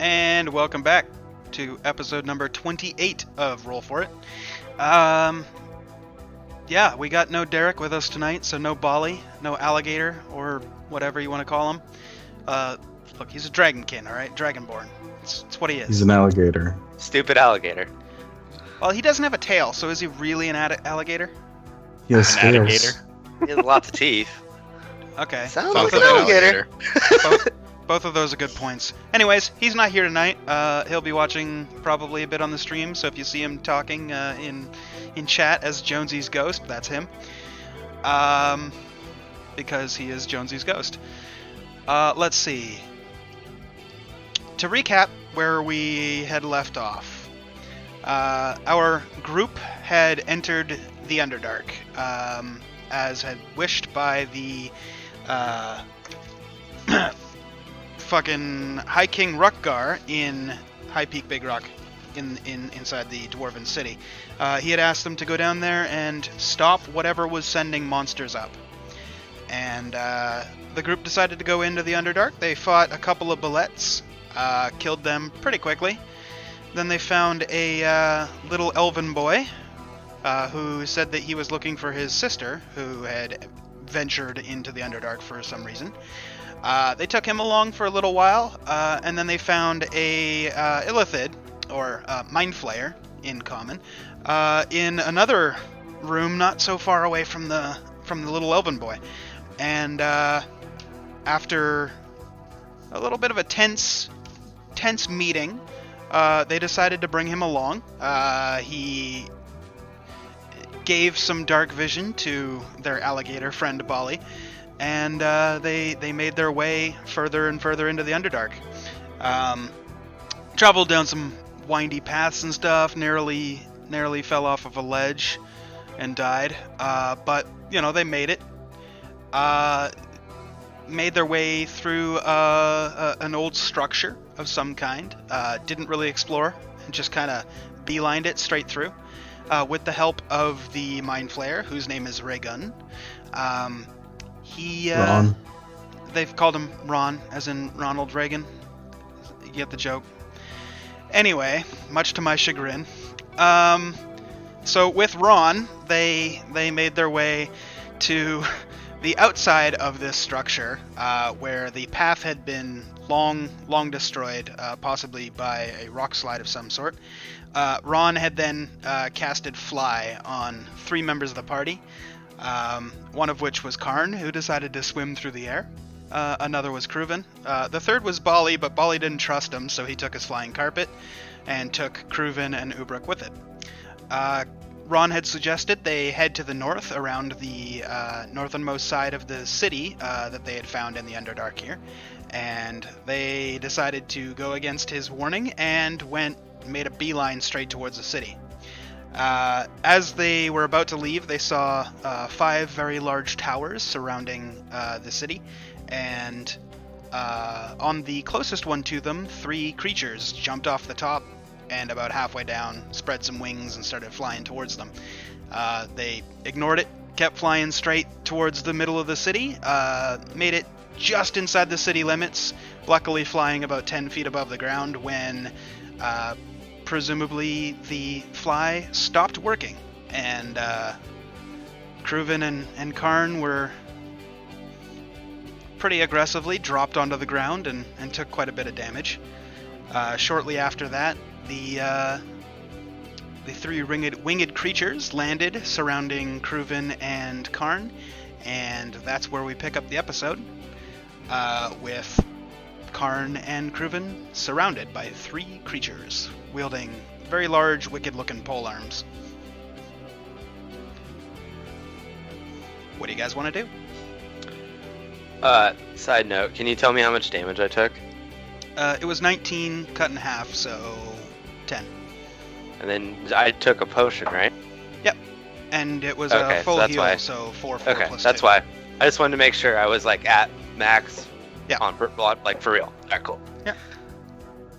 and welcome back to episode number 28 of Roll For It. Yeah, we got no Derek with us tonight, so no Bali, no Alligator, or whatever you want to call him. Look, he's a Dragonkin, alright? Dragonborn. It's what he is. He's an alligator. Stupid alligator. Well, he doesn't have a tail, so is he really an alligator? He has An alligator. scales. He has lots of teeth. Okay. Sounds Both like of an them alligator. Both of those are good points. Anyways, he's not here tonight. He'll be watching probably a bit on the stream, so if you see him talking in chat as Jonesy's ghost, that's him. Because he is Jonesy's ghost. Let's see. To recap where we had left off, our group had entered the Underdark, as had wished by the fucking High King Rukgar in High Peak Big Rock inside the Dwarven City. He had asked them to go down there and stop whatever was sending monsters up. And the group decided to go into the Underdark. They fought a couple of bullets, killed them pretty quickly. Then they found a little elven boy who said that he was looking for his sister, who had ventured into the Underdark for some reason. They took him along for a little while, and then they found a Illithid, or Mind Flayer in common, in another room not so far away from the little elven boy. And after a little bit of a tense meeting, they decided to bring him along. He gave some dark vision to their alligator friend Bali, and they made their way further and further into the Underdark. Traveled down some windy paths and stuff, narrowly fell off of a ledge and died, but they made it. Made their way through an old structure of some kind. Didn't really explore, and just kind of beelined it straight through, with the help of the Mind Flayer, whose name is Raygun. Ron. They've called him Ron, as in Ronald Reagan. You get the joke. Anyway, much to my chagrin. So with Ron, they made their way to the outside of this structure, where the path had been long destroyed, possibly by a rock slide of some sort. Ron had then casted Fly on 3 members of the party, one of which was Karn, who decided to swim through the air. Another was Kruven. The third was Bali, but Bali didn't trust him, so he took his flying carpet and took Kruven and Ubruk with it. Ron had suggested they head to the north, around the northernmost side of the city that they had found in the Underdark here, and they decided to go against his warning and made a beeline straight towards the city. As they were about to leave, they saw 5 very large towers surrounding the city, and on the closest one to them, 3 creatures jumped off the top, and about halfway down, spread some wings and started flying towards them. They ignored it, kept flying straight towards the middle of the city, made it just inside the city limits, luckily flying about 10 feet above the ground when presumably the fly stopped working, and Kruven and Karn were pretty aggressively dropped onto the ground and took quite a bit of damage. Shortly after that, the 3 winged creatures landed surrounding Kruven and Karn, and that's where we pick up the episode, with Karn and Kruven surrounded by 3 creatures wielding very large, wicked-looking pole arms. What do you guys want to do? Side note, can you tell me how much damage I took? It was 19 cut in half, so 10. And then I took a potion, right? Yep. And it was Okay, a full so that's heal, why. so 4 Okay, plus that's 2. why. I just wanted to make sure I was at max. Yeah. Like for real. Alright, cool.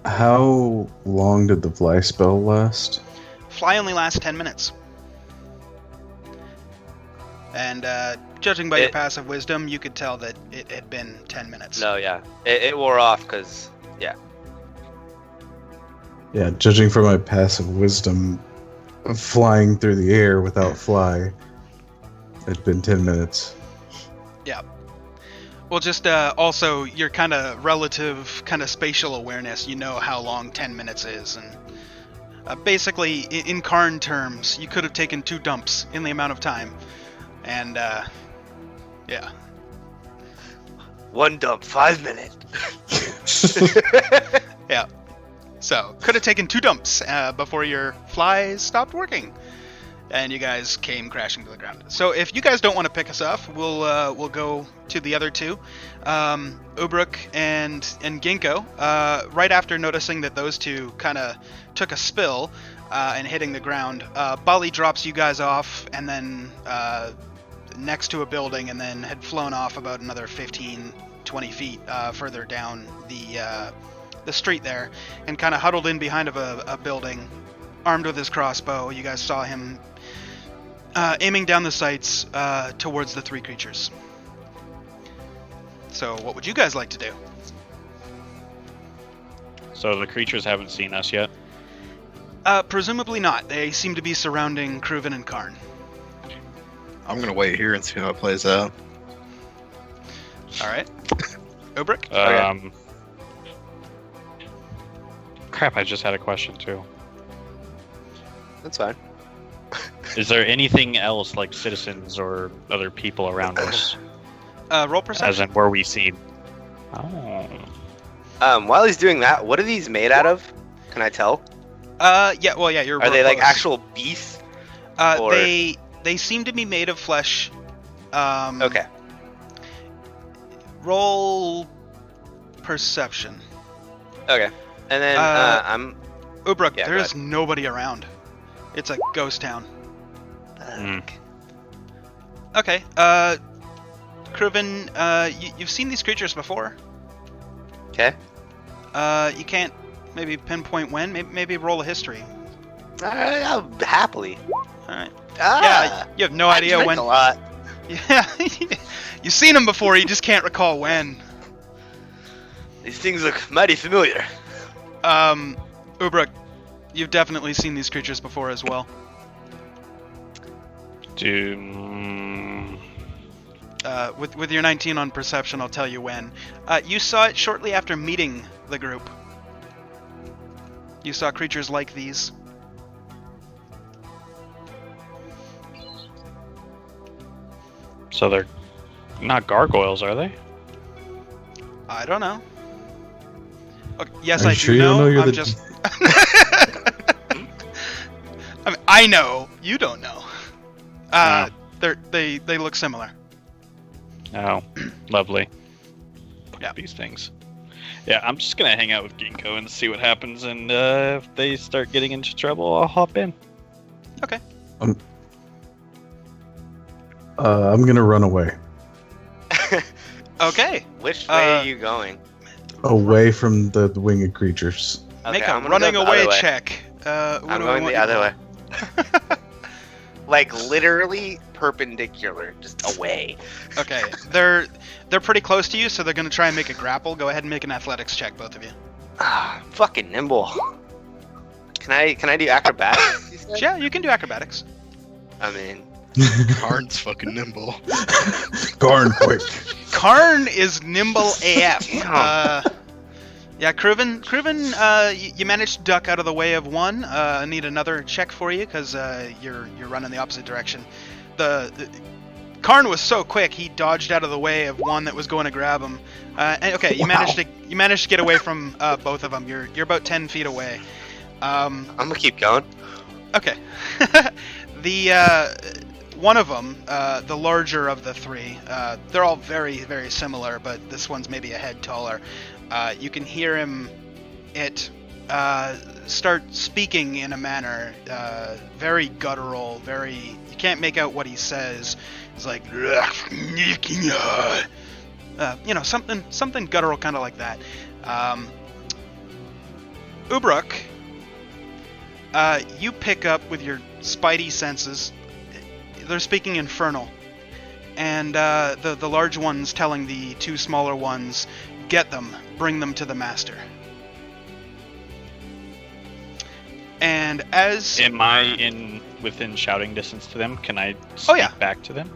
How long did the fly spell last? Fly only lasts 10 minutes. And judging by your passive wisdom, you could tell that it had been 10 minutes. No, yeah. It wore off because, yeah. Yeah, judging from my passive wisdom, flying through the air without fly, it'd been 10 minutes. Yeah. Well, just also your kind of relative kind of spatial awareness. You know how long 10 minutes is, and basically, in Karn terms, you could have taken 2 dumps in the amount of time, and yeah. 1 dump, 5 minutes. Yeah. So, could have taken 2 dumps before your fly stopped working, and you guys came crashing to the ground. So, if you guys don't want to pick us off, we'll go to the other 2, Ubruk and Ginkgo. Right after noticing that those 2 kind of took a spill and hitting the ground, Bali drops you guys off, and then next to a building, and then had flown off about another 15-20 feet further down the street there, and kind of huddled in behind of a building, armed with his crossbow. You guys saw him aiming down the sights towards the 3 creatures. So what would you guys like to do? So the creatures haven't seen us yet? Presumably not. They seem to be surrounding Kruven and Karn. I'm gonna wait here and see how it plays out. Alright. Ubruk? Crap, I just had a question too. That's fine. Is there anything else like citizens or other people around us? Roll perception. As in where we see. Oh. While he's doing that, what are these made out of? Can I tell? Yeah, well, yeah, you're Are they like close. actual beasts? Or- They seem to be made of flesh. Okay. Roll perception. Okay. And then I'm. Ubruk, Yeah, there go is nobody around. It's a ghost town. Mm. Okay, Kruven, you've seen these creatures before. Okay. You can't maybe pinpoint when. Maybe roll a history. Happily. Alright. Ah, Yeah, you have no I idea drink when. a lot. Yeah, you've seen them before. You just can't recall when. These things look mighty familiar. Ubruk, you've definitely seen these creatures before as well. With your 19 on perception, I'll tell you when. You saw it shortly after meeting the group. You saw creatures like these. So they're not gargoyles, are they? I don't know. Okay, yes, Are you I sure do you don't know. know you're I'm the- just. I mean, I know. You don't know. They look similar. Oh, lovely. Look Yeah. at these things. Yeah, I'm just gonna hang out with Ginkgo and see what happens, and if they start getting into trouble, I'll hop in. Okay. I'm gonna run away. Okay. Which way are you going? Away from the winged creatures. Make Okay, a I'm gonna running go the away other way. check. What I'm do I going want the you to other roll? way. Like literally perpendicular, just away. Okay. They're pretty close to you, so they're gonna try and make a grapple. Go ahead and make an athletics check, both of you. Ah, fucking nimble. Can I do acrobatics? You said? Yeah, you can do acrobatics. I mean, Karn's fucking nimble. Garn quick. Karn is nimble AF. Damn. Yeah, Kruven, you managed to duck out of the way of one. I need another check for you because you're running the opposite direction. The Karn was so quick he dodged out of the way of one that was going to grab him. And okay, you managed to get away from both of them. You're about 10 feet away. I'm gonna keep going. Okay. The one of them, the larger of the 3, they're all very, very similar, but this one's maybe a head taller. You can hear him start speaking in a manner very guttural, you can't make out what he says. He's like, something guttural, kind of like that. Ubruk, you pick up with your spidey senses. They're speaking infernal, and the large one's telling the 2 smaller ones, "Get them, bring them to the master." And as Am I within shouting distance to them? Can I speak Oh, yeah. back to them?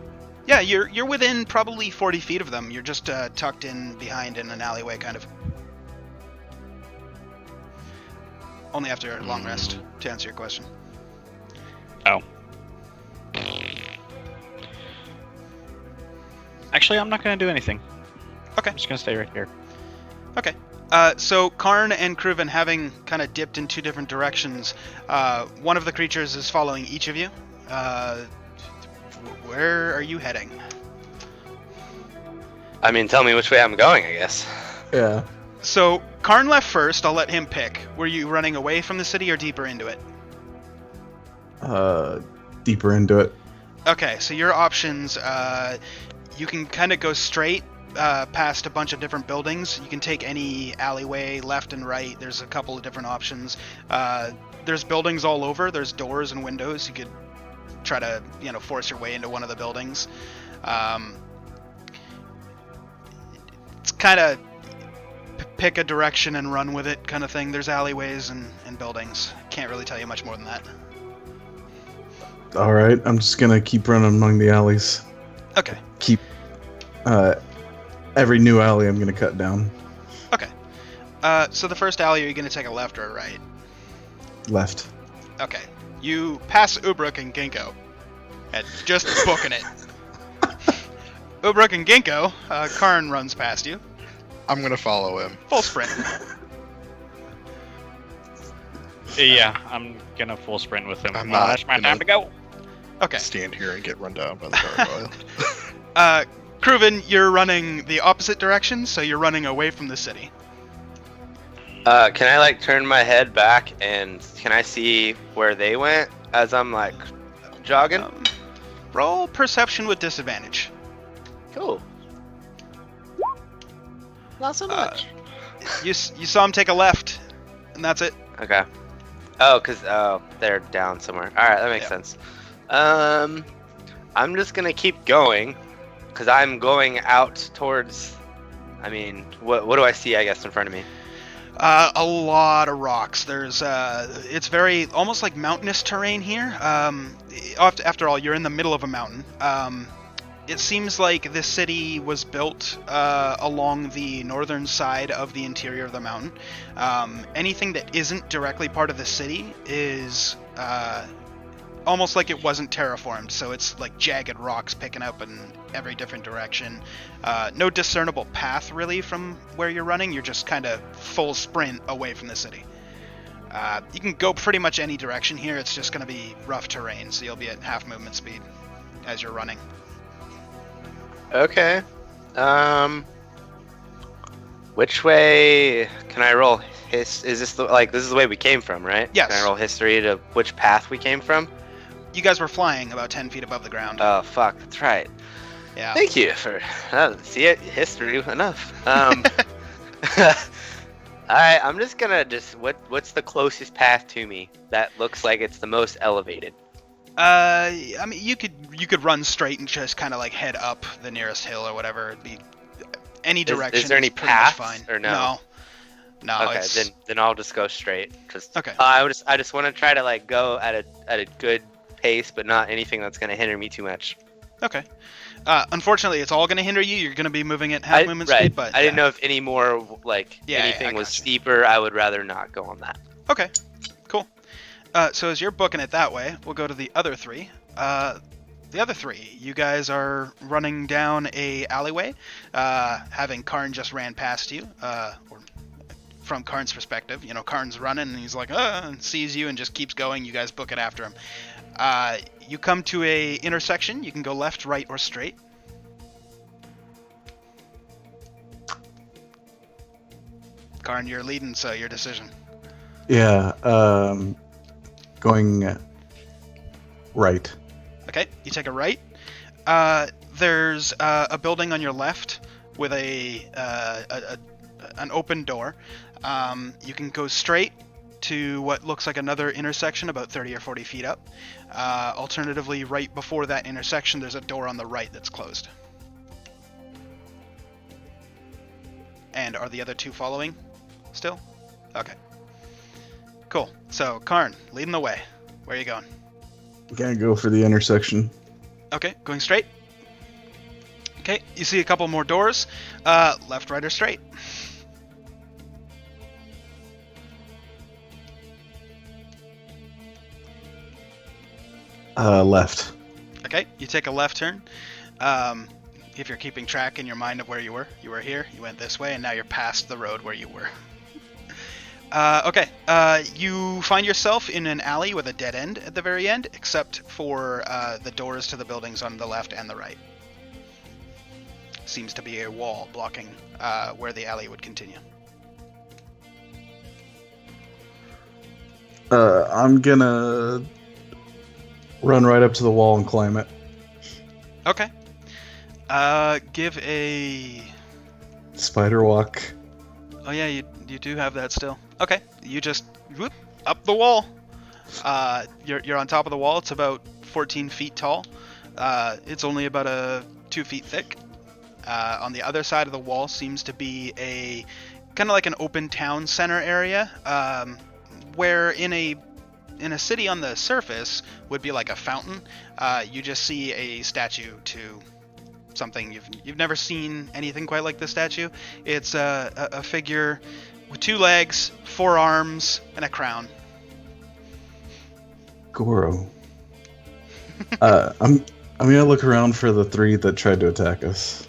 yeah, you're within probably 40 feet of them. You're just tucked in behind in an alleyway, kind of. Only after a long rest, to answer your question. Oh. Actually, I'm not going to do anything. Okay. I'm just going to stay right here. Okay. So Karn and Kruven, having kind of dipped in two different directions, one of the creatures is following each of you. Where are you heading? I mean, tell me which way I'm going, I guess. Yeah. So Karn left first. I'll let him pick. Were you running away from the city or deeper into it? Deeper into it. Okay, so your options, you can kind of go straight past a bunch of different buildings. You can take any alleyway left and right. There's a couple of different options. There's buildings all over. There's doors and windows. You could try to, force your way into one of the buildings. It's kind of pick a direction and run with it kind of thing. There's alleyways and buildings. Can't really tell you much more than that. All right, I'm just gonna keep running among the alleys. Okay. Keep every new alley I'm gonna cut down. Okay. So the first alley, are you going to take a left or a right? Left. Okay. You pass Ubruk and Ginkgo. And just booking it. Ubruk and Ginkgo, Karn runs past you. I'm gonna follow him. Full sprint. Yeah, I'm going to full sprint with him. I'm not That's my gonna- time to go. Okay. Stand here and get run down by the gargoyle. Kruven, you're running the opposite direction, so you're running away from the city. Can I turn my head back and can I see where they went as I'm jogging? Roll perception with disadvantage. Cool. Not so much. You saw him take a left, and that's it. Okay. Oh, because they're down somewhere. All right, that makes Yeah. sense. I'm just gonna keep going, because I'm going out towards. I mean, what do I see? I guess in front of me. A lot of rocks. There's it's very almost like mountainous terrain here. After all, you're in the middle of a mountain. It seems like this city was built along the northern side of the interior of the mountain. Anything that isn't directly part of the city is almost like it wasn't terraformed, so it's like jagged rocks picking up in every different direction. No discernible path really from where you're running. You're just kind of full sprint away from the city. You can go pretty much any direction here. It's just going to be rough terrain, so you'll be at half movement speed as you're running. Okay. Which way can I roll? Is this this is the way we came from, right? Yes. Can I roll history to which path we came from? You guys were flying about 10 feet above the ground. Oh fuck, that's right. Yeah. Thank you for see it history enough. Alright, I'm just gonna what's the closest path to me that looks like it's the most elevated? I mean, you could run straight and just kind of head up the nearest hill or whatever. It'd be any direction. Is there any pretty much paths fine. or no? No. Okay, then I'll just go straight. Okay. I just want to try to go at a good pace, but not anything that's gonna hinder me too much. Okay. Unfortunately, it's all going to hinder you. You're going to be moving at half movement speed, but I didn't know if any more anything I was gotcha. steeper. I would rather not go on that. Okay, cool. So as you're booking it that way, we'll go to the other three. The other three, you guys are running down a alleyway, having Karn just ran past you, or from Karn's perspective. Karn's running and he's like, and sees you and just keeps going. You guys book it after him. You come to a intersection. You can go left, right, or straight. Karn, you're leading, so your decision. Yeah. Going right. Okay, you take a right. There's a building on your left with an open door. You can go straight to what looks like another intersection about 30 or 40 feet up. Alternatively, right before that intersection, there's a door on the right that's closed. And are the other two following still? Okay. Cool. So, Karn, leading the way. Where are you going? Gonna go for the intersection. Okay, going straight. Okay, you see a couple more doors. Left, right, or straight? Left. Okay, you take a left turn. If you're keeping track in your mind of where you were here, you went this way, and now you're past the road where you were. Okay, you find yourself in an alley with a dead end at the very end, except for the doors to the buildings on the left and the right. Seems to be a wall blocking where the alley would continue. I'm gonna run right up to the wall and climb it. Okay. Give a... Spider walk. Oh yeah, you do have that still. Okay, you just whoop up the wall. You're on top of the wall. It's about 14 feet tall. It's only about 2 feet thick. On the other side of the wall seems to be a kind of like an open town center area, where in a city on the surface would be like a fountain. You just see a statue to something you've never seen anything quite like this statue. It's a figure with 2 legs, 4 arms, and a crown. Goro. I'm gonna look around for the 3 that tried to attack us.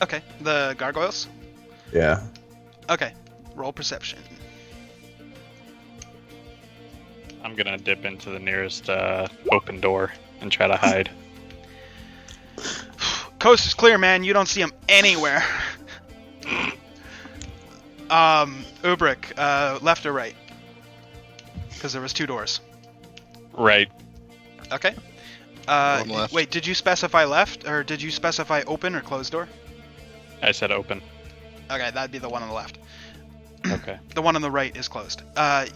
Okay, the gargoyles. Yeah. Okay, roll perception. I'm gonna dip into the nearest open door and try to hide. Coast is clear, man. You don't see him anywhere. Ubrick, left or right? Because there was 2 doors. Right. Okay. Going left. Wait, did you specify left, or did you specify open or closed door? I said open. Okay, that'd be the one on the left. Okay. The one on the right is closed.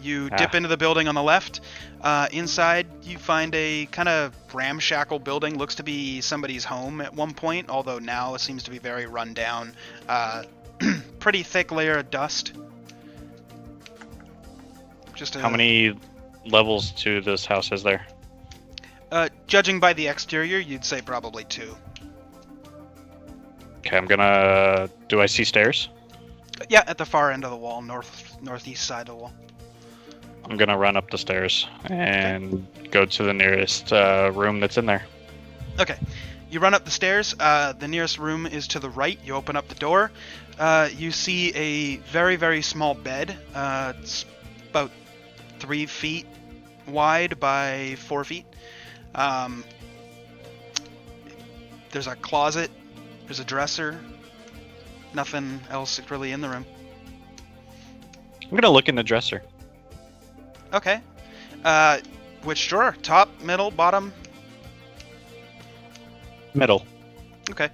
You dip into the building on the left. Inside, you find a kind of ramshackle building. Looks to be somebody's home at one point, although now it seems to be very run down. Pretty thick layer of dust. How many levels to this house is there? Judging by the exterior, you'd say probably 2. Okay, I'm gonna... Do I see stairs? Yeah, at the far end of the wall, northeast side of the wall. I'm gonna run up the stairs and go to the nearest room that's in there. Okay. You run up the stairs. The nearest room is to the right. You open up the door. You see a very, very small bed. It's about 3 feet wide by 4 feet. There's a closet. There's a dresser. Nothing else really in the room. I'm gonna look in the dresser. Okay. Which drawer? Top, middle, bottom? Middle. Okay.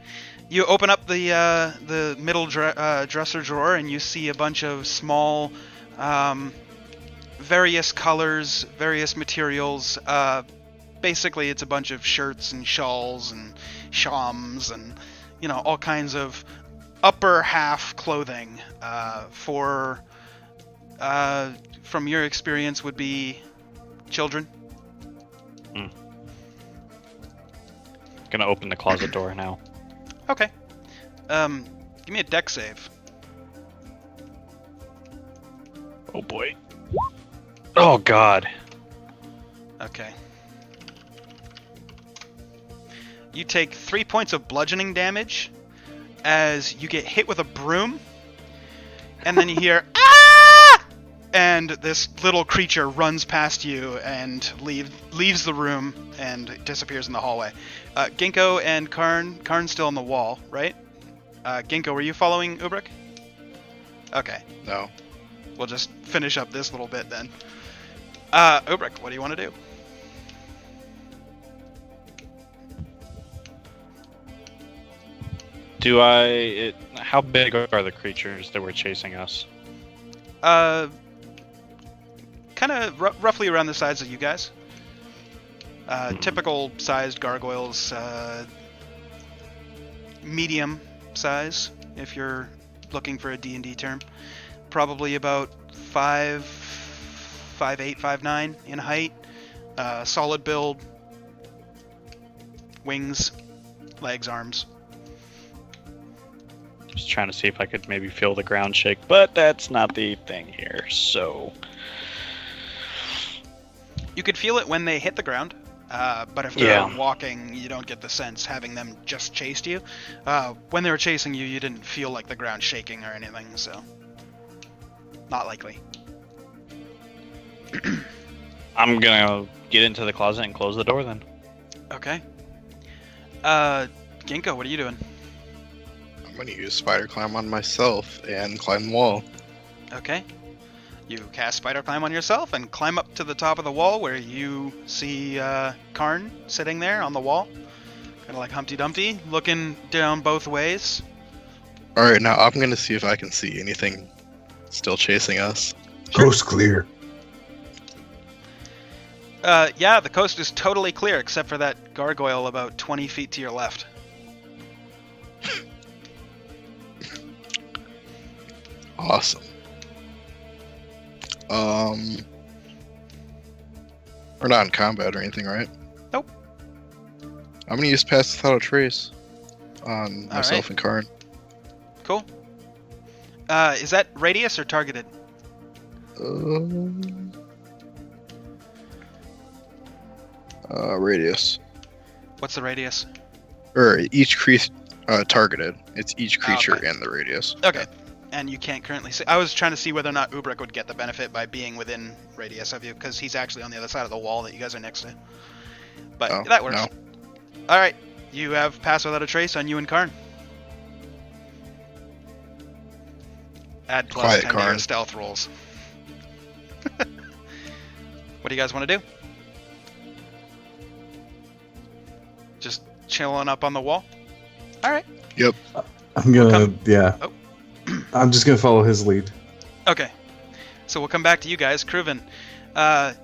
You open up the middle dresser drawer and you see a bunch of small, various colors, various materials. Basically, it's a bunch of shirts and shawls and shawms and, all kinds of upper half clothing from your experience would be children. Gonna open the closet door now. Okay. Give me a dex save. Oh boy. Oh god. Okay. You take 3 points of bludgeoning damage as you get hit with a broom, and then you hear ah! And this little creature runs past you and leaves the room and disappears in the hallway. Ginkgo and Karn's still on the wall, right? Ginkgo, were you following Ubrick? Okay, No. we'll just finish up this little bit then. Ubrick, what do you want to do? How big are the creatures that were chasing us? Kind of roughly around the size of you guys. Typical sized gargoyles, medium size, if you're looking for a D&D term. Probably about 5 5'8", 5'9" in height. Solid build. Wings, legs, arms. Just trying to see if I could maybe feel the ground shake, but that's not the thing here. So You could feel it when they hit the ground, but if they're Yeah. walking, you don't get the sense having them just chased you. When they were chasing you, you didn't feel like the ground shaking or anything, so not likely. I'm gonna get into the closet and close the door then. Okay. Ginkgo, what are you doing? I'm gonna use spider climb on myself and climb the wall. Okay. You cast Spider Climb on yourself and climb up to the top of the wall where you see Karn sitting there on the wall. Kind of like Humpty Dumpty, looking down both ways. Alright, now I'm gonna see if I can see anything still chasing us. Coast clear. Yeah, the coast is totally clear except for that gargoyle about 20 feet to your left. Awesome. We're not in combat or anything, right? Nope. I'm gonna use Pass Without a Trace on myself right. and Karn. Cool. Is that radius or targeted? Radius. What's the radius? Or each creature targeted. It's each creature Okay. in the radius. Okay. And you can't currently see. I was trying to see whether or not Ubrik would get the benefit by being within radius of you, because he's actually on the other side of the wall that you guys are next to. But Oh, that works. no. All right. You have Pass Without a Trace on you and Karn. Add plus Quiet 10 to your Karn. stealth rolls. What do you guys want to do? Just chilling up on the wall? All right. I'm gonna, come- yeah. Oh. I'm just gonna follow his lead. Okay. So we'll come back to you guys. Kruven,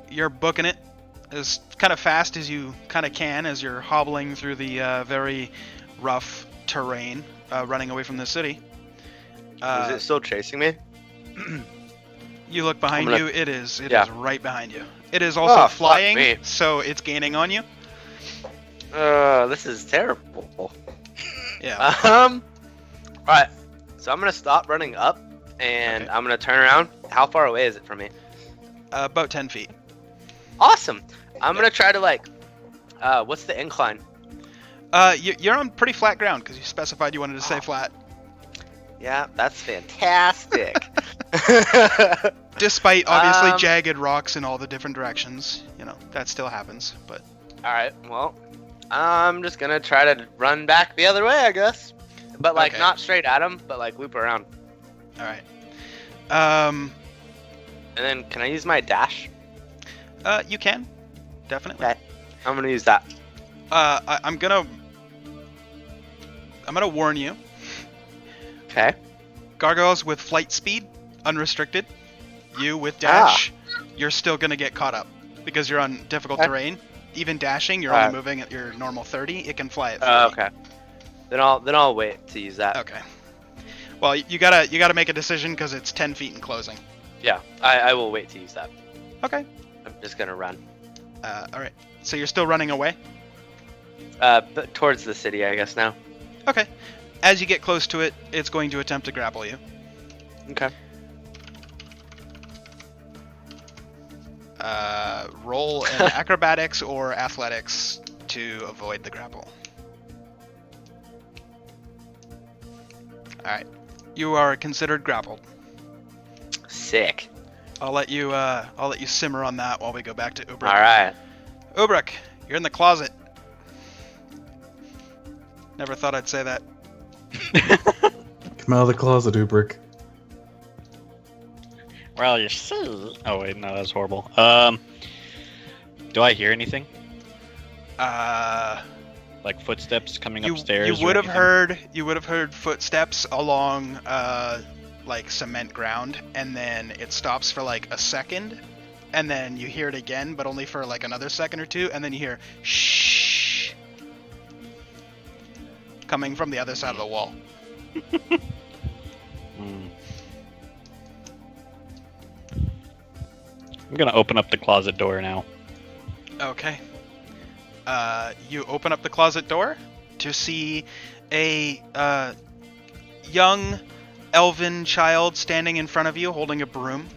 you're booking it as kind of fast as you kind of can as you're hobbling through the very rough terrain, running away from the city. Is it still chasing me? You look behind I'm you. gonna- It is Yeah. right behind you. It is also Oh, fuck flying, me. so it's gaining on you. This is terrible. Yeah. Alright. So I'm gonna stop running up, and Okay. I'm gonna turn around. How far away is it from me? About 10 feet. Awesome. I'm gonna try to what's the incline? You're on pretty flat ground because you specified you wanted to stay Oh. flat. Yeah, that's fantastic. Despite obviously Um, jagged rocks in all the different directions, that still happens. But Alright, well, I'm just gonna try to run back the other way, I guess. But Okay. not straight at him, but loop around. all right. And then can I use my dash? You can definitely. Okay. I'm gonna use that. I'm gonna warn you. Okay. Gargoyles with flight speed, unrestricted. You with dash, you're still gonna get caught up because you're on difficult Okay. terrain. Even dashing, you're Alright. only moving at your normal 30. It can fly at 30. Okay. Then I'll wait to use that. Okay. Well, you gotta make a decision because it's 10 feet in closing. Yeah, I will wait to use that. Okay. I'm just gonna run. All right. So you're still running away. But towards the city, I guess now. Okay. As you get close to it, it's going to attempt to grapple you. Okay. Roll an acrobatics or athletics to avoid the grapple. All right. You are considered grappled. Sick. I'll let you simmer on that while we go back to Ubrik. All right. Ubrik, you're in the closet. Never thought I'd say that. Come out of the closet, Ubrik. Well, you see. Oh wait, no, that's horrible. Do I hear anything? Like footsteps coming upstairs? You would or have anything? heard footsteps along cement ground, and then it stops for a second, and then you hear it again, but only for another second or two, and then you hear shh coming from the other side of the wall. Hmm. I'm gonna open up the closet door now. Okay. You open up the closet door to see a young elven child standing in front of you holding a broom.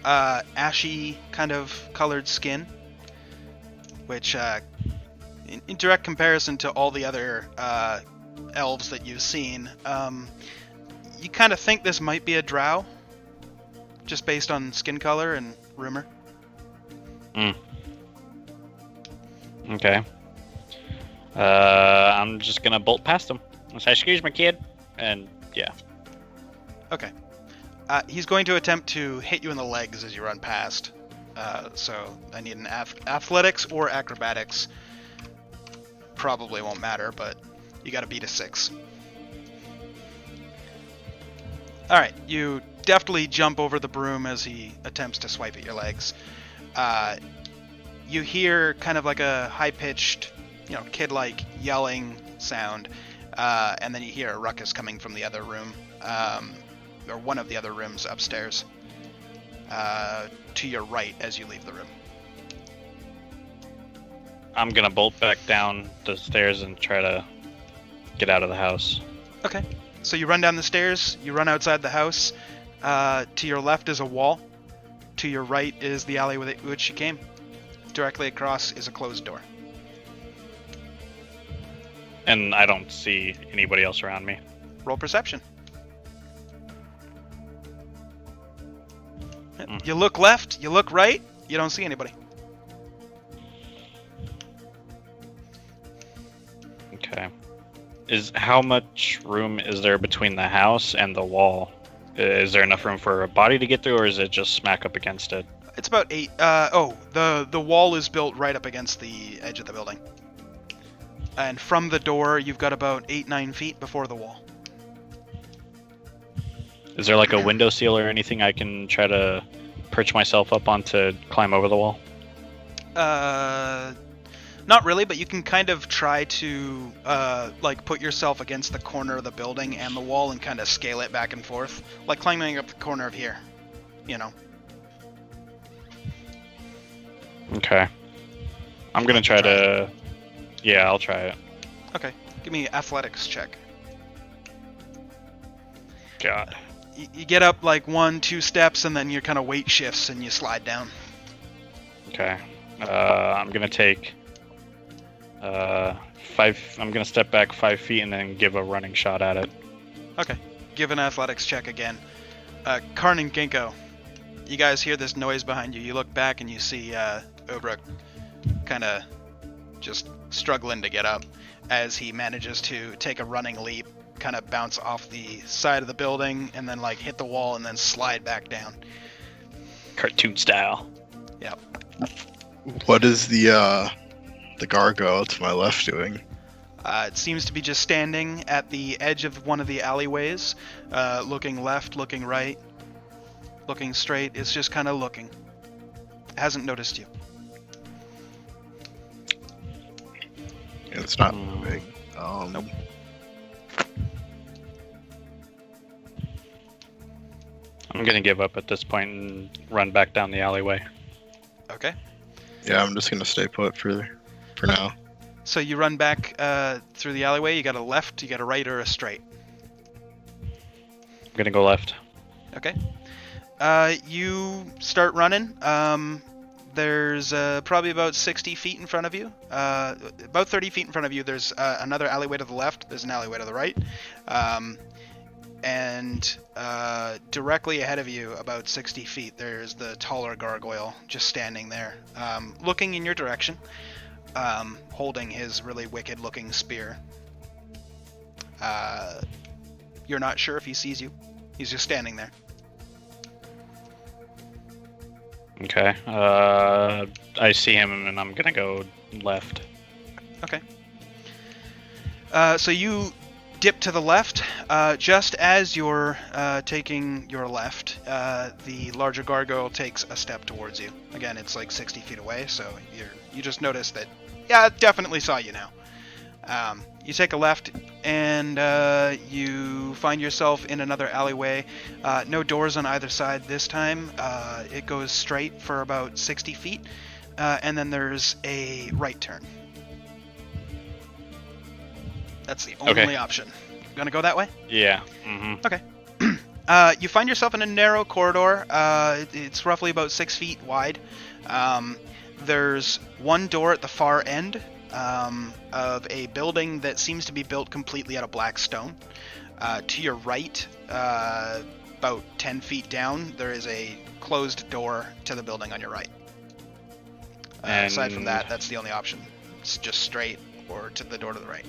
Ashy kind of colored skin, which in direct comparison to all the other elves that you've seen, you kind of think this might be a drow, just based on skin color and rumor. Okay. I'm just gonna bolt past him. I'll say, "Excuse me, kid," and yeah. Okay. He's going to attempt to hit you in the legs as you run past. So I need an athletics or acrobatics. Probably won't matter, but you got to beat a 6. All right, you deftly jump over the broom as he attempts to swipe at your legs. You hear kind of like a high-pitched, kid-like yelling sound, and then you hear a ruckus coming from the other room, or one of the other rooms upstairs, to your right as you leave the room. I'm gonna bolt back down the stairs and try to get out of the house. Okay. So you run down the stairs, you run outside the house. To your left is a wall. To your right is the alley with which you came. Directly across is a closed door. And I don't see anybody else around me. Roll perception. You look left, you look right, you don't see anybody. Okay. How much room is there between the house and the wall? Is there enough room for a body to get through, or is it just smack up against it? It's about 8. The wall is built right up against the edge of the building. And from the door, you've got about 8-9 feet before the wall. Is there like a window seal or anything I can try to perch myself up on to climb over the wall? Not really, but you can kind of try to put yourself against the corner of the building and the wall and kind of scale it back and forth, like climbing up the corner of here. Okay. I'm gonna try to. Yeah, I'll try it. Okay, give me an athletics check. God. You get up like 1-2 steps, and then your kind of weight shifts, and you slide down. Okay. I'm gonna take 5. I'm gonna step back 5 feet and then give a running shot at it. Okay, give an athletics check again. Karn and Ginkgo, you guys hear this noise behind you. You look back and you see Obruk kind of just struggling to get up as he manages to take a running leap, kind of bounce off the side of the building, and then hit the wall and then slide back down. Cartoon style. Yep. What is the gargoyle to my left doing? It seems to be just standing at the edge of one of the alleyways, looking left, looking right, looking straight. It's just kind of looking. It hasn't noticed you. It's not moving. Nope. I'm gonna give up at this point and run back down the alleyway. Okay. Yeah, I'm just gonna stay put for now. So you run back through the alleyway. You got a left, you got a right, or a straight. I'm gonna go left. Okay. You start running. There's probably about 60 feet in front of you. About 30 feet in front of you, there's another alleyway to the left. There's an alleyway to the right. And directly ahead of you, about 60 feet, there's the taller gargoyle just standing there, looking in your direction, holding his really wicked-looking spear. You're not sure if he sees you. He's just standing there. Okay. I see him and I'm gonna go left. Okay. So you dip to the left. Just as you're taking your left, the larger gargoyle takes a step towards you. Again, it's like 60 feet away, so you just notice that, yeah, it definitely saw you now. You take a left, and you find yourself in another alleyway. No doors on either side this time. It goes straight for about 60 feet, and then there's a right turn. That's the only option. Gonna go that way? Yeah. Mm-hmm. Okay. You find yourself in a narrow corridor. It's roughly about 6 feet wide. There's one door at the far end of a building that seems to be built completely out of black stone. To your right, about 10 feet down, there is a closed door to the building on your right. Aside from that, that's the only option. It's just straight or to the door to the right.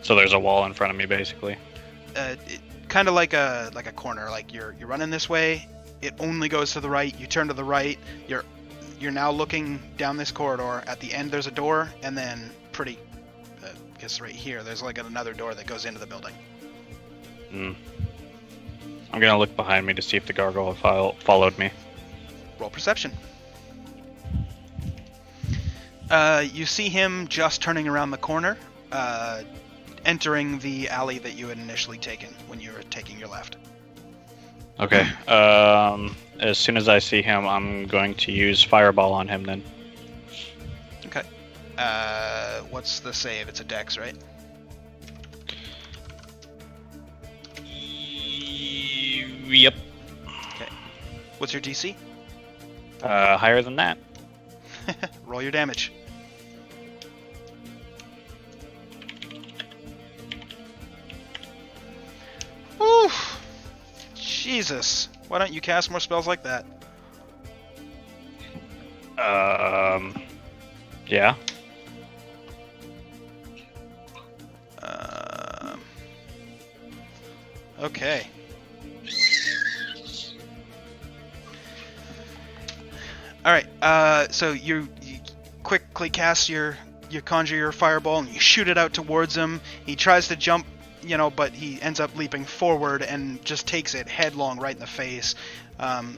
So there's a wall in front of me, basically. Kind of like a corner. Like you're running this way, it only goes to the right. You turn to the right. You're now looking down this corridor. At the end, there's a door, and then I guess right here, there's like another door that goes into the building. I'm gonna look behind me to see if the gargoyle followed me. Roll perception. You see him just turning around the corner, entering the alley that you had initially taken when you were taking your left. Okay. As soon as I see him, I'm going to use Fireball on him then. Okay. What's the save? It's a dex, right? Yep. Okay. What's your DC? Higher than that. Roll your damage. Whew. Jesus. Why don't you cast more spells like that? Yeah. Okay. Alright, so you quickly cast you conjure your fireball and you shoot it out towards him. He tries to jump, but he ends up leaping forward and just takes it headlong right in the face.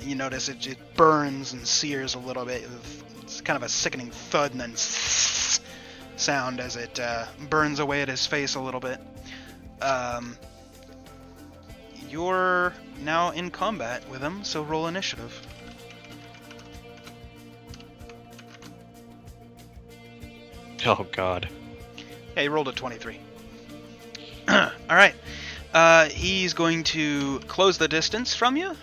You notice it burns and sears a little bit. It's kind of a sickening thud and then sound as it burns away at his face a little bit. You're now in combat with him, so roll initiative. Oh God. Yeah, he rolled a 23. Alright. He's going to close the distance from you.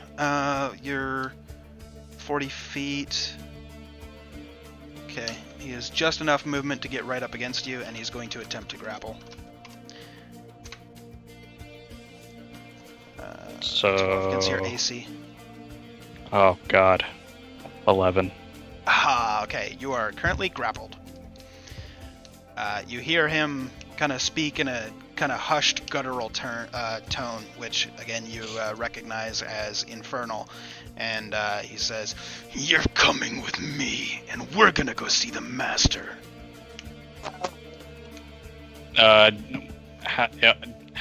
You're 40 feet. Okay. He has just enough movement to get right up against you, and he's going to attempt to grapple. So... Against your AC. Oh God. 11. Ah, okay. You are currently grappled. You hear him kind of speak in a kind of hushed, guttural tone, which, again, you recognize as infernal. And he says, "You're coming with me, and we're gonna go see the master." How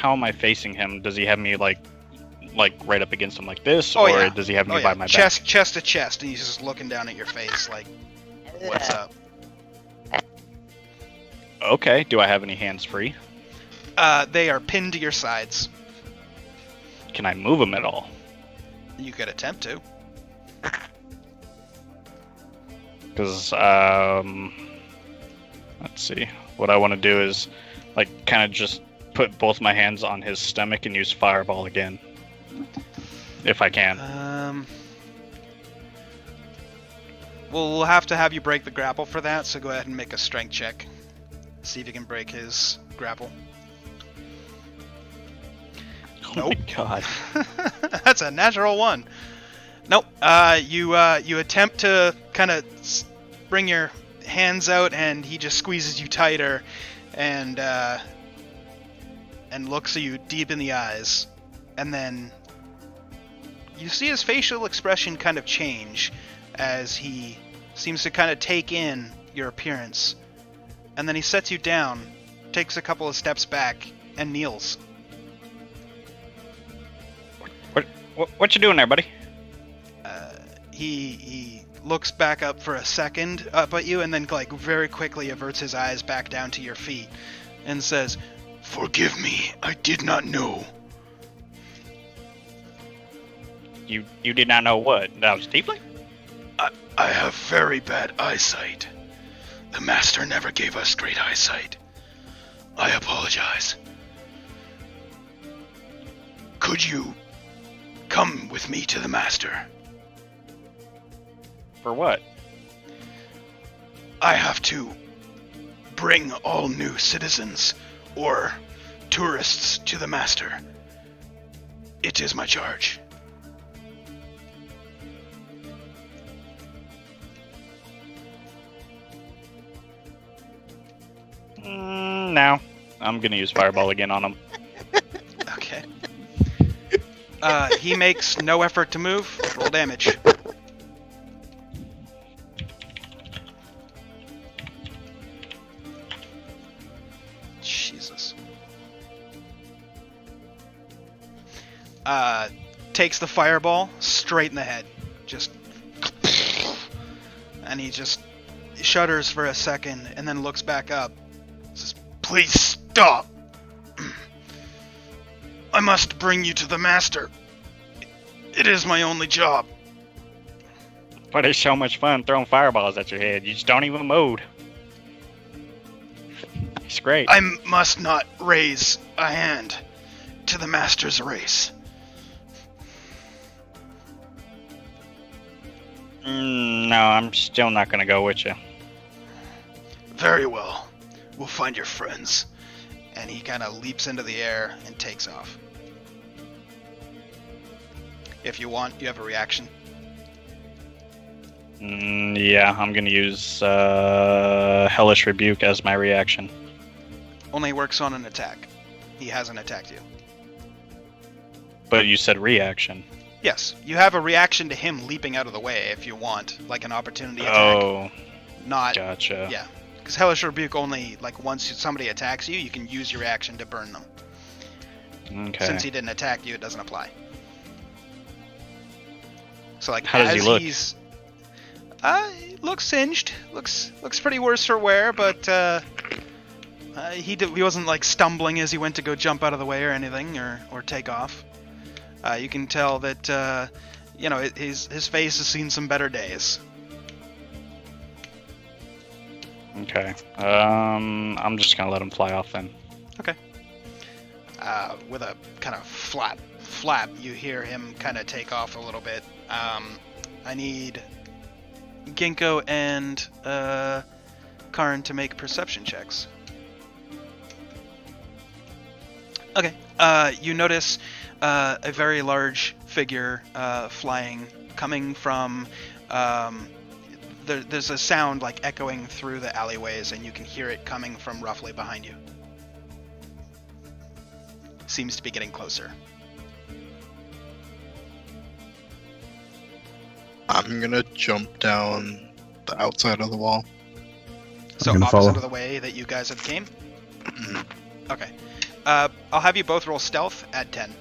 am I facing him? Does he have me like right up against him like this, or yeah. does he have me by my chest back? Chest to chest, and he's just looking down at your face like, "What's up?" Okay. Do I have any hands free? They are pinned to your sides. Can I move them at all? You could attempt to. Because let's see. What I want to do is kind of just put both my hands on his stomach and use Fireball again, if I can. We'll have to have you break the grapple for that, so go ahead and make a strength check. See if you can break his grapple. Oh my God. That's a natural one. Nope. You attempt to kind of bring your hands out, and he just squeezes you tighter, and looks at you deep in the eyes, and then you see his facial expression kind of change as he seems to kind of take in your appearance, and then he sets you down, takes a couple of steps back, and kneels. What you doing there, buddy? He looks back up for a second up at you, and then very quickly averts his eyes back down to your feet. and says, "Forgive me, I did not know." You did not know what? That I was tiefling? I have very bad eyesight. The Master never gave us great eyesight. I apologize. Could you come with me to the Master? For what? I have to bring all new citizens or tourists to the Master. It is my charge. No. I'm gonna use Fireball again on him. Okay. He makes no effort to move. Roll damage. Jesus. Takes the fireball straight in the head. Just. And he just shudders for a second and then looks back up. Says, "Please stop. I must bring you to the Master. It is my only job." But it's so much fun throwing fireballs at your head. You just don't even move. It's great. I must not raise a hand to the Master's race. No, I'm still not gonna go with you. Very well. We'll find your friends. And he kind of leaps into the air and takes off. If you want, you have a reaction. Yeah, I'm gonna use Hellish Rebuke as my reaction. Only works on an attack. He hasn't attacked you. But you said reaction. Yes, you have a reaction to him leaping out of the way if you want, like an opportunity attack. Oh, Not, gotcha. yeah. Because Hellish Rebuke only, like, once somebody attacks you, you can use your reaction to burn them. Okay. Since he didn't attack you, it doesn't apply. So, like, How does he as look? he's... he looks singed. Looks pretty worse for wear, but, he wasn't, like, stumbling as he went to go jump out of the way or anything, or take off. You can tell that, you know, his face has seen some better days. Okay. I'm just gonna let him fly off then. Okay. With a kind of flap, you hear him kind of take off a little bit. I need Ginkgo and Karn to make perception checks. Okay. You notice a very large figure flying, coming from... There's a sound like echoing through the alleyways, and you can hear it coming from roughly behind you. Seems to be getting closer. I'm gonna jump down the outside of the wall. So gonna opposite follow. of the way that you guys had came? Okay. I'll have you both roll stealth, add 10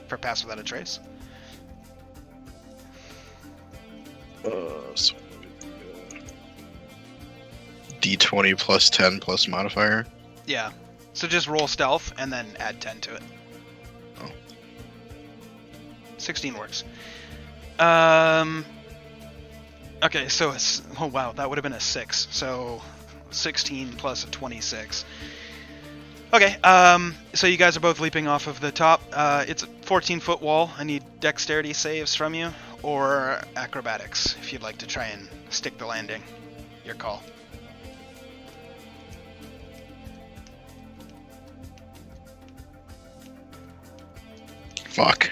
for pass without a trace. So D20 plus 10 plus modifier. Yeah. So just roll stealth and then add 10 to it. Oh. 16 works. Okay, so it's... Oh, wow, that would have been a 6. So 16 plus a 26. Okay, so you guys are both leaping off of the top. It's a 14-foot wall. I need dexterity saves from you, or acrobatics, if you'd like to try and stick the landing. Your call. Fuck.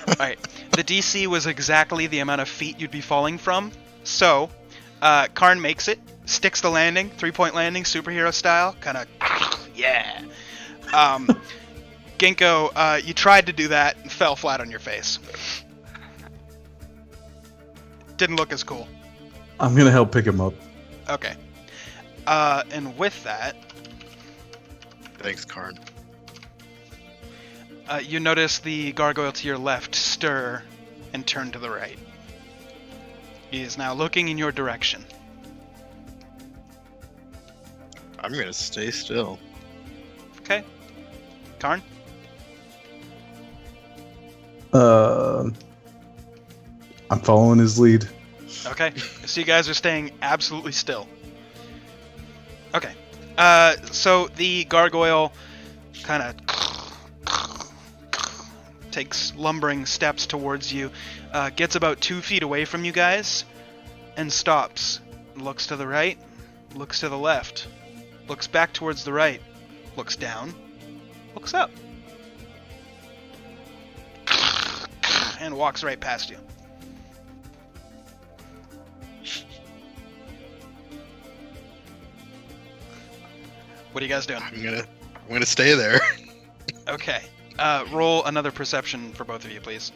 Alright, the DC was exactly the amount of feet you'd be falling from. So, Karn makes it, sticks the landing, 3-point landing, superhero style, kind of, yeah. Ginkgo, you tried to do that and fell flat on your face. Didn't look as cool. I'm gonna help pick him up. Okay. And with that, Thanks, Karn. you notice the gargoyle to your left stir and turn to the right. He is now looking in your direction. I'm gonna stay still. Okay. Karn? I'm following his lead. Okay. So you guys are staying absolutely still. Okay. So the gargoyle kind of takes lumbering steps towards you, gets about 2 feet away from you guys, and stops. Looks to the right, looks to the left, looks back towards the right, looks down, looks up, and walks right past you. What are you guys doing? I'm gonna stay there. Okay. Roll another perception for both of you, please.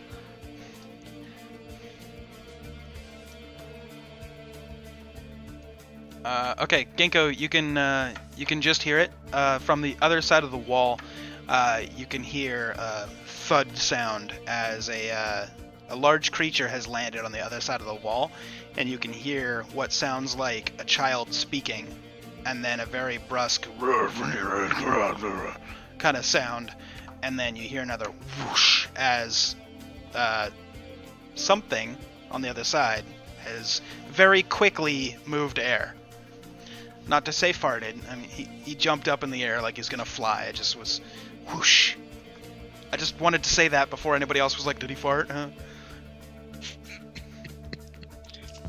Okay, Ginkgo, you can just hear it from the other side of the wall. You can hear a thud sound as a large creature has landed on the other side of the wall, and you can hear what sounds like a child speaking, and then a very brusque kind of sound, and then you hear another whoosh as something on the other side has very quickly moved air. Not to say farted. I mean, he jumped up in the air like he's gonna fly. It just was whoosh. I just wanted to say that before anybody else was like, did he fart? Huh?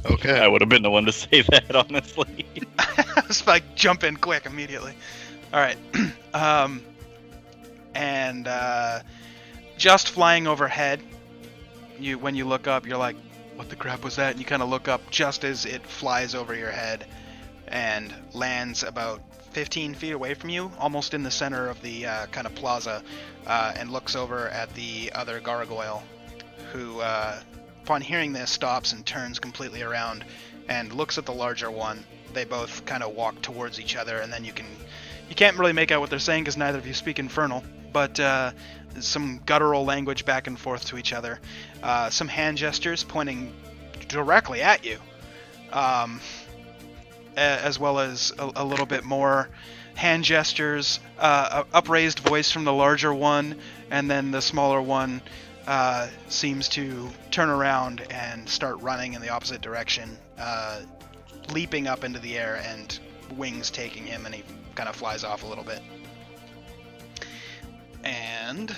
Okay. I would have been the one to say that, honestly. I was like, jump in quick immediately. All right. And just flying overhead, when you look up, you're like, what the crap was that? And you kind of look up just as it flies over your head and lands about 15 feet away from you, almost in the center of the kind of plaza, and looks over at the other gargoyle, who, upon hearing this, stops and turns completely around and looks at the larger one. They both kind of walk towards each other, and then you can't really make out what they're saying because neither of you speak Infernal, but some guttural language back and forth to each other. Some hand gestures pointing directly at you. As well as a little bit more hand gestures, upraised voice from the larger one, and then the smaller one seems to turn around and start running in the opposite direction, leaping up into the air and wings taking him, and he kind of flies off a little bit. And...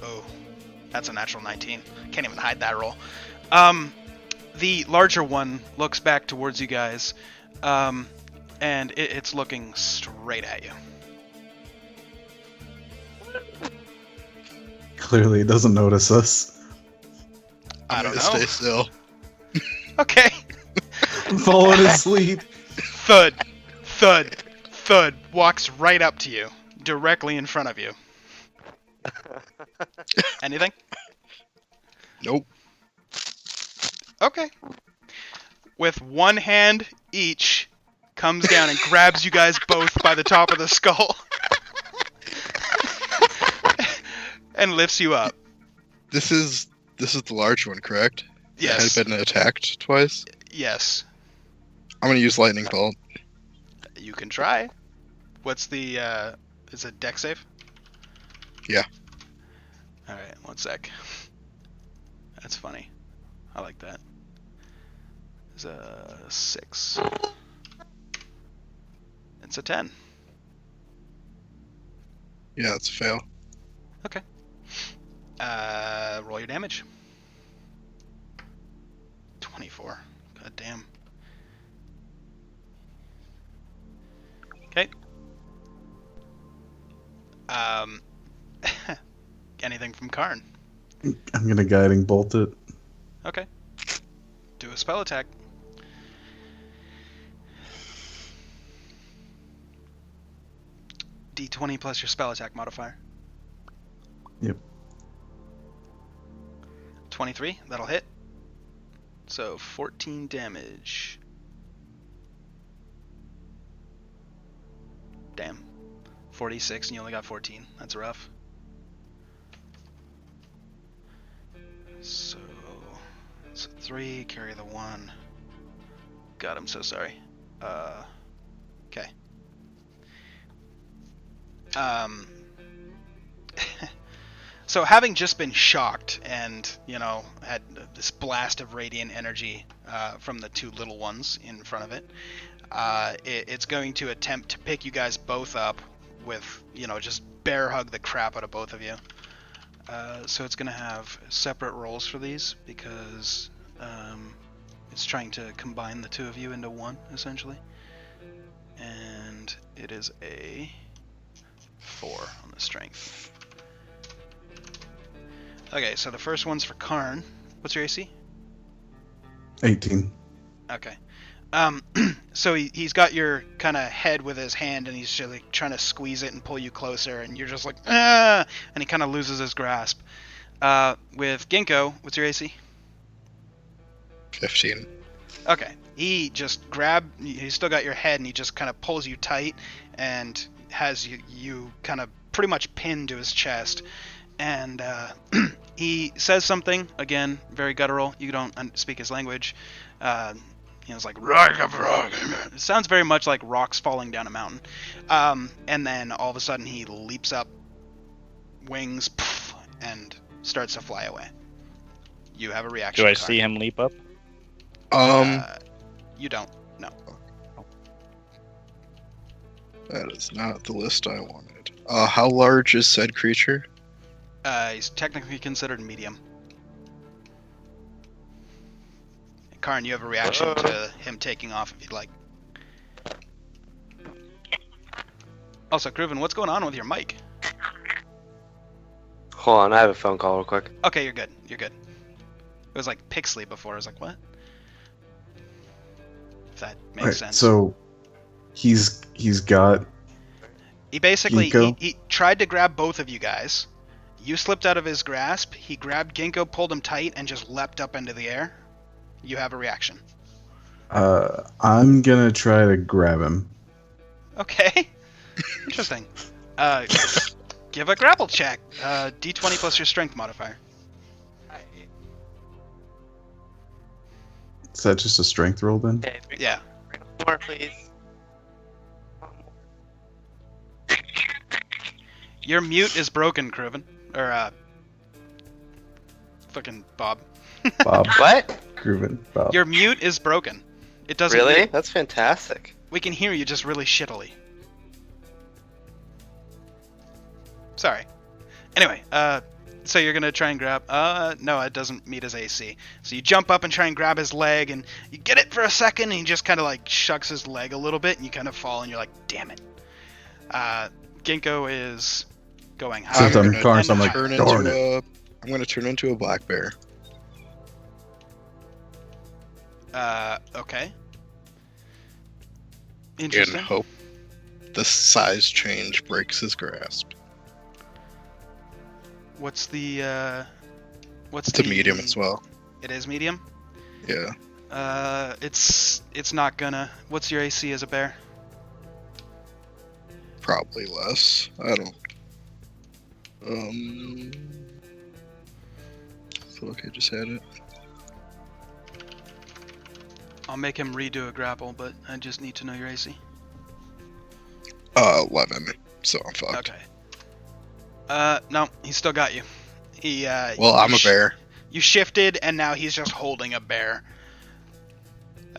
oh, that's a natural 19. Can't even hide that roll. The larger one looks back towards you guys, and it's looking straight at you. Clearly, it doesn't notice us. I don't know. Stay still. Okay. I'm following his lead. Thud, thud, thud. Walks right up to you, directly in front of you. Anything? Nope. Okay. With one hand each, comes down and grabs you guys both by the top of the skull. And lifts you up. This is the large one, correct? Yes. It had been attacked twice. Yes. I'm gonna use lightning bolt. You can try. What's the, is it dex save? Yeah. Alright, one sec. That's funny. I like that. It's a 6. It's a 10. Yeah, it's a fail. Okay. Roll your damage. 24. God damn. Okay. Anything from Karn? I'm gonna guiding bolt it. Okay. Do a spell attack. D20 plus your spell attack modifier. Yep. 23, that'll hit. So 14 damage. Damn. 46 and you only got 14. That's rough. So 3, carry the 1. God, I'm so sorry. Okay. So having just been shocked and, had this blast of radiant energy from the two little ones in front of it, it's going to attempt to pick you guys both up with, just bear hug the crap out of both of you. So it's going to have separate rolls for these because it's trying to combine the two of you into one, essentially. And it is a 4 on the strength. Okay, so the first one's for Karn. What's your AC? 18. Okay. So he's got your kind of head with his hand, and he's just like trying to squeeze it and pull you closer, and you're just like, ah! And he kind of loses his grasp. With Ginkgo, what's your AC? 15. Okay. He just he's still got your head, and he just kind of pulls you tight, and has you kind of pretty much pinned to his chest. And he says something, again, very guttural. You don't speak his language. It's like, it sounds very much like rocks falling down a mountain. And then all of a sudden he leaps up, wings, and starts to fly away. You have a reaction. Do I see him leap up? You don't. No. That is not the list I wanted. How large is said creature? He's technically considered medium. Karn, you have a reaction to him taking off if you'd like. Also, Kruven, what's going on with your mic? Hold on, I have a phone call real quick. Okay, you're good. You're good. It was like Pixley before. I was like, what? If that makes Right, sense. so he's got He basically Ginkgo? he tried to grab both of you guys. You slipped out of his grasp. He grabbed Ginkgo, pulled him tight, and just leapt up into the air. You have a reaction. I'm gonna try to grab him. Okay. Interesting. Give a grapple check. D20 plus your strength modifier. Is that just a strength roll then? Okay, Yeah. more, please. Your mute is broken, Kruven. Or, fucking Bob. Bob. What? Groovin. Bob. Your mute is broken. It doesn't. Really? That's fantastic. We can hear you just really shittily. Sorry. Anyway, so you're gonna try and grab. No, it doesn't meet his AC. So you jump up and try and grab his leg, and you get it for a second, and he just kind of like shucks his leg a little bit, and you kind of fall, and you're like, damn it. Ginkgo is going higher. Since I'm gonna Karn, so I'm like, turn darn into it. I'm gonna turn into a black bear. Okay. In Interesting. hope the size change breaks his grasp. What's the It's a medium as well. It is medium? Yeah. It's not gonna. What's your AC as a bear? Probably less. I don't. I feel like I just had it. I'll make him redo a grapple, but I just need to know your AC. 11. So I'm fucked. Okay. No, he's still got you. He. Well, I'm a bear. You shifted, and now he's just holding a bear.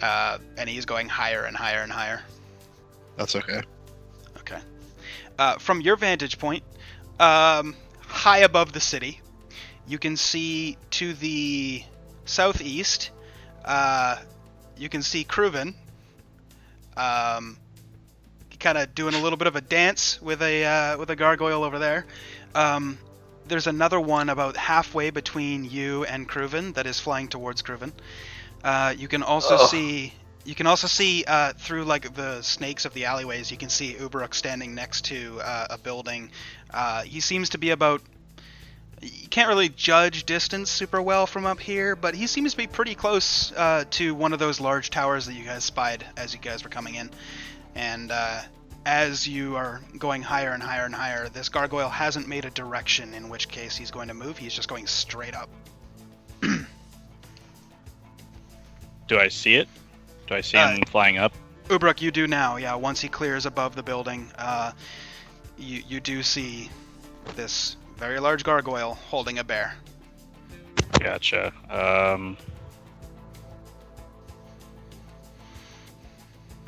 And he's going higher and higher and higher. That's okay. Okay. From your vantage point, high above the city, you can see to the southeast. You can see Kruven, kind of doing a little bit of a dance with a gargoyle over there. There's another one about halfway between you and Kruven that is flying towards Kruven. You can also see. You can also see through like the snakes of the alleyways. You can see Uberuk standing next to a building. He seems to be about. You can't really judge distance super well from up here, but he seems to be pretty close to one of those large towers that you guys spied as you guys were coming in. And as you are going higher and higher and higher, this gargoyle hasn't made a direction in which case he's going to move. He's just going straight up. Do I see it? Do I see him flying up? Ubruk, you do now. Yeah, once he clears above the building, you do see this very large gargoyle holding a bear. Gotcha.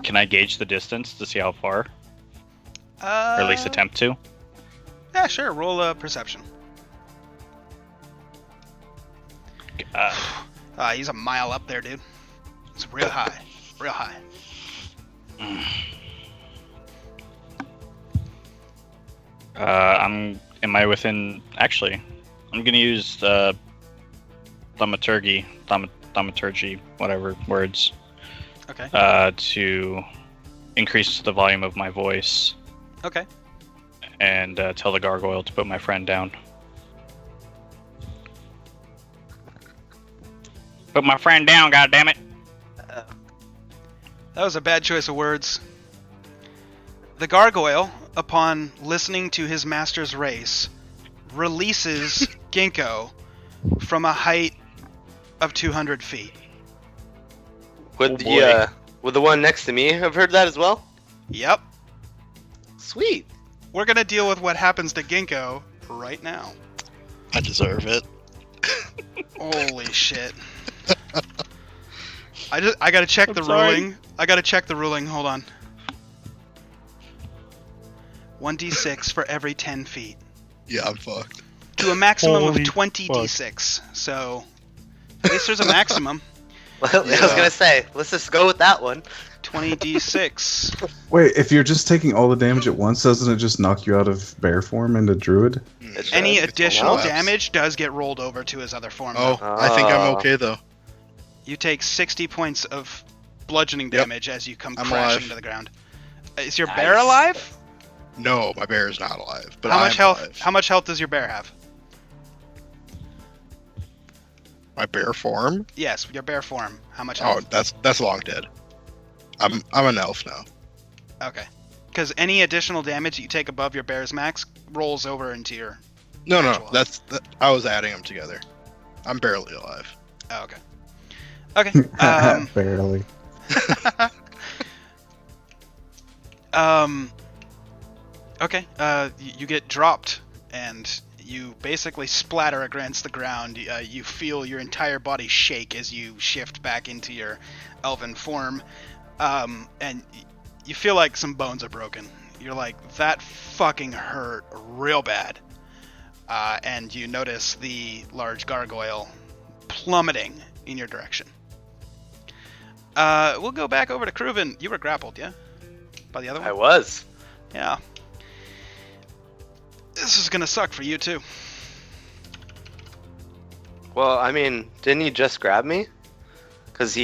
Can I gauge the distance to see how far? Or at least attempt to? Yeah, sure. Roll a perception. He's a mile up there, dude. It's real high. Real high. Am I within... Actually, I'm gonna use thaumaturgy, whatever words, Okay. to increase the volume of my voice Okay. and tell the gargoyle to put my friend down. Put my friend down, goddammit! That was a bad choice of words. The gargoyle, upon listening to his master's race, releases Ginkgo from a height of 200 feet. Would Oh, would the one next to me have heard that as well? Yep. Sweet. We're gonna deal with what happens to Ginkgo right now. I deserve it. Holy shit. I gotta check the sorry. ruling. I gotta check the ruling. Hold on. 1d6 for every 10 feet. Yeah, I'm fucked. To a maximum Holy of 20d6. So, at least there's a maximum. I was gonna say, let's just go with that one. 20d6. Wait, if you're just taking all the damage at once, doesn't it just knock you out of bear form into druid? It's Any just- additional collapse. damage does get rolled over to his other form. Oh, though. I think I'm okay though. You take 60 points of bludgeoning Yep. damage as you come I'm crashing alive. to the ground. Is your bear Nice. alive? No, my bear is not alive. But How much I'm health? alive. How much health does your bear have? My bear form? Yes, your bear form. How much Oh, health? that's long dead. I'm an elf now. Okay. Because any additional damage that you take above your bear's max rolls over into your. No, Actual I was adding them together. I'm barely alive. Oh, okay. Okay. Barely. Okay. You get dropped, and you basically splatter against the ground. You feel your entire body shake as you shift back into your elven form, and you feel like some bones are broken. You're like, that fucking hurt real bad. And you notice the large gargoyle plummeting in your direction. We'll go back over to Kruven. You were grappled, yeah? By the other one? I was. Yeah. This is gonna suck for you too. Well, I mean, didn't he just grab me? Because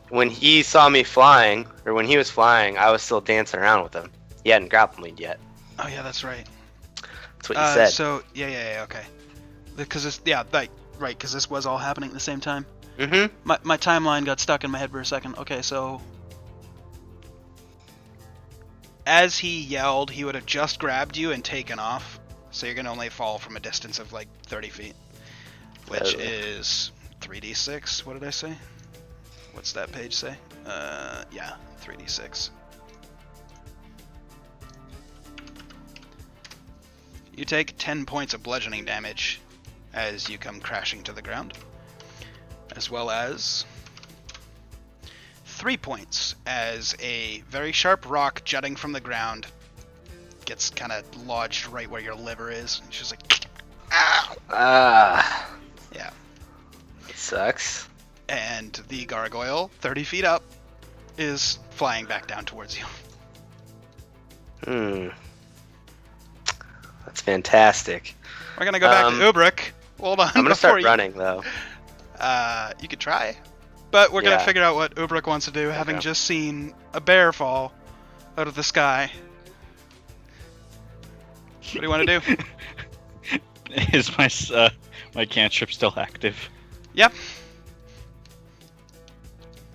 when he saw me flying, or when he was flying, I was still dancing around with him. He hadn't grappled me yet. Oh yeah, that's right. That's what you said. So yeah, okay. Because this, right, because this was all happening at the same time. Mm-hmm. My timeline got stuck in my head for a second. Okay, so as he yelled, he would have just grabbed you and taken off. So you're gonna only fall from a distance of like 30 feet, which is 3d6. What did I say? What's that page say? Yeah, 3d6. You take 10 points of bludgeoning damage as you come crashing to the ground, as well as 3 points as a very sharp rock jutting from the ground gets kind of lodged right where your liver is. It's just like, ow! Yeah. That sucks. And the gargoyle, 30 feet up, is flying back down towards you. That's fantastic. We're gonna go back to Ubruk. Hold on. I'm gonna start before you- running though. You could try. But we're Yeah. gonna figure out what Ubruk wants to do, having Okay. just seen a bear fall out of the sky. What do you want to do? Is my cantrip still active? Yep.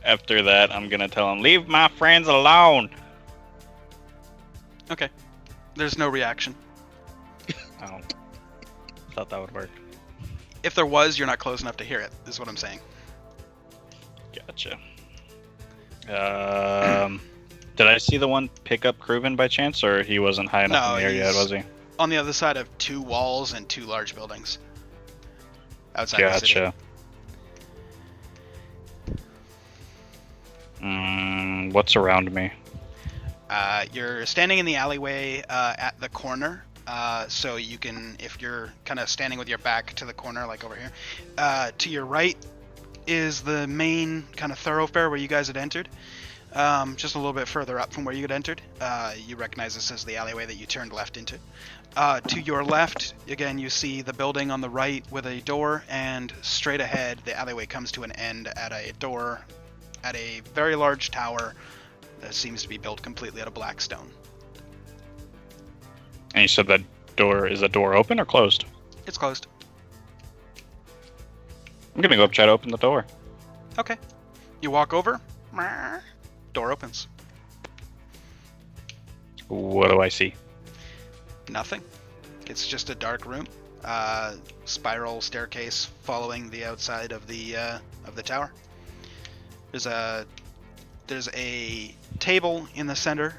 After that, I'm gonna tell him, leave my friends alone. Okay. There's no reaction. Oh, thought that would work. If there was, you're not close enough to hear it, is what I'm saying. Gotcha. Did I see the one pick up Kruven by chance, or he wasn't high enough No, in the air yet, he's- was he? On the other side of 2 walls and 2 large buildings. Outside the city. Gotcha. What's around me? You're standing in the alleyway at the corner. So you can, if you're kind of standing with your back to the corner, like over here, to your right is the main kind of thoroughfare where you guys had entered. Just a little bit further up from where you had entered. You recognize this as the alleyway that you turned left into. To your left, again, you see the building on the right with a door, and straight ahead, the alleyway comes to an end at a door at a very large tower that seems to be built completely out of black stone. And you said that is the door open or closed? It's closed. I'm gonna go up try to open the door. Okay. You walk over. Door opens. What do I see? Nothing. It's just a dark room. Spiral staircase following the outside of the tower. There's a table in the center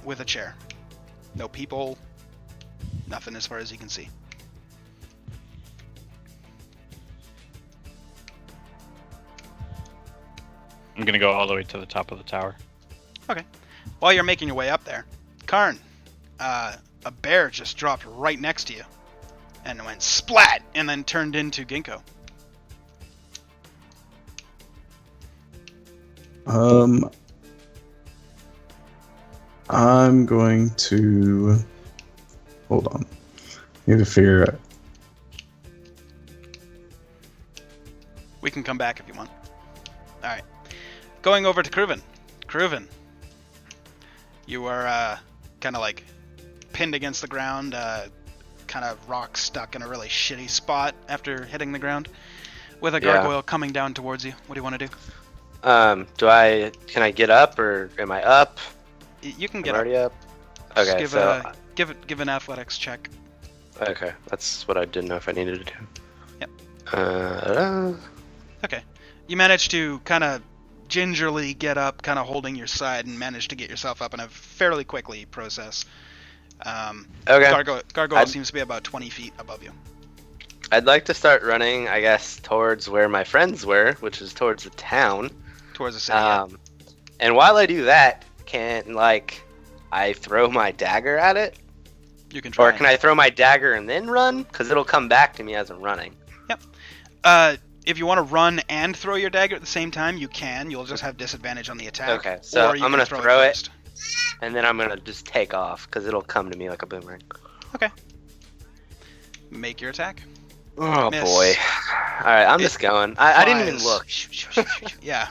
with a chair. No people. Nothing as far as you can see. I'm gonna go all the way to the top of the tower. Okay. While you're making your way up there, Karn, a bear just dropped right next to you and went splat and then turned into Ginkgo. I'm going to hold on. Need to figure out. We can come back if you want. Alright. Going over to Kruven. Kruven. You are kind of like pinned against the ground, kind of rock stuck in a really shitty spot after hitting the ground, with a gargoyle coming down towards you. What do you want to do? Can I get up, or am I up? You can I'm get already up. Just Okay, give an athletics check. Okay, that's what I didn't know if I needed to do. Yep. Okay. You manage to kind of gingerly get up, kind of holding your side, and manage to get yourself up in a fairly quickly process. Okay. Gargoyle seems to be about 20 feet above you. I'd like to start running, I guess, towards where my friends were, which is towards the town. Towards the city. Yeah. And while I do that, can I throw my dagger at it? You can try. Or can I throw my dagger and then run? Because it'll come back to me as I'm running. Yep. If you want to run and throw your dagger at the same time, you can. You'll just have disadvantage on the attack. Okay, so or you I'm can gonna throw it, first. and then I'm gonna just take off because it'll come to me like a boomerang. Okay. Make your attack. Oh Miss. boy! All right, I'm just going. I didn't even Flies. look. Yeah.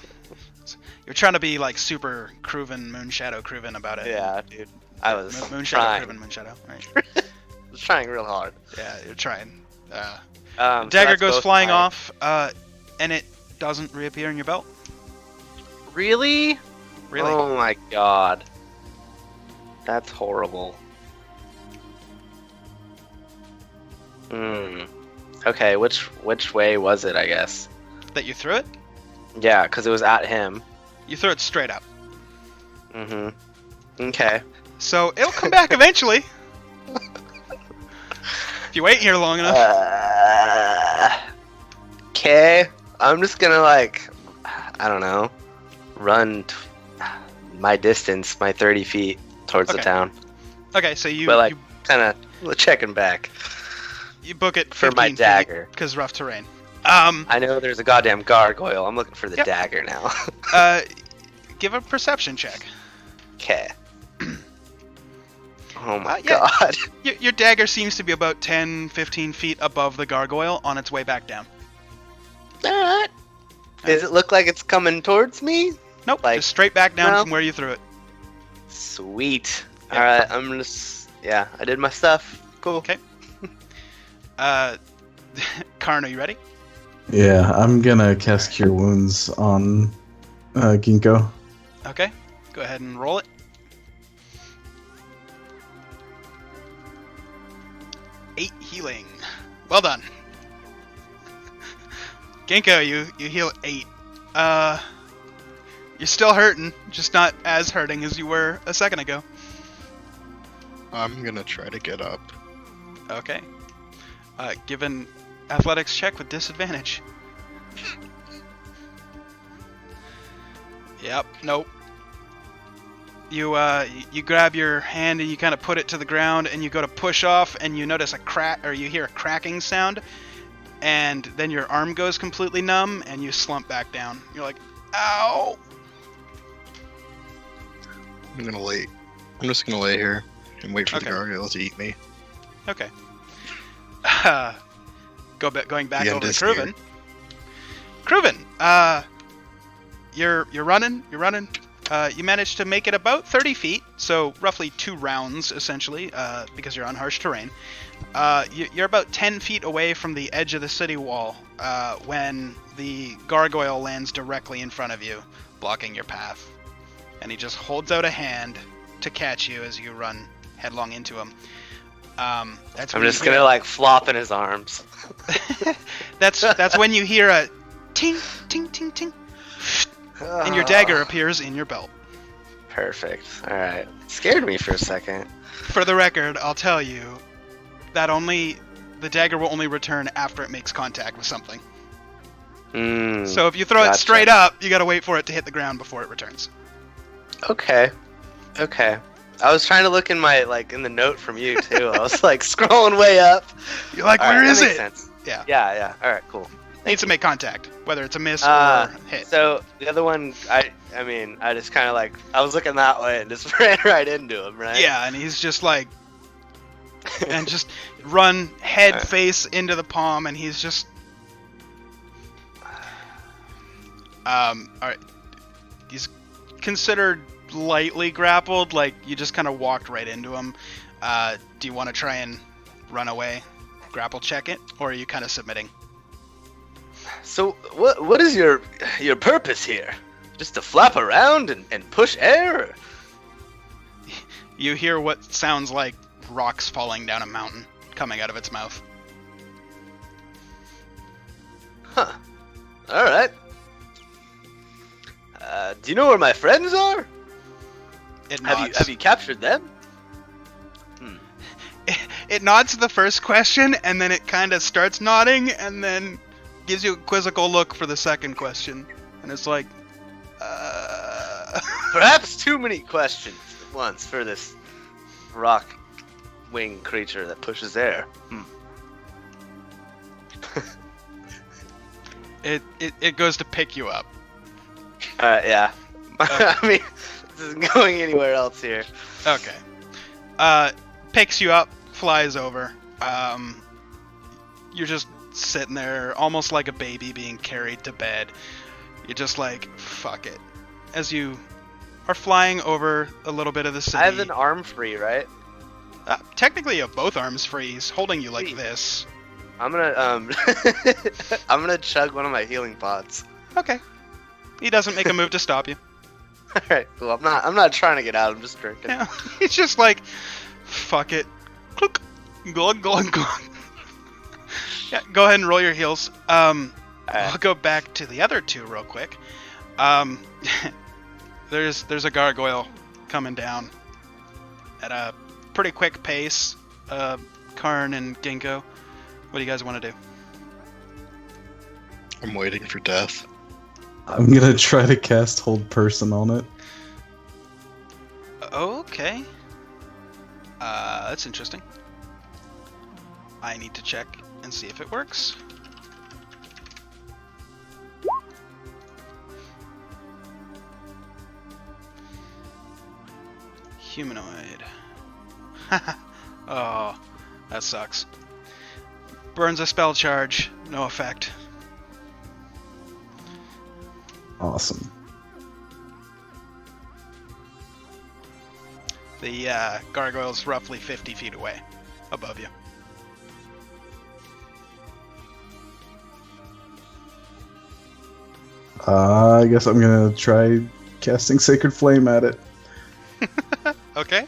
You're trying to be like super Kruven, Moonshadow Kruven about it. Yeah, dude. I was Moonshadow trying. Kruven, Moonshadow. Right. I was trying real hard. Yeah, you're trying. So Dagger that's goes both flying my- off, and it doesn't reappear in your belt. Really? Really? Oh my god. That's horrible. Okay, which way was it, I guess? That you threw it? Yeah, because it was at him. You threw it straight up. Okay. So it'll come back eventually. If you wait here long enough. Okay. I'm just gonna I don't know, run my distance, my 30 feet towards the Okay. town. Okay, so you But kind of checking back. you book it for my dagger. because rough terrain. I know there's a goddamn gargoyle. I'm looking for the Yep. dagger now. Give a perception check. Okay. Oh my yeah. god. Your dagger seems to be about 10, 15 feet above the gargoyle on its way back down. Alright. Does it look like it's coming towards me? Nope, Like, just straight back down no. from where you threw it. Sweet. Yeah. Alright, I'm just. Yeah, I did my stuff. Cool. Okay. Karn, are you ready? Yeah, I'm gonna cast Cure Wounds on Ginkgo. Okay, go ahead and roll it. Eight healing. Well done. Ginkgo, you heal 8. You're still hurting, just not as hurting as you were a second ago. I'm gonna try to get up. Okay. Give an athletics check with disadvantage. Yep, nope. You grab your hand and you kind of put it to the ground and you go to push off and you notice a crack, or you hear a cracking sound, and then your arm goes completely numb and you slump back down. You're like, ow! I'm just gonna lay here and wait for Okay. the gargoyle to eat me. Okay. Going back The over end to is Kruven. Kruven, you're running. You managed to make it about 30 feet, so roughly 2 rounds, essentially, because you're on harsh terrain. You're about 10 feet away from the edge of the city wall when the gargoyle lands directly in front of you, blocking your path. And he just holds out a hand to catch you as you run headlong into him. That's I'm when just you hear- gonna like flop in his arms. That's when you hear a ting, ting, ting, ting, and your dagger appears in your belt. Perfect. All right. Scared me for a second. For the record, I'll tell you that the dagger will only return after it makes contact with something. So if you throw it Gotcha. straight up, you gotta wait for it to hit the ground before it returns. Okay. I was trying to look in my in the note from you too. I was like scrolling way up. You're like, All where right, is that makes it? sense. Yeah. Yeah. All right. Cool. Needs to make contact, whether it's a miss Uh, or hit. So the other one, I just kind of I was looking that way and just ran right into him, right? Yeah, and he's just like, and just run head Alright. face into the palm, and he's just, all right, he's considered lightly grappled, like you just kind of walked right into him. Do you want to try and run away, grapple check it, or are you kind of submitting? So what is your purpose here? Just to flap around and push air? Or? You hear what sounds like rocks falling down a mountain coming out of its mouth. Huh. All right. Do you know where my friends are? It nods. Have you captured them? It nods to the first question, and then it kind of starts nodding, and then gives you a quizzical look for the second question. And it's like, Perhaps too many questions at once for this rock wing creature that pushes air. It goes to pick you up. Yeah. I mean, this isn't going anywhere else here. Okay. Picks you up, flies over. You're just sitting there, almost like a baby being carried to bed. You're just like, fuck it. As you are flying over a little bit of the city. I have an arm free, right? Technically, you have both arms free. He's holding you like Sweet. this. I'm gonna I'm gonna chug one of my healing pods. Okay. He doesn't make a move to stop you. All right, cool. I'm not trying to get out. I'm just drinking. Yeah. He's just like, fuck it. Clunk. Glug, glug, glug. Yeah, go ahead and roll your heals. Alright. I'll go back to the other two real quick. There's a gargoyle coming down at a pretty quick pace. Karn and Ginkgo, what do you guys want to do? I'm waiting for death. I'm gonna try to cast Hold Person on it. Okay. That's interesting. I need to check and see if it works. Humanoid. Oh, that sucks. Burns a spell charge. No effect. Awesome. The gargoyle's roughly 50 feet away, above you. I guess I'm gonna try casting Sacred Flame at it. Okay.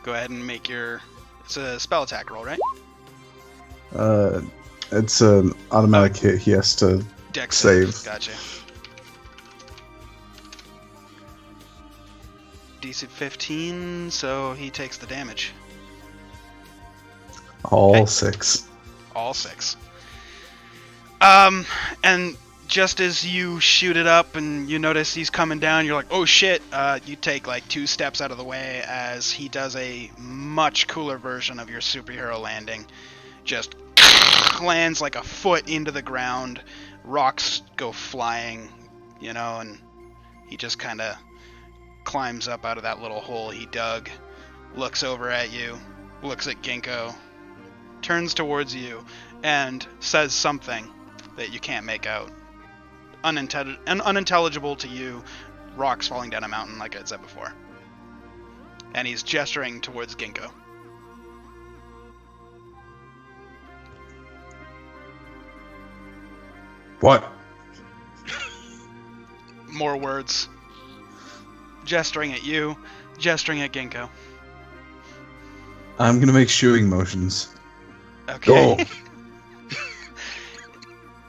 Go ahead and make your... It's a spell attack roll, right? It's an automatic hit. He has to Dex Save. Gotcha. DC 15, so he takes the damage. All Okay. 6. All 6. And just as you shoot it up and you notice he's coming down, you're like, oh shit, you take like 2 steps out of the way as he does a much cooler version of your superhero landing. Just lands like a foot into the ground, rocks go flying, and he just kind of climbs up out of that little hole he dug, looks over at you, looks at Ginkgo, turns towards you, and says something that you can't make out. Unintelligible to you, rocks falling down a mountain, like I said before. And he's gesturing towards Ginkgo. What? More words. Gesturing at you, gesturing at Ginkgo. I'm gonna make shooing motions. Okay. Go.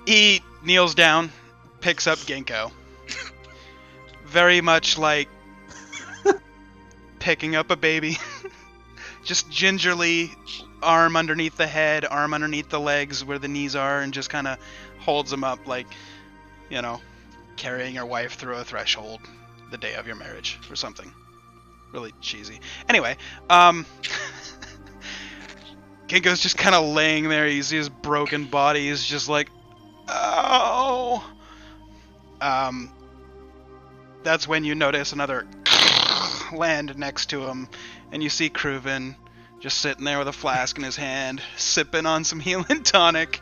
He kneels down, picks up Ginkgo. Very much like picking up a baby. Just gingerly, arm underneath the head, arm underneath the legs where the knees are, and just kind of holds him up like, carrying your wife through a threshold the day of your marriage or something. Really cheesy. Anyway, Ginkgo's just kind of laying there. You see his broken body. He's just like, oh. That's when you notice another land next to him, and you see Kruven just sitting there with a flask in his hand, sipping on some healing tonic.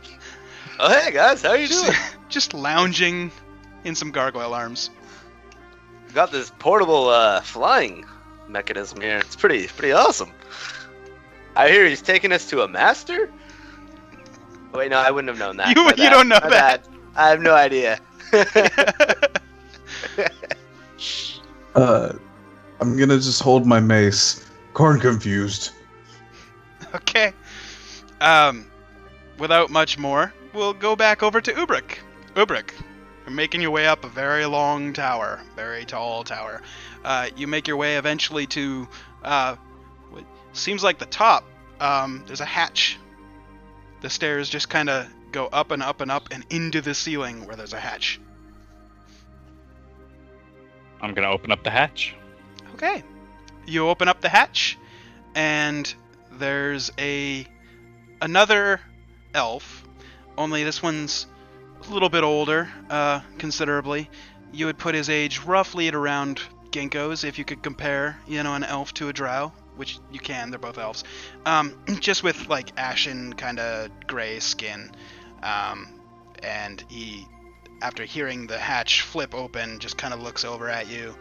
Oh, hey guys, how you doing? Just lounging in some gargoyle arms. We got this portable flying mechanism here. It's pretty awesome. I hear he's taking us to a master. Wait, no, I wouldn't have known that. You don't know My that. bad. I have no idea. I'm gonna just hold my mace. Corn confused. Okay. Without much more, we'll go back over to Ubric. Ubric, you're making your way up a very long tower, very tall tower. You make your way eventually to what seems like the top. There's a hatch. The stairs just kind of go up and up and up and into the ceiling where there's a hatch. I'm gonna open up the hatch. Okay. You open up the hatch, and there's another elf, only this one's a little bit older, considerably. You would put his age roughly at around Ginkgo's if you could compare, an elf to a drow, which you can, they're both elves. Just with, like, ashen kind of gray skin. And he, after hearing the hatch flip open, just kind of looks over at you.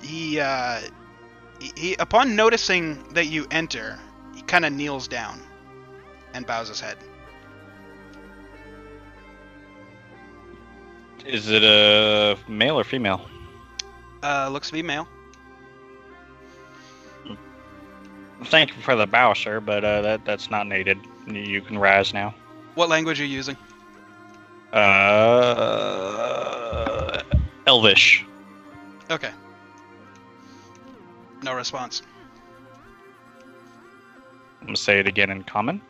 He upon noticing that you enter, he kind of kneels down and bows his head. Is it a male or female? Looks to be male. Thank you for the bow, sir, but that's not needed. You can rise now. What language are you using? Elvish. Okay. No response. I'm gonna say it again in common.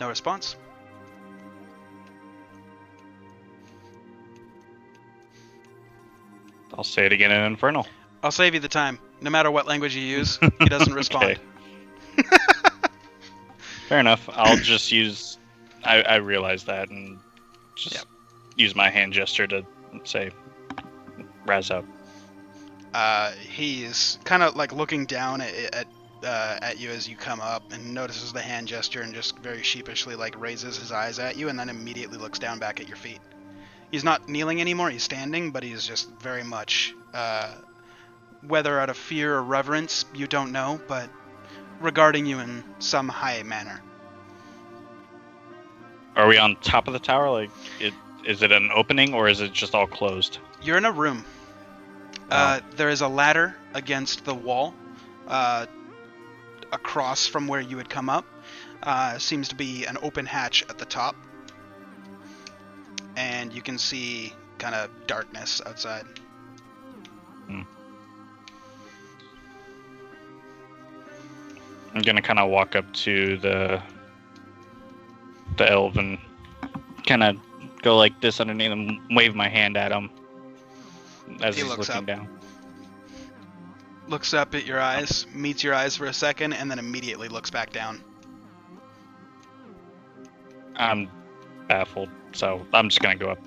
No response. I'll say it again in infernal. I'll save you the time. No matter what language you use, he doesn't respond. Fair enough. I'll just use. I realize that and just use my hand gesture to say, "Rise up." He's kind of like looking down at you as you come up and notices the hand gesture and just very sheepishly like raises his eyes at you and then immediately looks down back at your feet. He's not kneeling anymore, he's standing, but he's just very much, whether out of fear or reverence, you don't know, but regarding you in some high manner. Are we on top of the tower? Like, is it an opening or is it just all closed? You're in a room. There is a ladder against the wall, across from where you had come up. Seems to be an open hatch at the top. And you can see kind of darkness outside. I'm gonna kind of walk up to the elf and kind of go like this underneath him, wave my hand at him as He he's looks looking up. down. Looks up at your eyes, meets your eyes for a second, and then immediately looks back down. I'm baffled, so I'm just gonna go up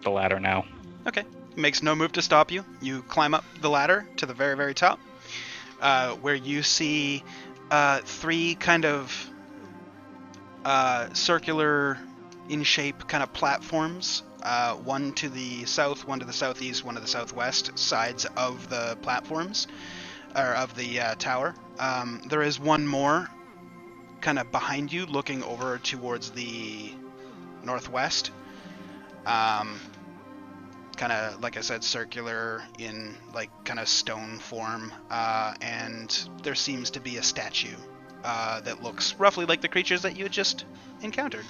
the ladder now. Okay. Makes no move to stop you. You climb up the ladder to the very, very top, where you see 3 kind of circular in shape kind of platforms. One to the south, one to the southeast, one to the southwest sides of the platforms, or of the tower. There is one more kind of behind you, looking over towards the northwest. Kind of, like I said, circular in like kind of stone form, and there seems to be a statue that looks roughly like the creatures that you had just encountered.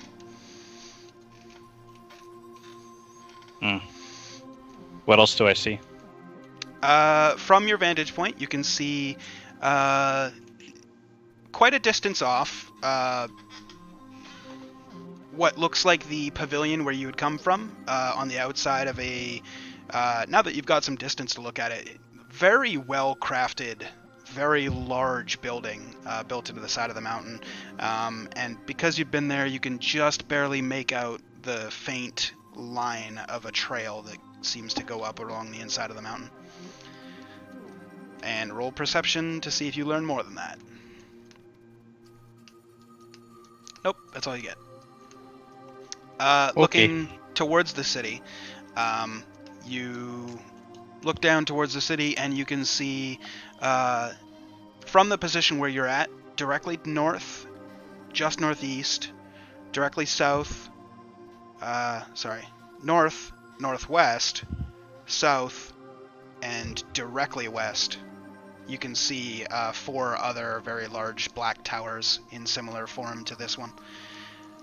What else do I see? From your vantage point, you can see quite a distance off what looks like the pavilion where you would come from, on the outside of a, now that you've got some distance to look at it, very well crafted, very large building built into the side of the mountain. And because you've been there, you can just barely make out the faint line of a trail that seems to go up along the inside of the mountain. And roll perception to see if you learn more than that. Nope, that's all you get. Looking towards the city, you look down towards the city and you can see, from the position where you're at, directly north, just northeast, directly south, north, northwest, south, and directly west, you can see 4 other very large black towers in similar form to this one.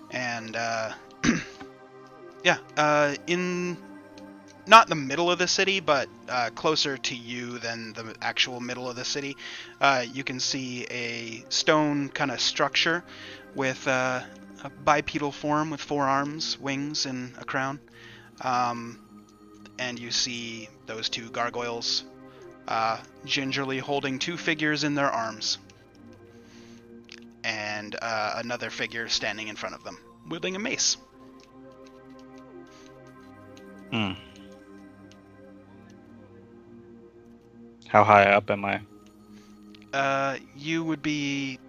And in not the middle of the city, but closer to you than the actual middle of the city, you can see a stone kind of structure with a bipedal form with 4 arms, wings, and a crown. And you see those 2 gargoyles gingerly holding 2 figures in their arms, and another figure standing in front of them, wielding a mace. How high up am I? You would be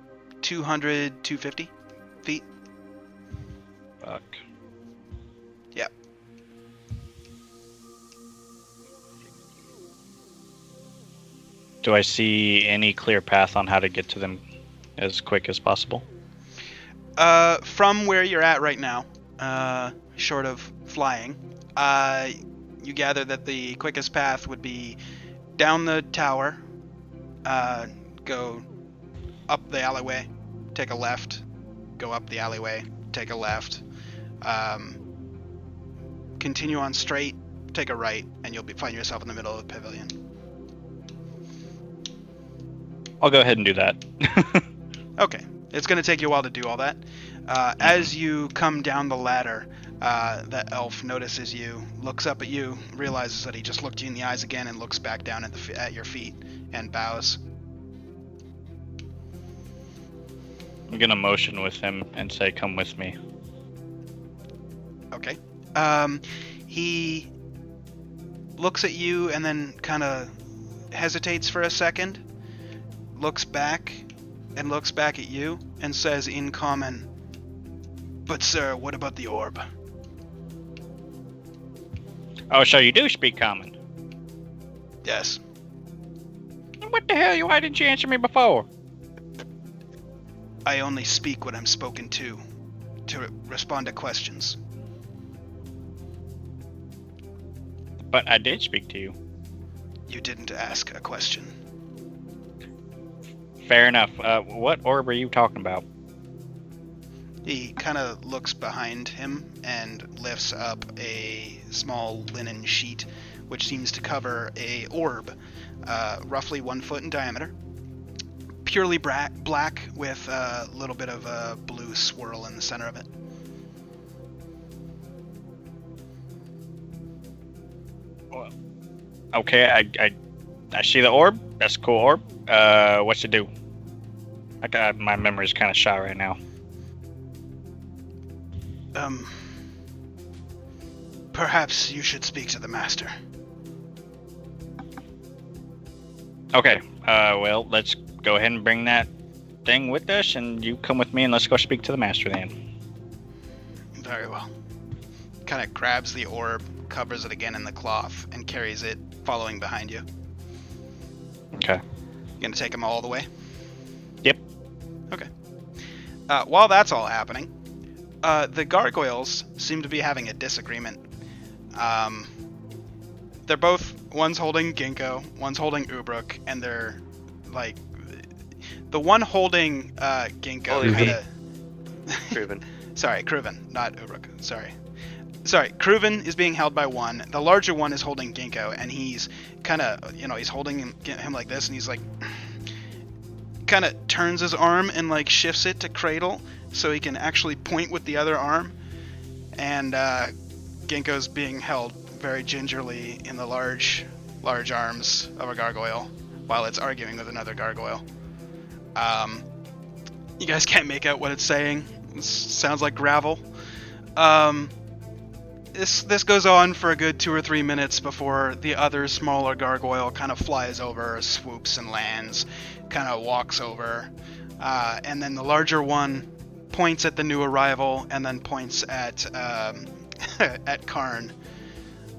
200, 250 feet. Fuck. Yep. Do I see any clear path on how to get to them as quick as possible? From where you're at right now, short of flying, you gather that the quickest path would be down the tower, go up the alleyway, take a left, go up the alleyway, take a left, continue on straight, take a right, and you'll find yourself in the middle of the pavilion. I'll go ahead and do that. Okay. It's going to take you a while to do all that. As you come down the ladder, that elf notices you, looks up at you, realizes that he just looked you in the eyes again, and looks back down at your feet and bows. I'm gonna motion with him and say, "Come with me." Okay. He looks at you and then kind of hesitates for a second, looks back and looks back at you and says in common, "But sir, what about the orb?" Oh, so you do speak common? Yes. What the hell? Why didn't you answer me before? I only speak when I'm spoken to respond to questions. But I did speak to you. You didn't ask a question. Fair enough. What orb are you talking about? He kind of looks behind him and lifts up a small linen sheet, which seems to cover a orb, roughly 1 foot in diameter, purely black with a little bit of a blue swirl in the center of it. Okay, I see the orb. That's a cool orb. What you do? My memory's kind of shot right now. Perhaps you should speak to the master. Okay, well, let's go ahead and bring that thing with us, and you come with me, and let's go speak to the master then. Very well. Kind of grabs the orb, covers it again in the cloth, and carries it following behind you. Okay. You gonna take him all the way? Yep. Okay. While that's all happening, the gargoyles seem to be having a disagreement. They're both, one's holding Ginkgo, one's holding Ubruk, and they're like, the one holding Ginkgo kinda... Cruven. Sorry, Cruven, not Ubruk. Sorry, Cruven is being held by one. The larger one is holding Ginkgo, and he's kind of, he's holding him like this, and he's like, kind of turns his arm and like shifts it to cradle so he can actually point with the other arm. And Ginkgo's being held very gingerly in the large arms of a gargoyle while it's arguing with another gargoyle. You guys can't make out what it's saying. It sounds like gravel. This goes on for a good 2 or 3 minutes before the other smaller gargoyle kind of flies over, swoops and lands, kind of walks over, and then the larger one points at the new arrival and then points at at Karn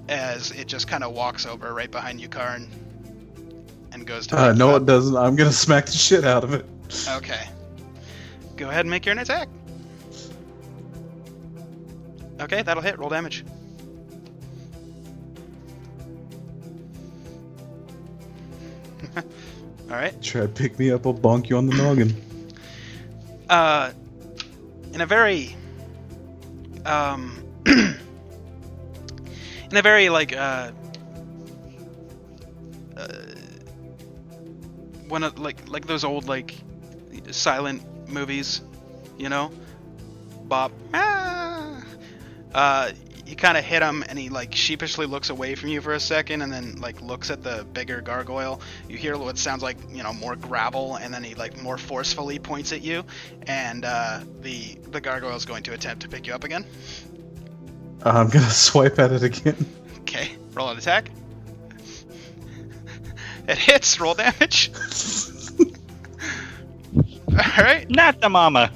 as it just kind of walks over right behind you, Karn, and goes to. No, it doesn't. I'm gonna smack the shit out of it. Okay. Go ahead and make your attack. Okay, that'll hit. Roll damage. Alright. Try to pick me up, I'll bonk you on the noggin. In a very... in a very, like, one of, like those old, like, silent movies, Bop. You kind of hit him, and he like sheepishly looks away from you for a second, and then like looks at the bigger gargoyle. You hear what sounds like more gravel, and then he like more forcefully points at you, and the gargoyle is going to attempt to pick you up again. I'm gonna swipe at it again. Okay, roll an attack. It hits. Roll damage. All right. Not the mama.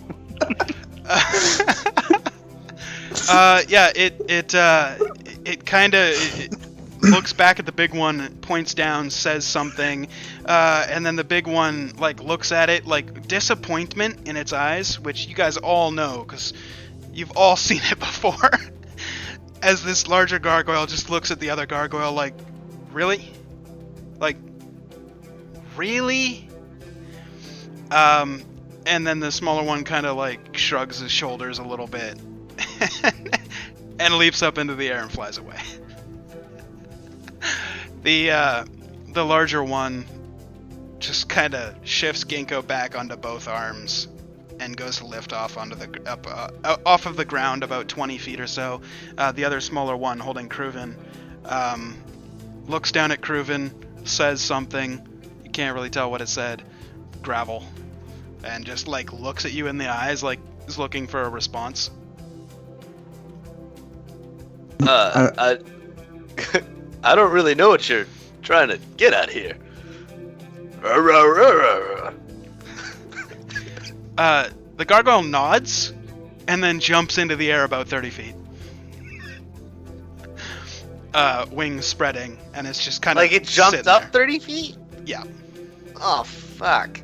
Yeah, it kind of looks back at the big one, points down, says something, and then the big one like looks at it like disappointment in its eyes, which you guys all know because you've all seen it before. As this larger gargoyle just looks at the other gargoyle like, really? Like, really? And then the smaller one kind of like shrugs his shoulders a little bit. And leaps up into the air and flies away. The larger one just kind of shifts Ginkgo back onto both arms and goes to lift off onto off of the ground about 20 feet or so. The other smaller one, holding Cruven, looks down at Cruven, says something. You can't really tell what it said. Gravel, and just like looks at you in the eyes, like is looking for a response. I don't really know what you're trying to get at here. The gargoyle nods and then jumps into the air about 30 feet. Wings spreading, and it's just kind of like it jumped up 30 feet? Yeah. Oh, fuck.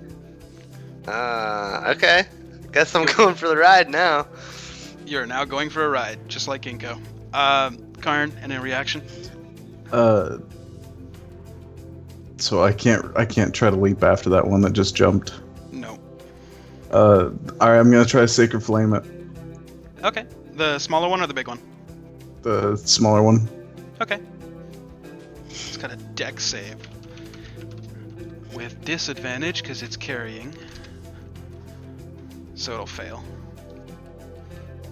Okay. Guess I'm going for the ride now. You're now going for a ride, just like Ginkgo. Karn, any reaction? So I can't try to leap after that one that just jumped. No. Alright, I'm gonna try to Sacred Flame it. Okay. The smaller one or the big one? The smaller one. Okay. It's got a dex save. With disadvantage because it's carrying. So it'll fail.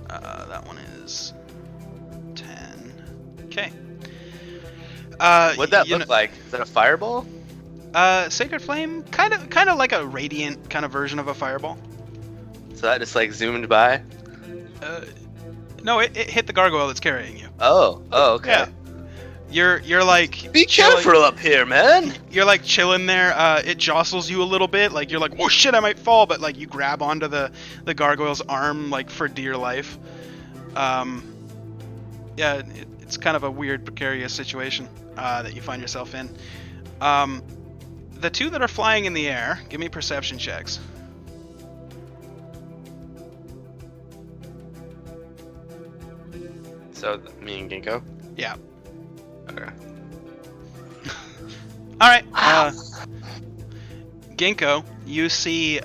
That one is 10. Okay. What'd that look like? Is that a fireball? Sacred Flame, kind of like a radiant kind of version of a fireball. So that just like zoomed by? No, it hit the gargoyle that's carrying you. Oh, okay. Yeah. You're like Be careful up here, man. You're like chilling there. It jostles you a little bit. Like you're like, oh shit, I might fall, but like you grab onto the gargoyle's arm like for dear life. Yeah, it's kind of a weird, precarious situation that you find yourself in. The two that are flying in the air, give me perception checks. So me and Ginkgo. Yeah. Okay. All right. Ginkgo, you see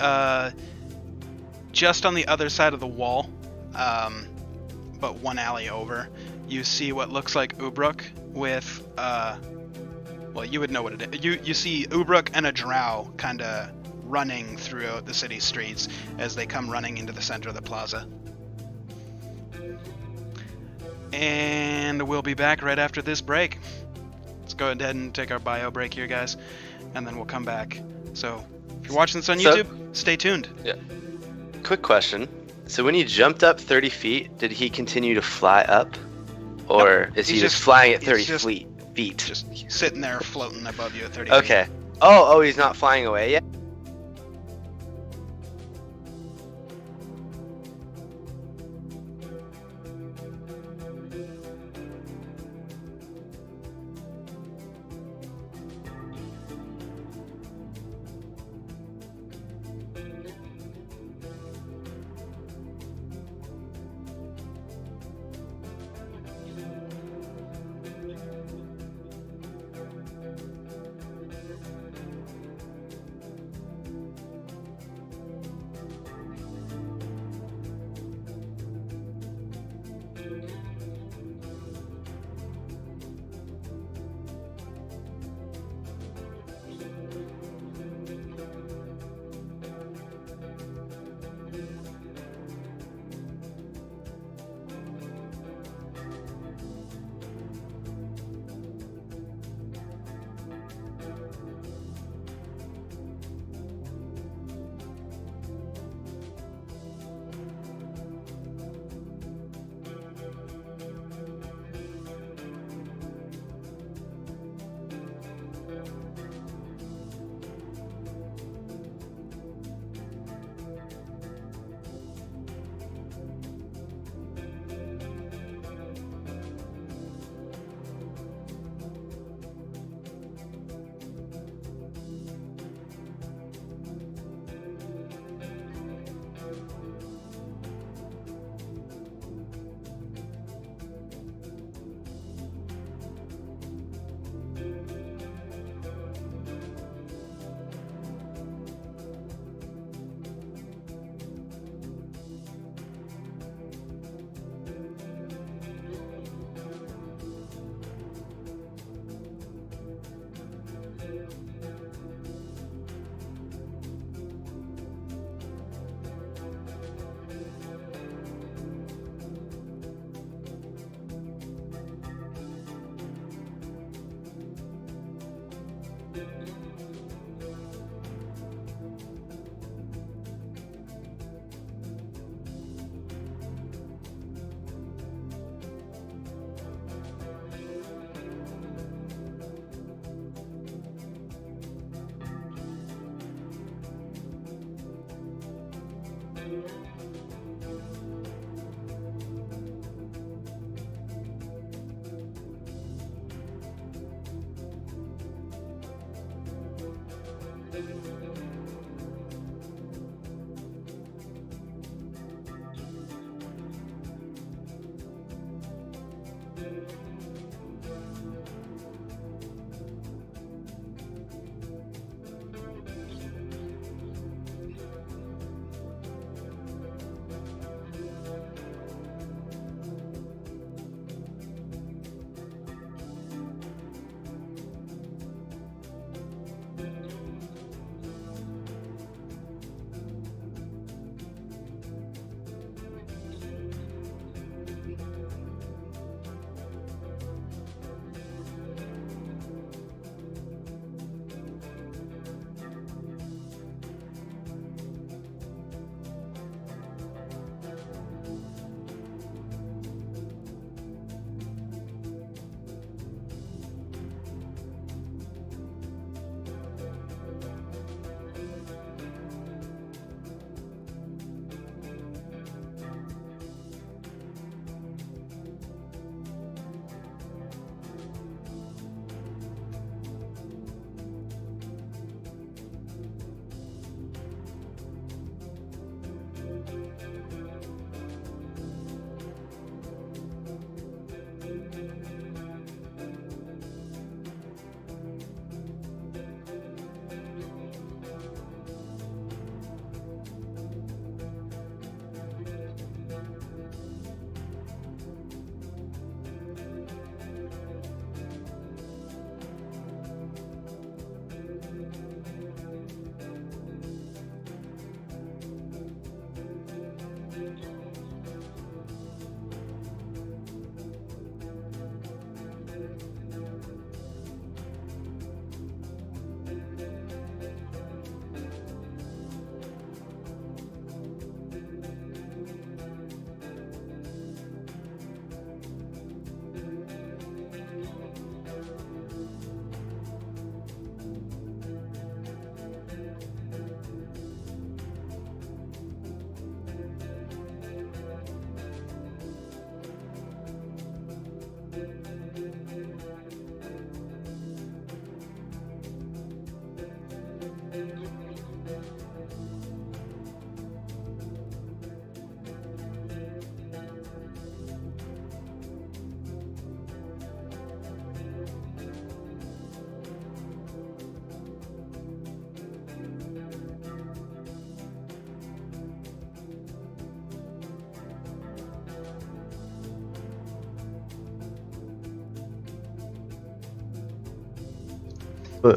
just on the other side of the wall, but one alley over, you see what looks like Ubruk with, well, you would know what it is. You see Ubruk and a drow kind of running throughout the city streets as they come running into the center of the plaza. And we'll be back right after this break. Let's go ahead and take our bio break here, guys, and then we'll come back. So, if you're watching this on YouTube, stay tuned. Yeah. Quick question. So when he jumped up 30 feet, did he continue to fly up? Or is he just flying at 30 feet? Just sitting there floating above you at 30 Okay. feet. Oh, he's not flying away yet?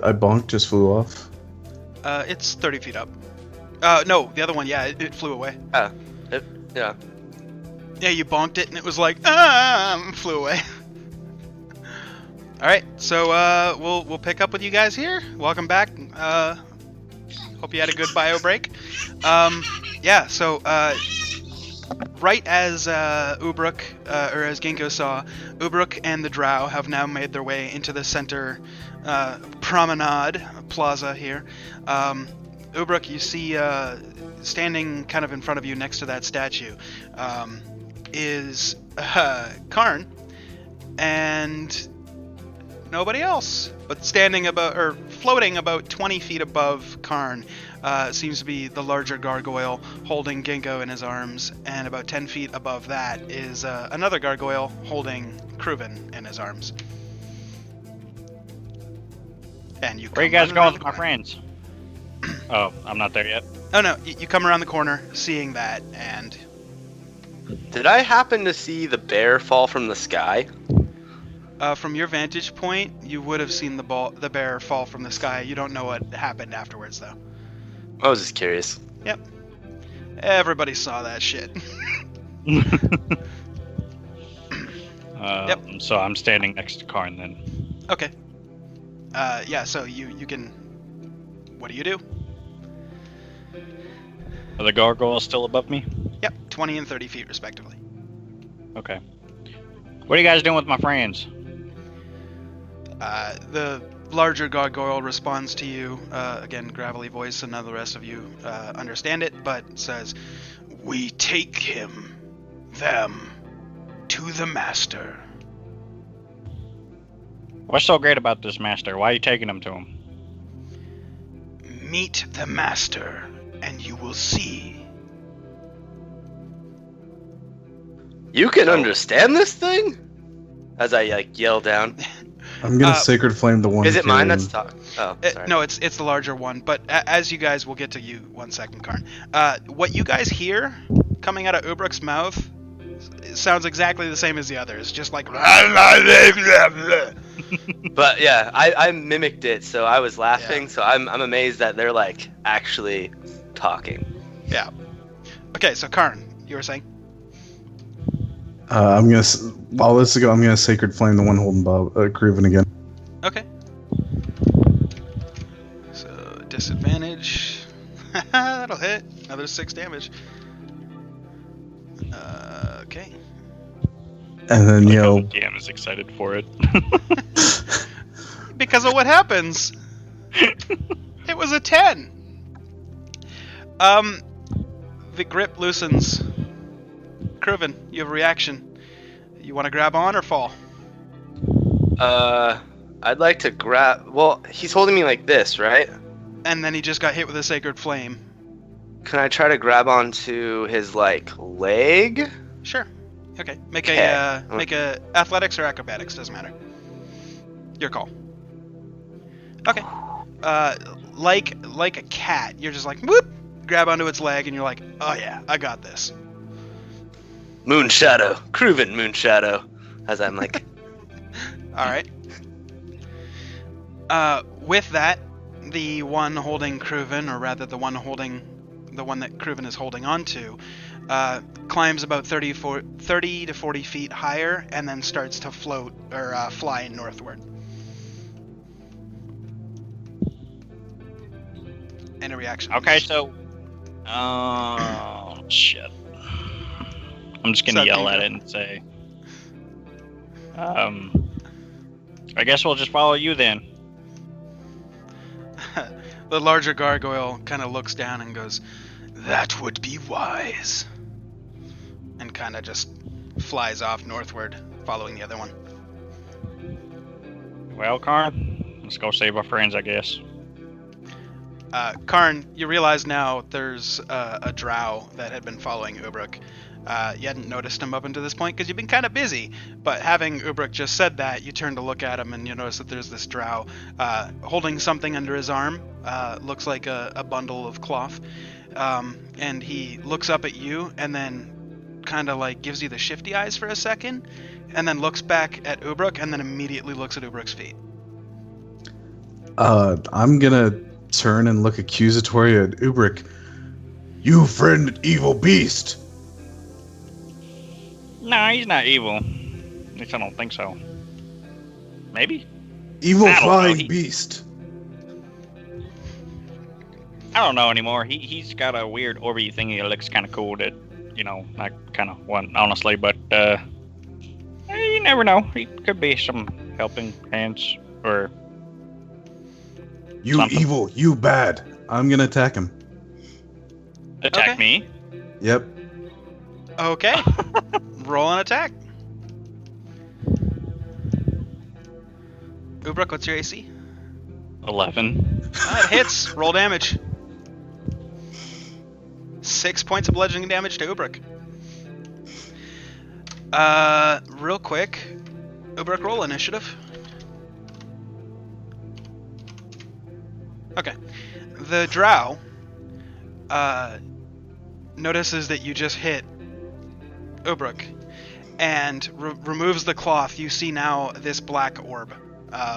I bonked just flew off. It's 30 feet up. No, the other one, yeah, it flew away. Yeah. Yeah, you bonked it and it was like, flew away. All right, so we'll pick up with you guys here. Welcome back. Hope you had a good bio break. Yeah, so right as Ubruk, or as Ginkgo saw, Ubruk and the Drow have now made their way into the center promenade plaza here. Ubruk, you see standing kind of in front of you next to that statue is Karn and nobody else. But standing about, or floating about 20 feet above Karn seems to be the larger gargoyle holding Ginkgo in his arms, and about 10 feet above that is another gargoyle holding Kruven in his arms. And you Where you come guys running going around with the my corner. friends? Oh, I'm not there yet. Oh no, you come around the corner seeing that, and Did I happen to see the bear fall from the sky? from your vantage point, you would have seen the bear fall from the sky. You don't know what happened afterwards, though. I was just curious. Yep. Everybody saw that shit. So I'm standing next to Karn then. Okay. Yeah, so you can... What do you do? Are the gargoyles still above me? Yep, 20 and 30 feet, respectively. Okay. What are you guys doing with my friends? The larger gargoyle responds to you, again, gravelly voice, and none of the rest of you understand it, but says, "We take them, to the master." What's so great about this master? Why are you taking them to him? Meet the master, and you will see. You can understand this thing? As I yell down. I'm gonna sacred flame the one. Is it mine carrying- that's talking? Oh, sorry. No, it's the larger one. But as you guys, we'll get to you 1 second, Karn. What you guys hear coming out of Ubruk's mouth sounds exactly the same as the others, just like. But yeah, I mimicked it, so I was laughing. Yeah. So I'm amazed that they're like actually talking. Yeah. Okay, so Karn, you were saying? I'm gonna. While this is go, I'm gonna sacred flame the one holding Bob Kruven again. Okay. So disadvantage. That'll hit. Another 6 damage. Okay. And then Like how yell. the DM is excited for it. Because of what happens. It was a 10. The grip loosens. Kruven, you have a reaction. You want to grab on or fall? I'd like to grab. Well, he's holding me like this, right? And then he just got hit with a sacred flame. Can I try to grab onto his leg? Sure. Okay. Make Okay. a athletics or acrobatics, doesn't matter. Your call. Okay. Like a cat, you're just like whoop, grab onto its leg, and you're like, oh yeah, I got this. Moonshadow, Kruven Moonshadow. As I'm like, All right. With that, the one holding Kruven, or rather the one that Kruven is holding onto, climbs about 30 to 40 feet higher, and then starts to float or fly northward. Any reaction? Okay, so... Oh, shit. I'm just gonna So, yell at Ginkgo. it and say... I guess we'll just follow you then. The larger gargoyle kind of looks down and goes, "That would be wise," and kind of just flies off northward, following the other one. Well, Karn, let's go save our friends, I guess. Karn, you realize now there's a drow that had been following Ubruk. You hadn't noticed him up until this point because you've been kind of busy, but having Ubruk just said that, you turn to look at him and you notice that there's this drow holding something under his arm. Looks like a bundle of cloth. And he looks up at you and then kind of like gives you the shifty eyes for a second, and then looks back at Ubruk and then immediately looks at Ubruk's feet. I'm gonna turn and look accusatory at Ubrick. You friend evil beast! No, he's not evil. At least I don't think so. Maybe? Evil I don't know, flying beast! I don't know anymore. He's got a weird orby thing that looks kind of cool that, I kind of want, honestly, but, you never know. He could be some helping hands, or You something. evil, you bad. I'm gonna attack him. Attack Okay. me? Yep. Okay. Roll an attack. Ubrick, what's your AC? 11. It hits. Roll damage. 6 points of bludgeoning damage to Ubrick. Real quick, Ubrick, roll initiative. Okay. The drow notices that you just hit Ubrick and removes the cloth. You see now this black orb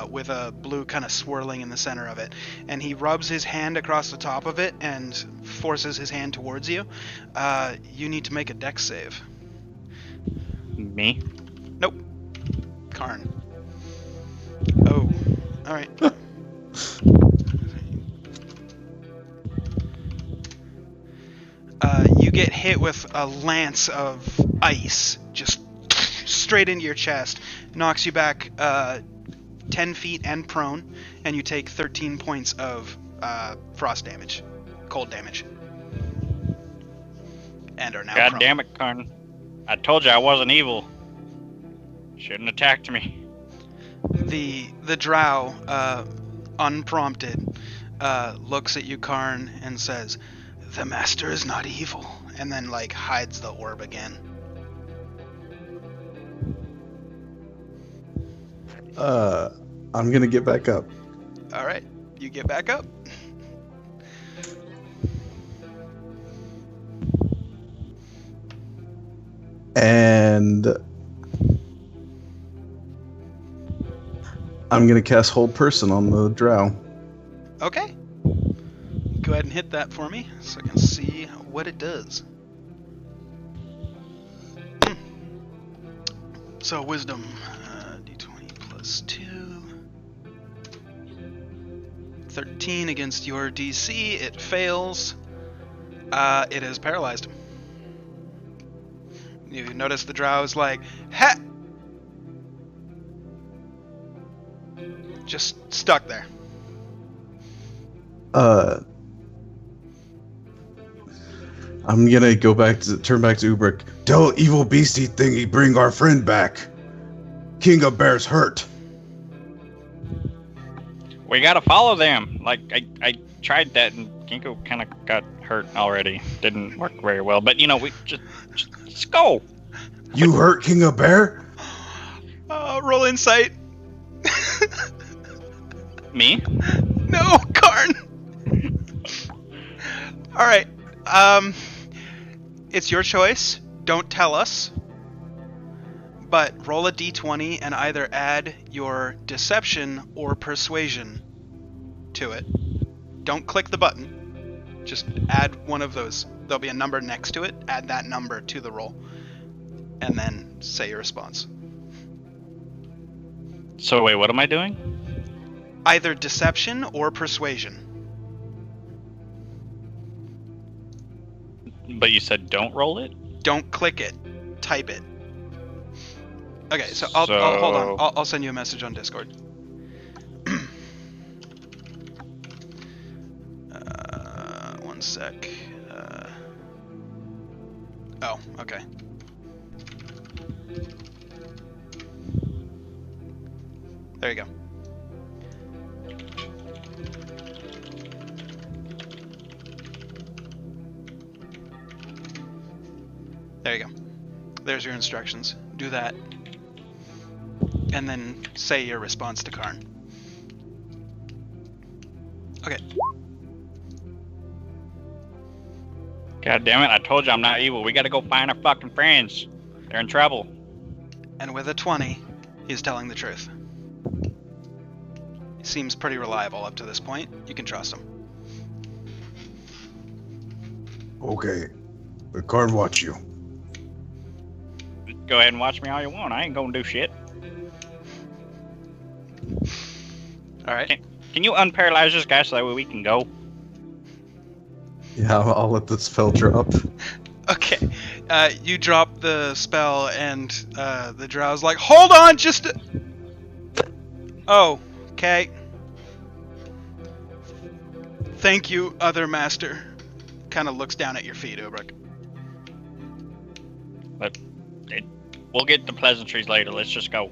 with a blue kind of swirling in the center of it, and he rubs his hand across the top of it and forces his hand towards you. You need to make a dex save. Me? Nope. Karn. Oh. Alright. You get hit with a lance of ice, just straight into your chest. Knocks you back 10 feet and prone, and you take 13 points of frost damage. Cold damage. And are now God prone. damn it, Karn. I told you I wasn't evil. Shouldn't attacked me. The drow, unprompted, looks at you, Karn, and says, "The master is not evil," and then hides the orb again. I'm gonna get back up. All right, you get back up. And I'm gonna cast Hold Person on the drow. Okay. Go ahead and hit that for me so I can see what it does. So wisdom, d20 plus 2. 13 against your DC. It fails. It is paralyzed. You notice the drow is like, ha! Just stuck there. I'm gonna turn back to Ubrick. Tell evil beastie thingy bring our friend back. King of Bears hurt. We gotta follow them. I tried that and Ginkgo kind of got hurt already. Didn't work very well. But we just go. You hurt King of Bear? Roll insight. Me? No, Karn. All right. It's your choice. Don't tell us. But roll a d20 and either add your deception or persuasion to it. Don't click the button. Just add one of those. There'll be a number next to it. Add that number to the roll. And then say your response. So wait, what am I doing? Either deception or persuasion. But you said don't roll it? Don't click it. Type it. Okay, so I'll hold on. I'll send you a message on Discord. One sec. Oh, okay. There you go. There you go. There's your instructions. Do that. And then say your response to Karn. Okay. God damn it, I told you I'm not evil. We gotta go find our fucking friends. They're in trouble. And with a 20, he's telling the truth. seems pretty reliable up to this point. You can trust him. Okay. I can't watch you. Go ahead and watch me all you want. I ain't gonna do shit. All right. Can you unparalyze this guy so that way we can go? Yeah, I'll let the spell drop. Okay. You drop the spell, and the drow's like, hold on, just. Oh, okay. Thank you, other master. Kind of looks down at your feet, Ubrick. We'll get the pleasantries later. Let's just go.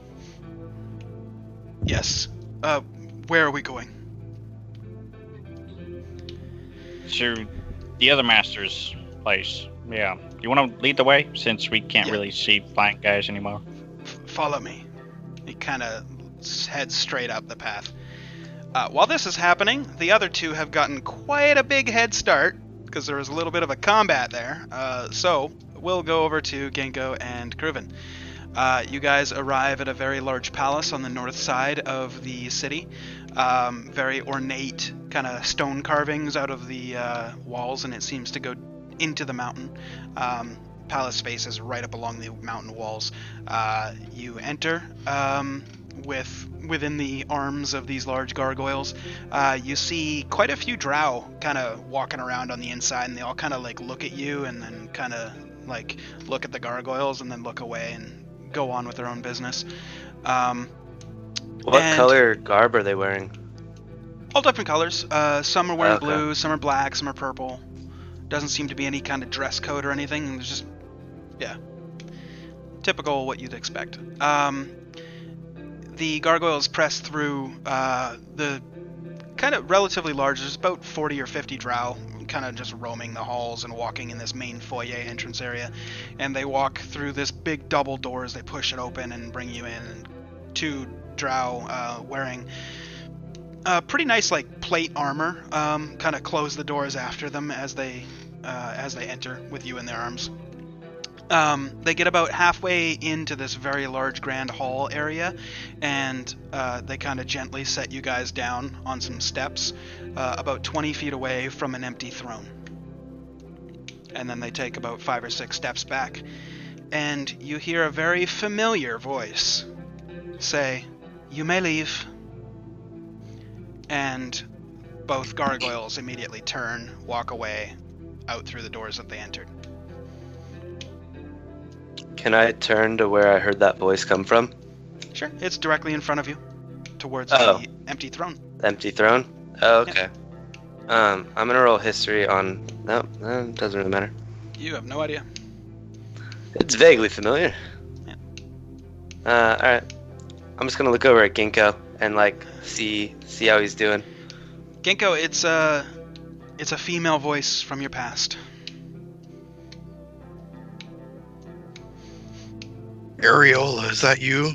Yes. Where are we going? To the other master's place. Yeah. You want to lead the way since we can't Yeah. really see flank guys anymore? Follow me. He kind of heads straight up the path. While this is happening, the other two have gotten quite a big head start because there was a little bit of a combat there. So we'll go over to Genko and Kruven. You guys arrive at a very large palace on the north side of the city. Very ornate kind of stone carvings out of the walls, and it seems to go into the mountain. Palace faces right up along the mountain walls. You enter within the arms of these large gargoyles. You see quite a few drow kind of walking around on the inside, and they all kind of like look at you and then kind of like look at the gargoyles and then look away and go on with their own business. What And- color garb are they wearing? All different colors. Some are wearing Okay. blue, some are black, some are purple. Doesn't seem to be any kind of dress code or anything. There's just, yeah, typical what you'd expect. The gargoyles press through the kind of relatively large. There's about 40 or 50 drow kind of just roaming the halls and walking in this main foyer entrance area. And they walk through this big double doors. They push it open and bring you in. And two drow wearing pretty nice like plate armor kind of close the doors after them as they enter with you in their arms. They get about halfway into this very large grand hall area, and they kind of gently set you guys down on some steps about 20 feet away from an empty throne. And then they take about 5 or 6 steps back, and you hear a very familiar voice say, "You may leave." And both gargoyles immediately turn, walk away, out through the doors that they entered. Can I turn to where I heard that voice come from? Sure, it's directly in front of you, towards Oh. the empty throne. The empty throne? Oh, okay. I'm gonna roll history on. No, it doesn't really matter. You have no idea. It's vaguely familiar. Alright. I'm just gonna look over at Ginkgo and like see how he's doing. Genko, it's a female voice from your past. Ariola, is that you?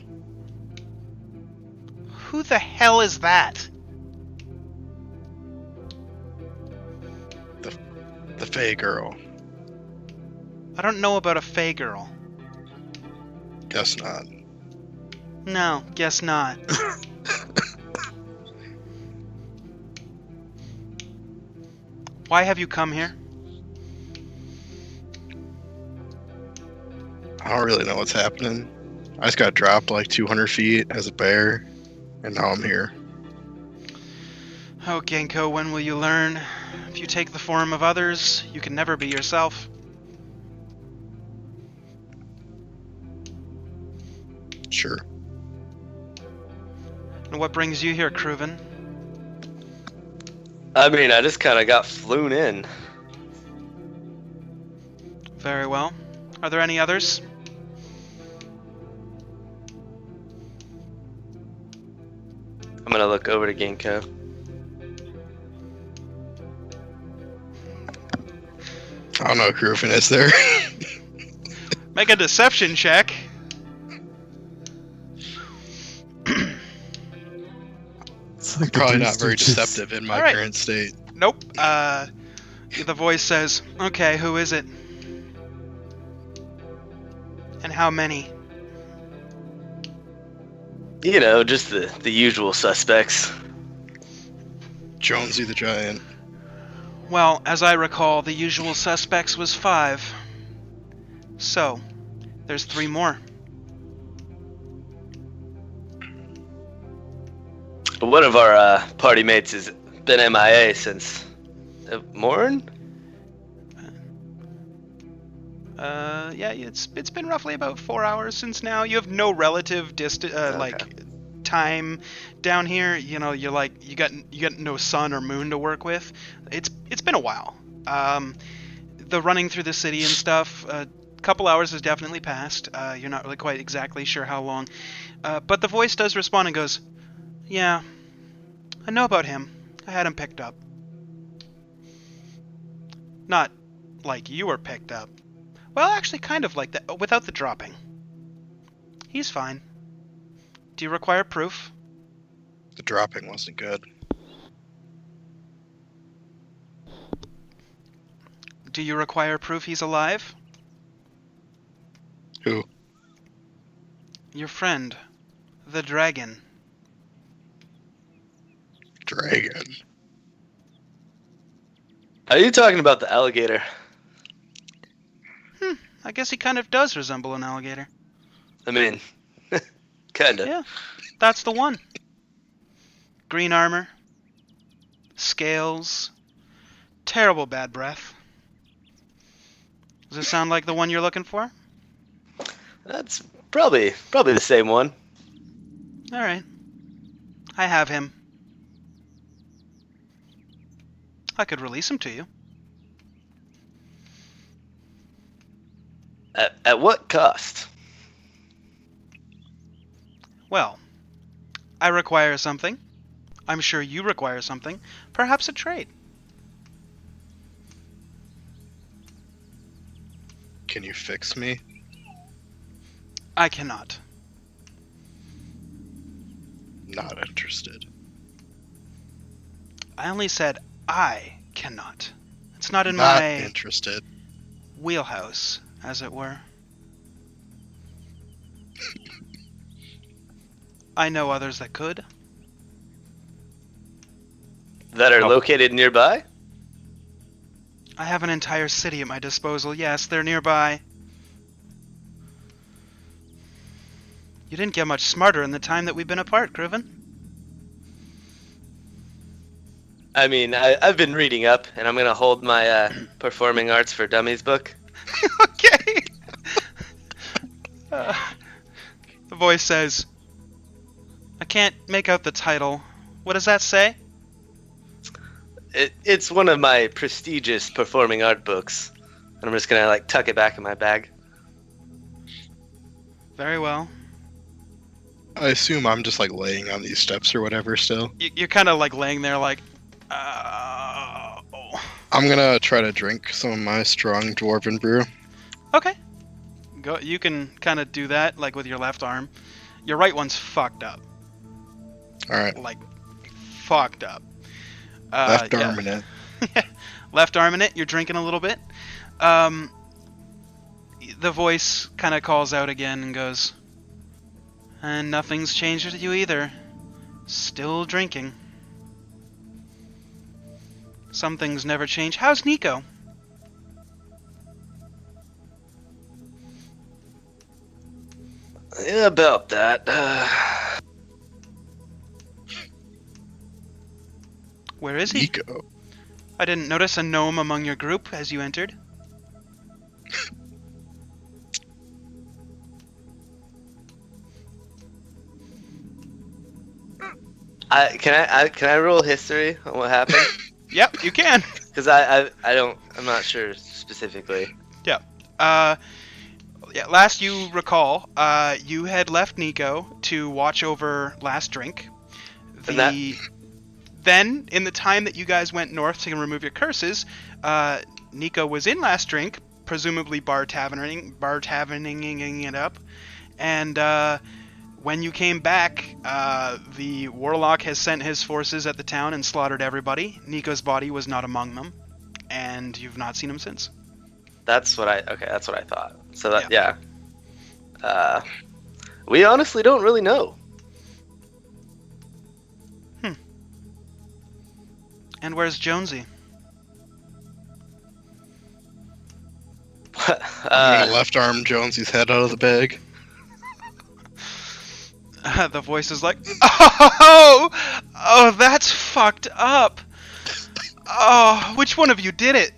Who the hell is that? The Fae girl. I don't know about a Fae girl. Guess not. No, guess not. Why have you come here? I don't really know what's happening. I just got dropped like 200 feet as a bear, and now I'm here. Oh, Genko, when will you learn? If you take the form of others, you can never be yourself. Sure. And what brings you here, Kruven? I mean, I just kind of got flown in. Very well. Are there any others? I'm gonna look over to Ginkgo. I don't know, Griffin, is there? Make a deception check. It's like the Probably Three not very Stooges. deceptive in my All right. current state. Nope. The voice says, "Okay, who is it? And how many?" You know, just the usual suspects. Jonesy the Giant. Well, as I recall, the usual suspects was 5. So, there's 3 more. One of our party mates has been MIA since morn. Yeah, it's been roughly about 4 hours since now. You have no relative time down here. You know, you got no sun or moon to work with. It's been a while. The running through the city and stuff, a couple hours has definitely passed. You're not really quite exactly sure how long. But the voice does respond and goes, "Yeah, I know about him. I had him picked up. Not like you were picked up. Well, actually, kind of like that, without the dropping. He's fine. Do you require proof?" The dropping wasn't good. "Do you require proof he's alive?" Who? "Your friend, the dragon." Dragon. Are you talking about the alligator? I guess he kind of does resemble an alligator. I mean, kinda. Yeah, that's the one. Green armor, scales, terrible bad breath. Does it sound like the one you're looking for? That's probably the same one. All right. I have him. I could release him to you. At what cost? Well, I require something. I'm sure you require something. Perhaps a trade. Can you fix me? I cannot. Not interested. I only said I cannot. It's not in Not my interested. wheelhouse, as it were. I know others that could. That are located nearby? I have an entire city at my disposal. Yes, they're nearby. You didn't get much smarter in the time that we've been apart, Criven. I mean, I've been reading up, and I'm gonna hold my Performing Arts for Dummies book. Okay. The voice says, "I can't make out the title. What does that say?" It's one of my prestigious performing art books, and I'm just gonna tuck it back in my bag. Very well. I assume I'm just laying on these steps or whatever still. You're kind of laying there oh. I'm gonna try to drink some of my strong dwarven brew. Okay. Go. You can kind of do that, with your left arm. Your right one's fucked up. Alright. Fucked up. Left arm in it. Left arm in it. You're drinking a little bit. The voice kind of calls out again and goes, "And nothing's changed with you either. Still drinking. Some things never change. How's Nico?" Yeah, about that. Where is he? Nico. I didn't notice a gnome among your group as you entered. Can I roll history on what happened? Yep, you can. Because I'm not sure specifically. Last you recall, you had left Nico to watch over Last Drink. Then, in the time that you guys went north to remove your curses, Nico was in Last Drink, presumably bar taverning it up, and when you came back, the warlock has sent his forces at the town and slaughtered everybody. Nico's body was not among them, and you've not seen him since. That's what I thought. So that yeah. We honestly don't really know. And where's Jonesy? I'm gonna left arm Jonesy's head out of the bag. The voice is like, oh, that's fucked up. Oh, which one of you did it?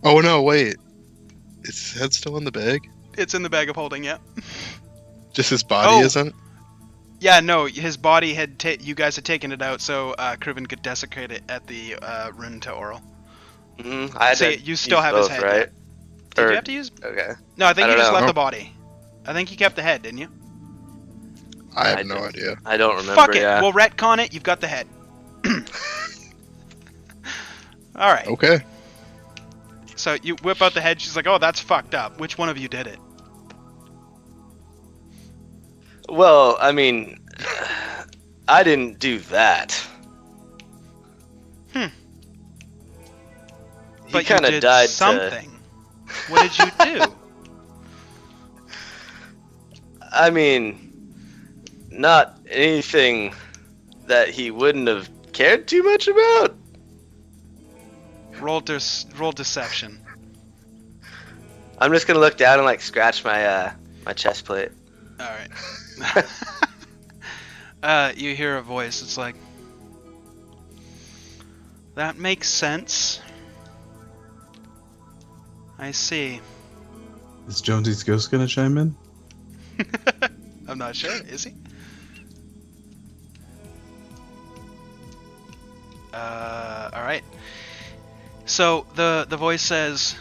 Oh no, wait. Is his head still in the bag? It's in the bag of holding, yeah. Just his body Oh. isn't? Yeah, no, his body had you guys had taken it out so Kruven could desecrate it at the rune to Oral. I had So to you still use have his both, head, right? Did Or- you have to use? Okay. No, I think I you don't just know. left No. the body. I think you kept the head, didn't you? I have I no didn't. idea. I don't remember. Fuck it, Yeah. we'll retcon it. You've got the head. All right. Okay. So you whip out the head. She's like, "Oh, that's fucked up. Which one of you did it?" Well, I mean, I didn't do that. Hmm. He But kind you of did died something. What did you do? I mean, not anything that he wouldn't have cared too much about. roll deception. I'm just gonna look down and like scratch my my chest plate. All right. You hear a voice. It's like, that makes sense. I see. Is Jonesy's ghost gonna chime in? I'm not sure. Is he? All right. So the voice says,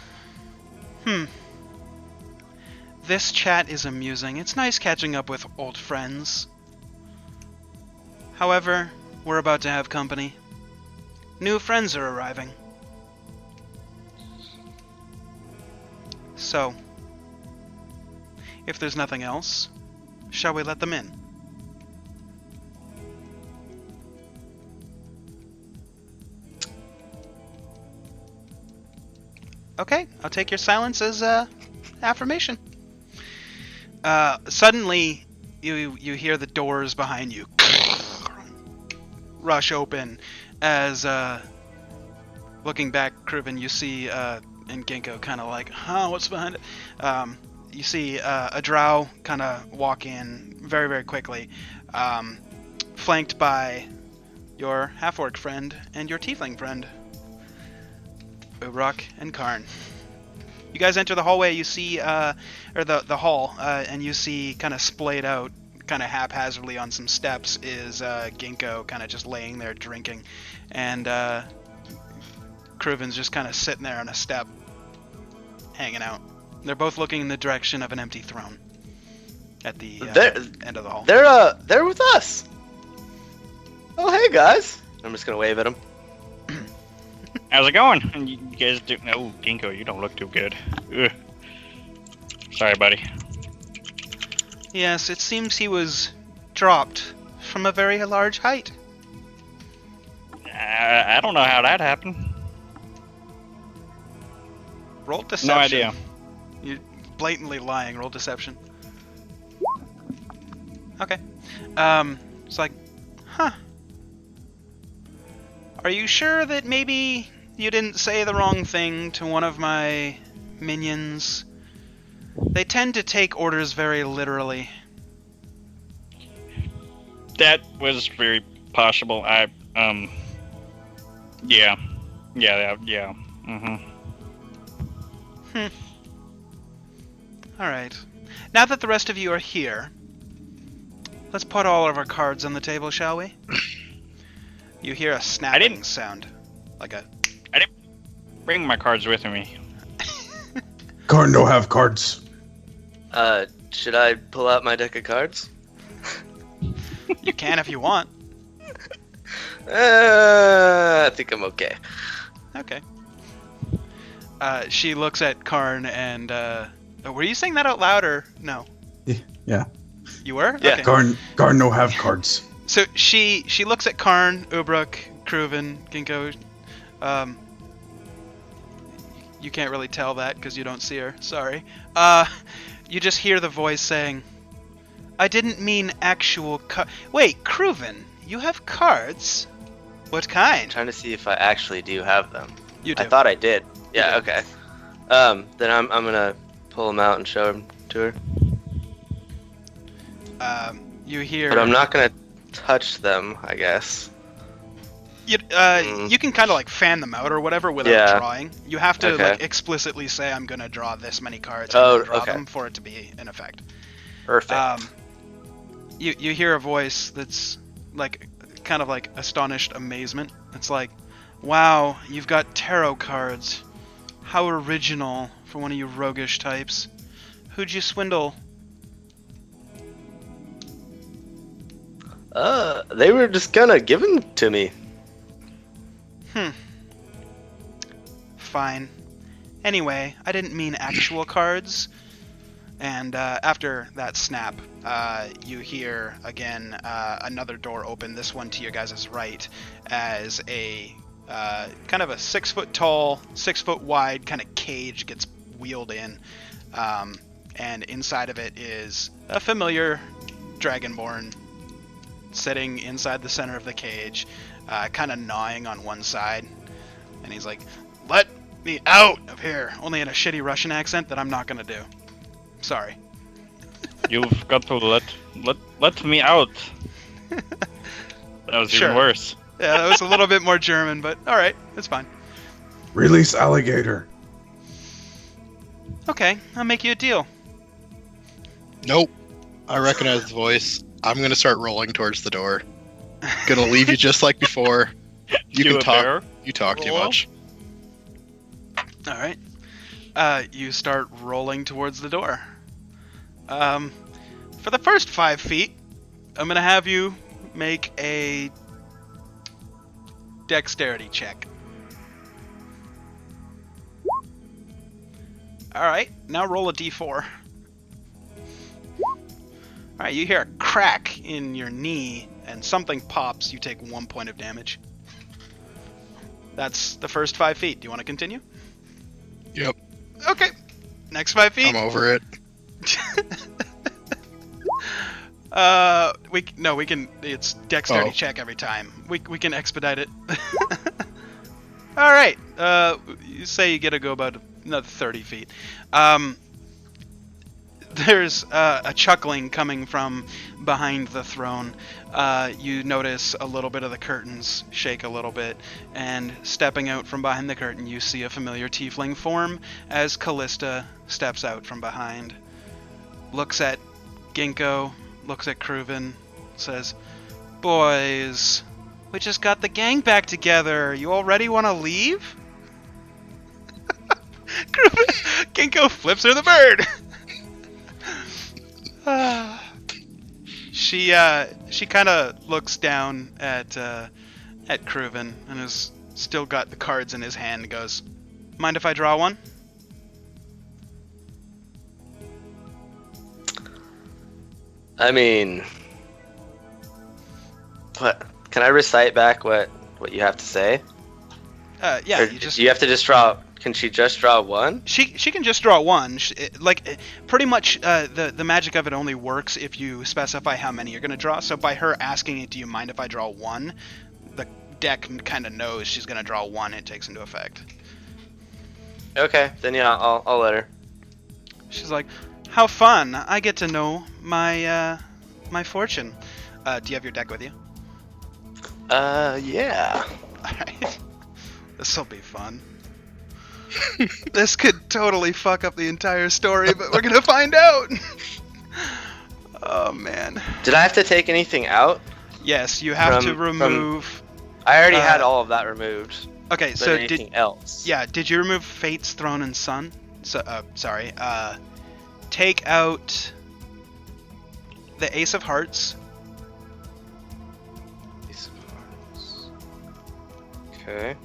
This chat is amusing. It's nice catching up with old friends. However, we're about to have company. New friends are arriving. So, if there's nothing else, shall we let them in? Okay, I'll take your silence as affirmation. Suddenly, you hear the doors behind you rush open as, looking back, Kruven, you see, and Ginkgo kind of like, huh, what's behind it? You see a drow kind of walk in very, very quickly, flanked by your half-orc friend and your tiefling friend, Ubrok and Karn. You guys enter the hallway, you see, or the hall, and you see kind of splayed out, kind of haphazardly on some steps is Ginkgo kind of just laying there drinking, and Kruven's just kind of sitting there on a step, hanging out. They're both looking in the direction of an empty throne at the end of the hall. They're with us. Oh, hey guys. I'm just gonna wave at them. How's it going? And you guys do? Oh, Ginkgo, you don't look too good. Ugh. Sorry, buddy. Yes, it seems he was dropped from a very large height. I don't know how that happened. Roll deception. No idea. You're blatantly lying. Roll deception. Okay. It's like, huh. Are you sure that maybe you didn't say the wrong thing to one of my minions? They tend to take orders very literally. That was very possible. Yeah. Mm-hmm. Alright. Now that the rest of you are here, let's put all of our cards on the table, shall we? You hear a snapping sound. Like a... Bring my cards with me. Karn don't have cards. Should I pull out my deck of cards? You can if you want. I think I'm okay. Okay. She looks at Karn and, were you saying that out loud or no? Yeah. You were? Yeah. Okay. Karn don't have cards. So she looks at Karn, Ubruk, Kruven, Ginkgo. You can't really tell that because you don't see her. Sorry. You just hear the voice saying, "I didn't mean actual Wait, Kruven, you have cards? What kind? trying to see if I actually do have them. You do. I thought I did. Yeah, do. okay. Then I'm gonna pull them out and show them to her. You hear. But I'm not gonna touch them, I guess. You can kind of like fan them out or whatever without Yeah. drawing. You have to Okay. like explicitly say I'm gonna draw this many cards Oh, and then draw okay. them for it to be in effect. Perfect. You hear a voice that's like kind of like astonished amazement. It's like, wow, you've got tarot cards. How original for one of you roguish types. Who'd you swindle? They were just gonna give them to me. Fine. Anyway, I didn't mean actual cards. And after that snap, you hear again another door open, this one to your guys' right, as a kind of a 6 foot tall, 6 foot wide kind of cage gets wheeled in. And inside of it is a familiar Dragonborn sitting inside the center of the cage, kind of gnawing on one side. And he's like, "Let me out of here!" Only in a shitty Russian accent that I'm not gonna do. Sorry. You've got to let me out. That was Sure. even worse. Yeah, that was a little bit more German, but alright, it's fine. Release alligator. Okay, I'll make you a deal. Nope. I recognize the voice. I'm gonna start rolling towards the door. Gonna leave you just like before. You can a talk. bear? You talk too Roll? much. Alright. You start rolling towards the door. For the first 5 feet, I'm gonna have you make a dexterity check. Alright, now roll a d4. Alright, you hear a crack in your knee and something pops. You take 1 point of damage. That's the first 5 feet. Do you want to continue? Yep. Okay. Next 5 feet. I'm over it. We can. It's dexterity Oh. check every time. We can expedite it. All right. You say you get to go about another 30 feet. There's a chuckling coming from behind the throne. You notice a little bit of the curtains shake a little bit, and stepping out from behind the curtain, you see a familiar tiefling form as Callista steps out from behind. Looks at Ginkgo, looks at Kruven, says, "Boys, we just got the gang back together. You already want to leave?" Ginkgo flips her the bird. She kind of looks down at Kruven and has still got the cards in his hand and goes, "Mind if I draw one?" I mean, what? Can I recite back what you have to say? Yeah, Or you just. do you have to just draw? Can she just draw one? She can just draw one. Pretty much the magic of it only works if you specify how many you're going to draw. So by her asking it, "Do you mind if I draw one?" the deck kind of knows she's going to draw one. It takes into effect. Okay, then yeah, I'll let her. She's like, "How fun! I get to know my my fortune." Do you have your deck with you? Yeah. Alright. This'll be fun. This could totally fuck up the entire story, but we're gonna find out! Oh man. Did I have to take anything out? Yes, you have to From- remove... I already had Uh, all of that removed. Okay, But so anything else? did you remove Fate's Throne and Sun? So, sorry, take out the Ace of Hearts, Ace of Hearts. Okay.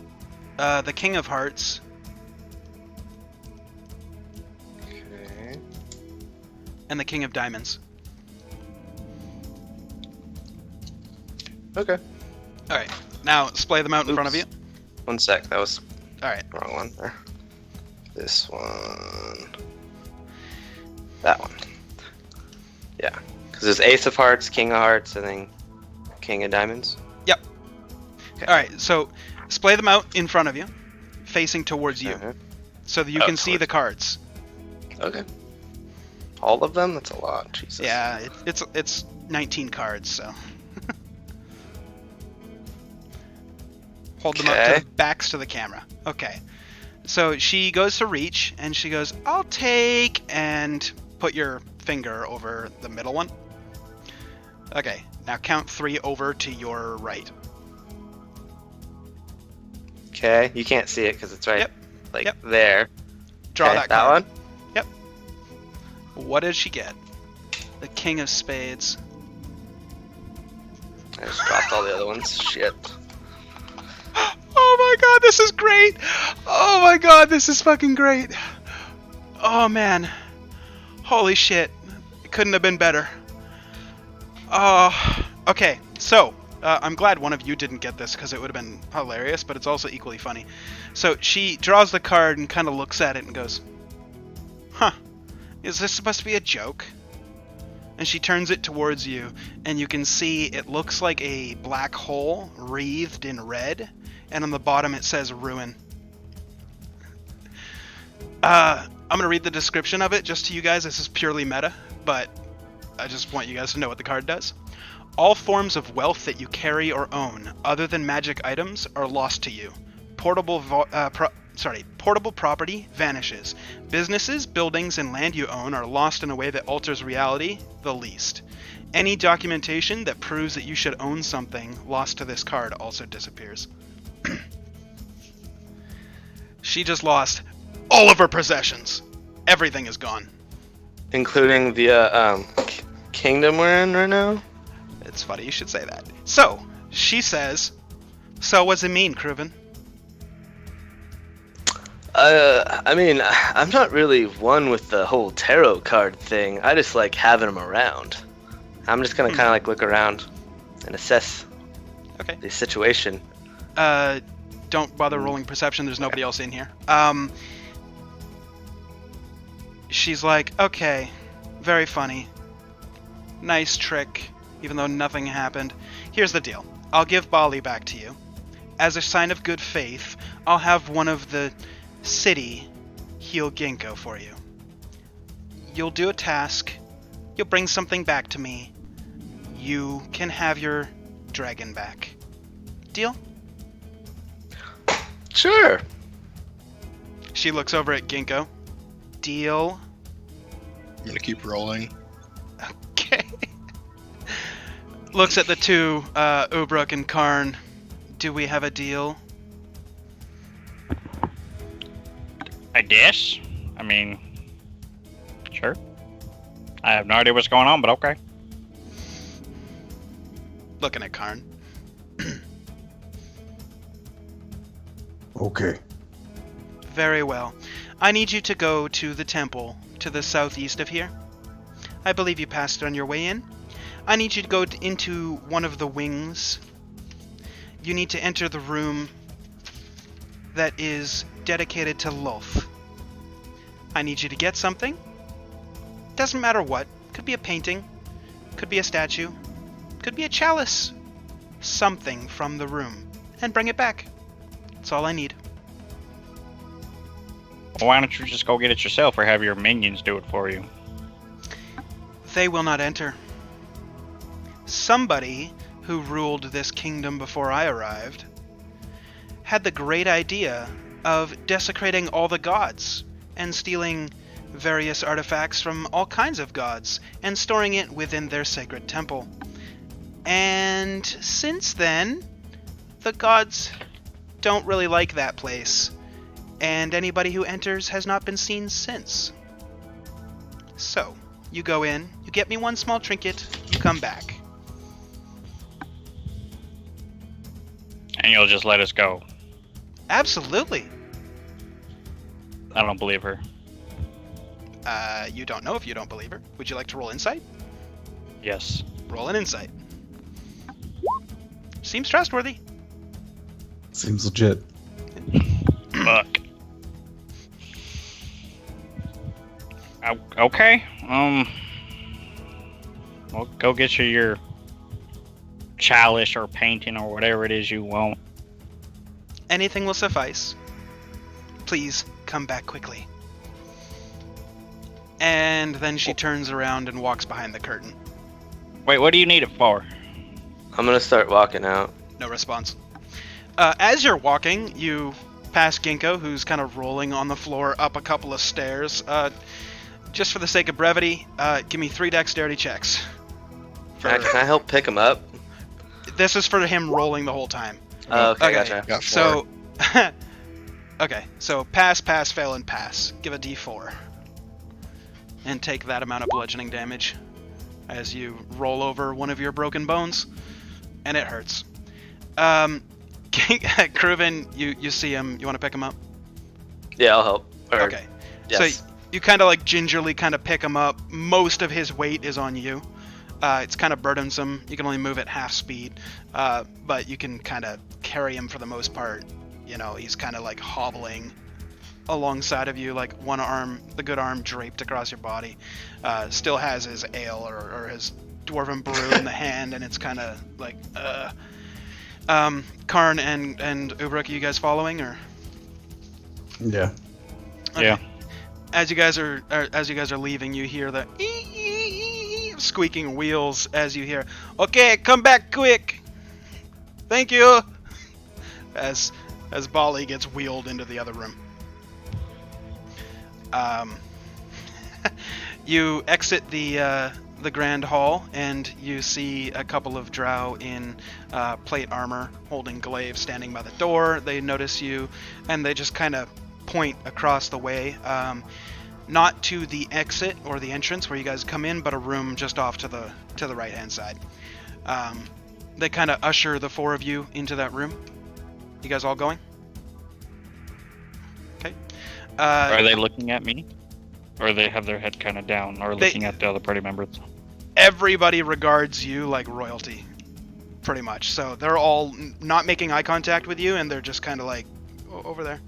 the King of Hearts, Okay. and the King of Diamonds. Okay. Alright, now splay them out in front of you. Oops. 1 sec. That was Alright, the wrong one there. This one. That one. Yeah. Because there's Ace of Hearts, King of Hearts, and then King of Diamonds. All right, so splay them out in front of you, facing towards you, Uh-huh. so that you Oh, can see the cards. Okay. All of them? That's a lot. Jesus. Yeah, it's 19 cards, so. Hold them up to Okay. the backs to the camera. Okay. So she goes to reach, and she goes, I'll take, and put your finger over the middle one. Okay, now count 3 over to your right. Okay. You can't see it because it's right, Yep. like Yep. there. Draw Okay, that card. one. What does she get? The King of Spades. I just dropped all the other ones. Shit. Oh my god, this is great! Oh my god, this is fucking great! Oh man. Holy shit. It couldn't have been better. Okay, so, I'm glad one of you didn't get this because it would have been hilarious, but it's also equally funny. So she draws the card and kind of looks at it and goes, huh, is this supposed to be a joke? And she turns it towards you, and you can see it looks like a black hole wreathed in red, and on the bottom it says ruin. I'm going to read the description of it just to you guys. This is purely meta, but I just want you guys to know what the card does. All forms of wealth that you carry or own, other than magic items, are lost to you. Portable property vanishes. Businesses, buildings, and land you own are lost in a way that alters reality the least. Any documentation that proves that you should own something lost to this card also disappears. She just lost all of her possessions. Everything is gone. Including the kingdom we're in right now. It's funny you should say that. So, she says, so what's it mean, Kruven? I mean, I'm not really one with the whole tarot card thing. I just like having them around. I'm just gonna kind of like look around and assess Okay. the situation. Don't bother rolling perception. There's nobody else in here. She's like, okay, very funny. Nice trick, even though nothing happened. Here's the deal. I'll give Bali back to you. As a sign of good faith, I'll have one of the city heal Ginkgo for you. You'll do a task. You'll bring something back to me. You can have your dragon back. Deal? Sure. She looks over at Ginkgo. Deal? I'm gonna keep rolling. Okay. Looks at the two, Ubruk and Karn. Do we have a deal? I guess. I mean, sure. I have no idea what's going on, but okay. Looking at Karn. Okay. Very well. I need you to go to the temple to the southeast of here. I believe you passed it on your way in. I need you to go into one of the wings. You need to enter the room that is dedicated to Lolth. I need you to get something. Doesn't matter what. Could be a painting. Could be a statue. Could be a chalice. Something from the room. And bring it back. That's all I need. Well, why don't you just go get it yourself or have your minions do it for you? They will not enter. Somebody who ruled this kingdom before I arrived had the great idea of desecrating all the gods and stealing various artifacts from all kinds of gods and storing it within their sacred temple. And since then, the gods don't really like that place, and anybody who enters has not been seen since. So, you go in, you get me one small trinket, you come back. And you'll just let us go. Absolutely. I don't believe her. You don't know if you don't believe her. Would you like to roll insight? Yes. Roll an insight. Seems trustworthy. Seems legit. Fuck. Okay. Well, go get you your chalice or painting or whatever it is you want. Anything will suffice. Please come back quickly. And then she turns around and walks behind the curtain. Wait, what do you need it for? I'm gonna start walking out. No response. As you're walking, you pass Ginkgo, who's kind of rolling on the floor up a couple of stairs. Just for the sake of brevity, give me 3 dexterity checks. Can I help pick him up? This is for him rolling the whole time. Okay, Okay. gotcha. Got 4. So, okay, so pass, fail, and pass. Give a d4. And take that amount of bludgeoning damage as you roll over one of your broken bones. And it hurts. Kruven, you see him. You want to pick him up? Yeah, I'll help. Or- Okay. Yes. So you kind of like gingerly kind of pick him up. Most of his weight is on you. It's kind of burdensome. You can only move at half speed, but you can kind of carry him for the most part. You know, he's kind of like hobbling alongside of you, like one arm, the good arm draped across your body. Still has his ale or his dwarven brew in the hand, and it's kind of like, Karn and Ubruk, are you guys following, or? Yeah. Okay. Yeah. As you guys are leaving, you hear the squeaking wheels as you hear, "Okay, come back quick. Thank you." As Bali gets wheeled into the other room. You exit the grand hall, and you see a couple of drow in plate armor holding glaives standing by the door. They notice you, and they just kind of point across the way, not to the exit or the entrance where you guys come in, but a room just off to the right hand side. They kind of usher the 4 of you into that room. You guys all going? Okay. Are they looking at me? Or they have their head kind of down, or looking at the other party members? Everybody regards you like royalty, pretty much. So they're all not making eye contact with you, and they're just kind of like, over there.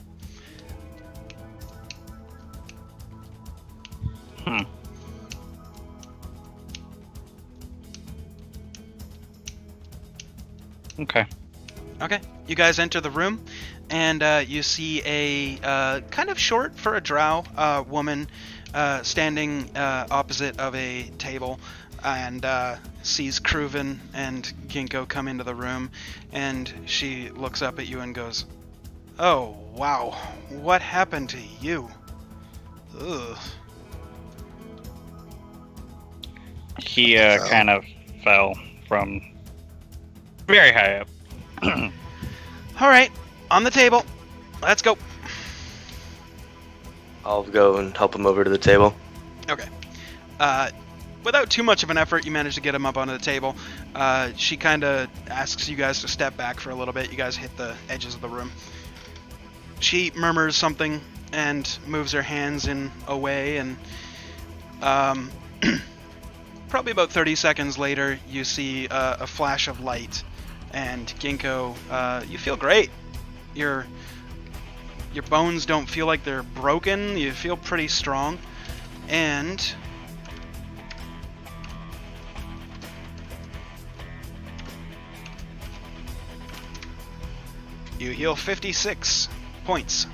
Okay. Okay. You guys enter the room, and you see a kind of short for a drow woman standing opposite of a table, and sees Kruven and Ginkgo come into the room, and she looks up at you and goes, "Oh, wow. What happened to you?" Ugh. He kind of fell from very high up. All right. On the table. Let's go. I'll go and help him over to the table. Okay. Without too much of an effort, you manage to get him up onto the table. She kind of asks you guys to step back for a little bit. You guys hit the edges of the room. She murmurs something and moves her hands in a way, and probably about 30 seconds later, you see a flash of light, and Ginkgo, you feel great. Your bones don't feel like they're broken. You feel pretty strong, and you heal 56 points.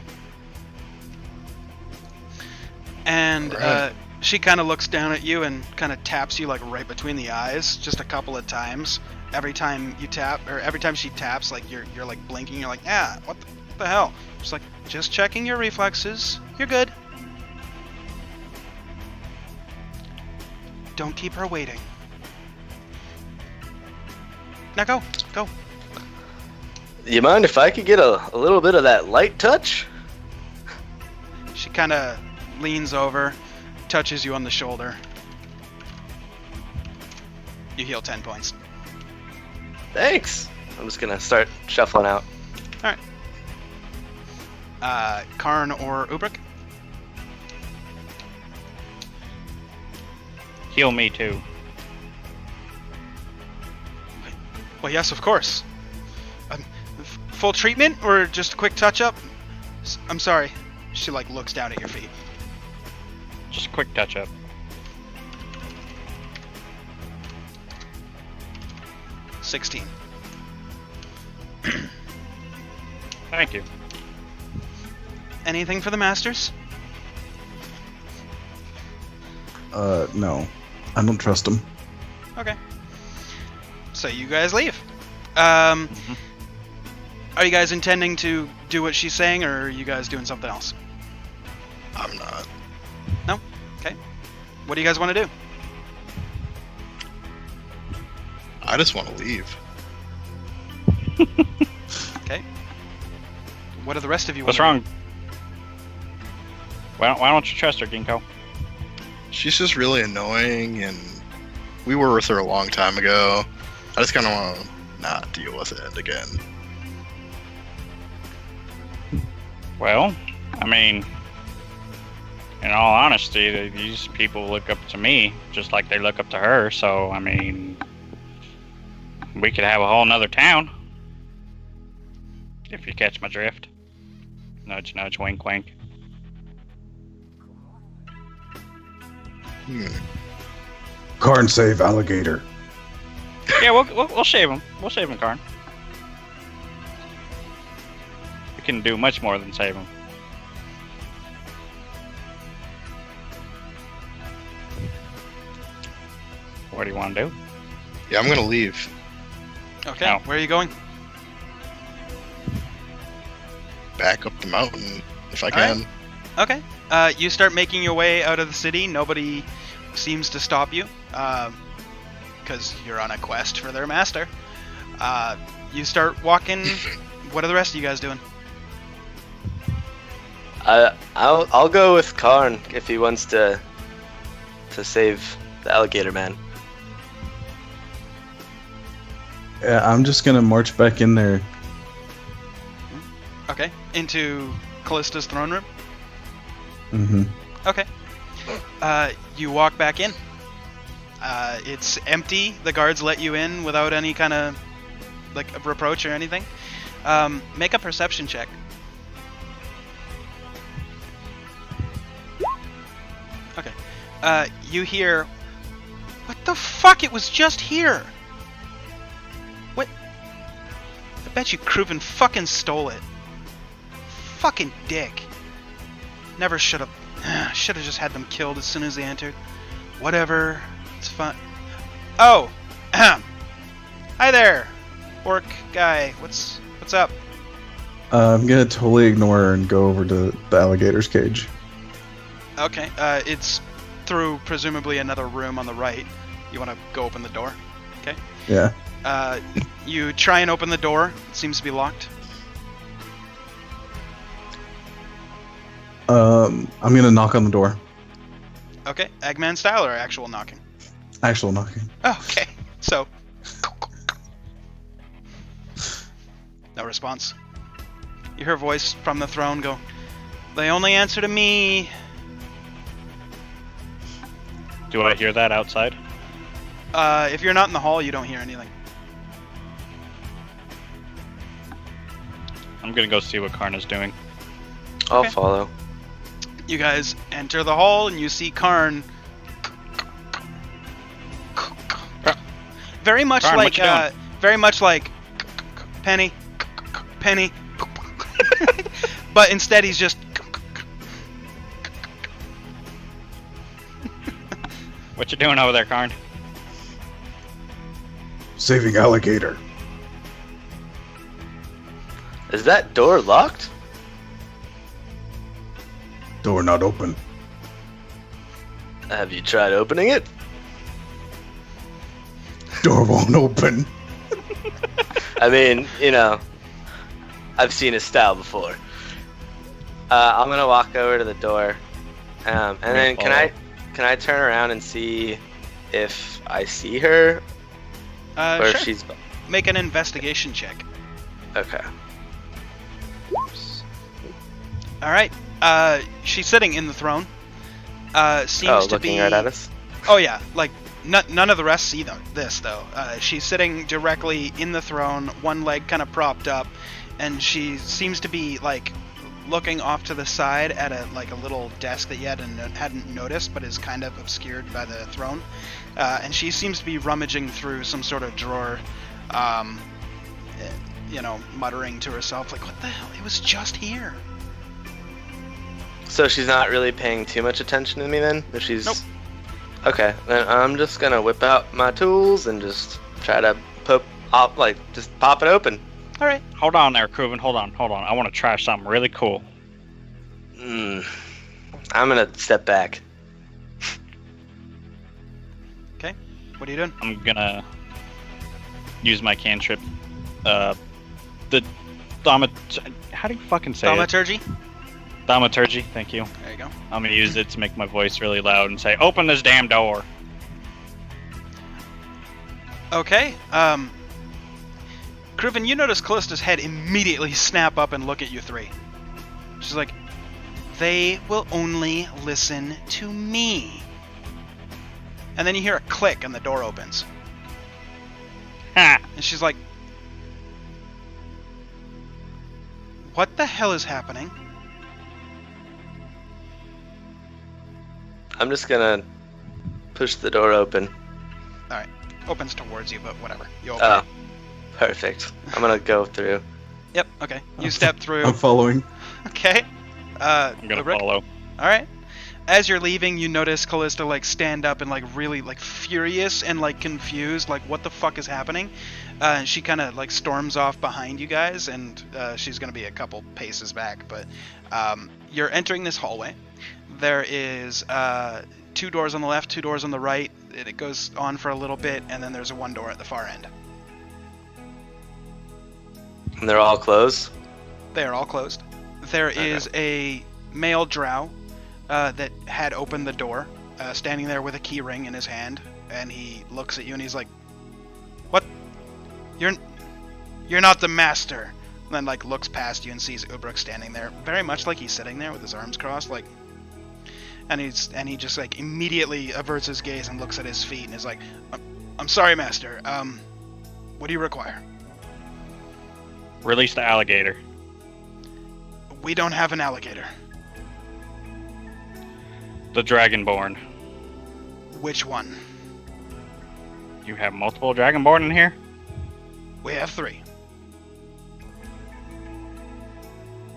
And Alright. she kind of looks down at you and kind of taps you like right between the eyes just a couple of times. Every time you tap, or every time she taps, like you're like blinking. You're like, what the hell? She's like, just checking your reflexes. You're good. Don't keep her waiting. Now go. You mind if I could get a little bit of that light touch? She kind of leans over, touches you on the shoulder. You heal 10 points. Thanks. I'm just gonna start shuffling out. Karn or Ubruk? Heal me too. Well, yes, of course. Full treatment or just a quick touch-up? I'm sorry. She, like, looks down at your feet. Just a quick touch up. 16. Thank you. Anything for the masters? No. I don't trust him. Okay. So you guys leave. Are you guys intending to do what she's saying, or are you guys doing something else? I'm not. No? Okay. What do you guys want to do? I just want to leave. Okay. What do the rest of you What's want wrong? Why don't you trust her, Ginkgo? She's just really annoying, and we were with her a long time ago. I just kind of want to not deal with it again. Well, I mean, in all honesty, these people look up to me just like they look up to her. So, I mean, we could have a whole nother town. If you catch my drift. Nudge, nudge, wink, wink. Karn save alligator. Yeah, we'll shave him. We'll shave him, Karn. We can do much more than save him. What do you want to do? Yeah, I'm gonna leave. Okay. No. Where are you going? Back up the mountain if I All right. can. Okay. You start making your way out of the city. Nobody seems to stop you, because you're on a quest for their master. You start walking. What are the rest of you guys doing? I'll go with Karn if he wants to save the alligator man. Yeah, I'm just gonna march back in there. Okay. Into Callista's throne room. Mm-hmm. Okay. You walk back in. It's empty. The guards let you in without any kind of like reproach or anything. Make a perception check. Okay. You hear, "What the fuck? It was just here." What? I bet you Kruven fucking stole it. Fucking dick. Never should have. Should have just had them killed as soon as they entered. Whatever. It's fun. Oh. Hi there, orc guy. What's up? I'm gonna totally ignore her and go over to the alligator's cage. Okay. It's through presumably another room on the right. You want to go open the door? Okay. Yeah. You try and open the door. It seems to be locked. I'm gonna knock on the door. Okay. Eggman style or actual knocking? Actual knocking. Oh, okay. So. No response. You hear a voice from the throne go, "They only answer to me." Do I hear that outside? If you're not in the hall, you don't hear anything. I'm gonna go see what Karn is doing. I'll Okay. follow. You guys enter the hall and you see Karn. Very much Karn, like, what you doing? very much like Penny, Penny. But instead he's just. What you doing over there, Karn? Saving alligator. Is that door locked? Door not open. Have you tried opening it? Door won't open. I mean, you know, I've seen his style before. I'm gonna walk over to the door, and then can I turn around and see if I see her or if Sure. she's Make an investigation check. okay? All right. She's sitting in the throne. Seems Oh, to looking be. right at us. Oh yeah, like none of the rest see this though. She's sitting directly in the throne, one leg kind of propped up, and she seems to be like looking off to the side at a little desk that you hadn't noticed, but is kind of obscured by the throne. And she seems to be rummaging through some sort of drawer. muttering to herself, like, what the hell? It was just here. So she's not really paying too much attention to me then? If she's... Nope. Okay, then I'm just gonna whip out my tools and just try to just pop it open. All right. Hold on there, Kruven. Hold on. I want to try something really cool. I'm gonna step back. Okay. What are you doing? I'm gonna use my cantrip. The how do you fucking say Thaumaturgy? it? Thaumaturgy. Thank you. There you go. I'm gonna use it to make my voice really loud and say, "Open this damn door." Okay. Kruven, you notice Callista's head immediately snap up and look at you three. She's like, they will only listen to me. And then you hear a click and the door opens. Ha! And she's like, what the hell is happening? I'm just gonna push the door open. Alright. Opens towards you, but whatever. You open Oh, it. perfect. I'm gonna go through. Yep, okay. You step through. I'm following. Okay. I'm gonna Ulrich? follow. Alright. As you're leaving, you notice Callista stand up and really furious and confused, what the fuck is happening? And she kind of storms off behind you guys, and she's gonna be a couple paces back, but you're entering this hallway. There is 2 doors on the left, 2 doors on the right, and it goes on for a little bit, and then there's one door at the far end. And they're all closed? They are all closed. There is a male drow that had opened the door, standing there with a key ring in his hand, and he looks at you and he's like, "What? You're not the master." And then looks past you and sees Ubruk standing there, very much like he's sitting there with his arms crossed, and he just immediately averts his gaze and looks at his feet and is like, "I'm sorry, master. What do you require?" Release the alligator. "We don't have an alligator." The Dragonborn. "Which one?" You have multiple Dragonborn in here? "We have 3.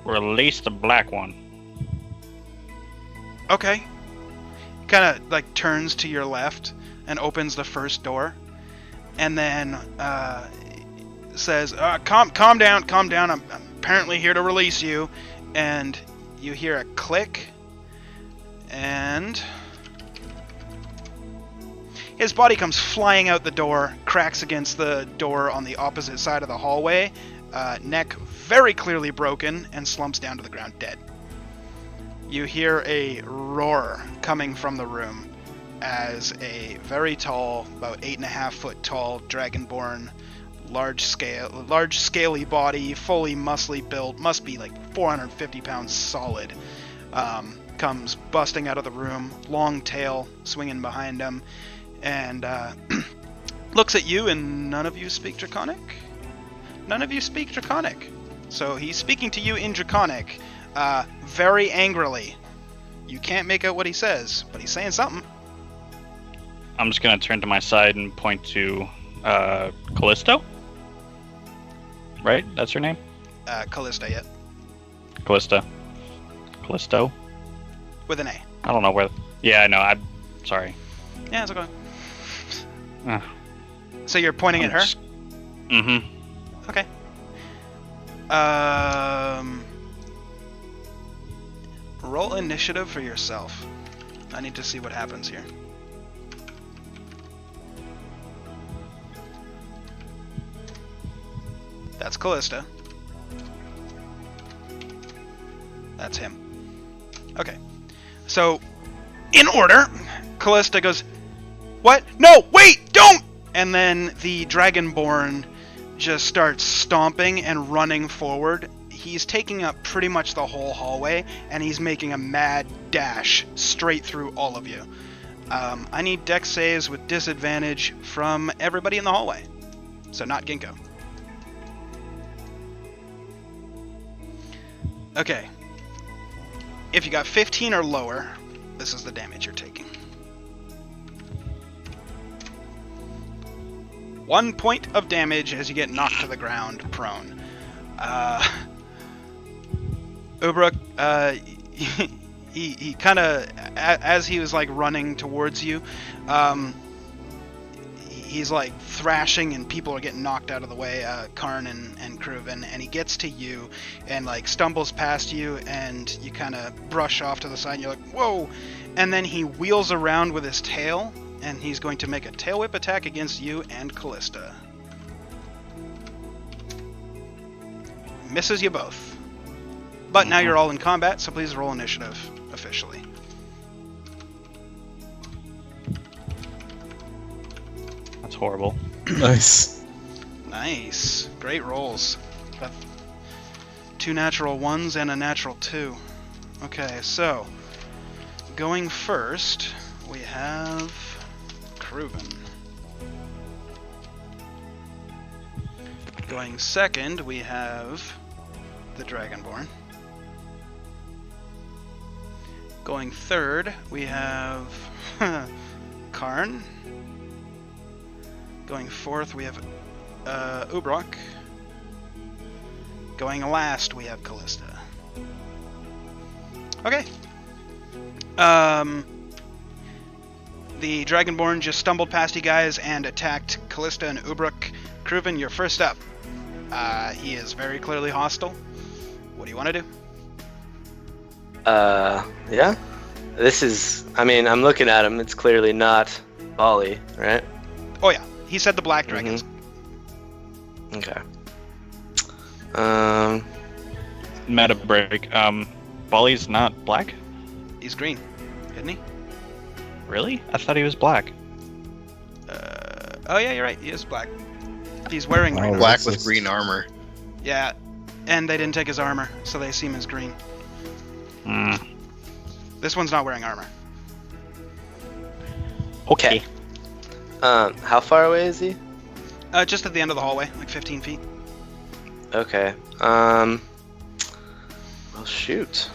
Release the black one. Okay. Kind of turns to your left and opens the first door, and then says, calm down. I'm apparently here to release you." And you hear a click, and his body comes flying out the door, cracks against the door on the opposite side of the hallway, neck very clearly broken, and slumps down to the ground dead. You hear a roar coming from the room as a very tall, about 8.5 foot tall Dragonborn, large scaly body, fully muscly built, must be 450 pounds solid, comes busting out of the room, long tail swinging behind him, and looks at you, and none of you speak Draconic? None of you speak Draconic. So he's speaking to you in Draconic, very angrily. You can't make out what he says, but he's saying something. I'm just gonna turn to my side and point to Callisto? Right? That's her name? Callista, yet. Callista. Callisto? With an A. I don't know where... Yeah, I know. I'm sorry. Yeah, it's okay. Uh, So you're pointing at her? Mm-hmm. Okay. Roll initiative for yourself. I need to see what happens here. That's Callista. That's him. Okay. So, in order, Callista goes, "What? No, wait, don't!" And then the Dragonborn just starts stomping and running forward. He's taking up pretty much the whole hallway, and he's making a mad dash straight through all of you. I need dex saves with disadvantage from everybody in the hallway. So not Ginkgo. Okay. If you got 15 or lower, this is the damage you're taking. 1 point of damage as you get knocked to the ground, prone. Ubruk, he kind of, as he was like running towards you, he's like thrashing and people are getting knocked out of the way, Karn and Kruven, and he gets to you and like stumbles past you and you kind of brush off to the side and you're like, whoa! And then he wheels around with his tail and he's going to make a tail whip attack against you and Callista. Misses you both. But now you're all in combat, so please roll initiative officially. That's horrible. Nice. Nice. Great rolls. Got 2 natural 1s and a natural 2. Okay, so going first, we have Kruven. Going second, we have the Dragonborn. Going third, we have Karn. Going fourth, we have Ubruk. Going last, we have Callista. Okay. The Dragonborn just stumbled past you guys and attacked Callista and Ubruk. Kruven, you're first up. He is very clearly hostile. What do you want to do? Yeah. This is, I mean, I'm looking at him. It's clearly not Bali, right? Oh yeah, he said the black dragons. Okay. Meta break. Bali's not black? He's green, isn't he? Really? I thought he was black. Oh yeah, you're right. He is black. He's wearing green. Oh, Black Racist. with green armor. Yeah, and they didn't take his armor, so they see him as green. This one's not wearing armor. Okay. How far away is he? Just at the end of the hallway, like 15 feet. Okay. Well, shoot.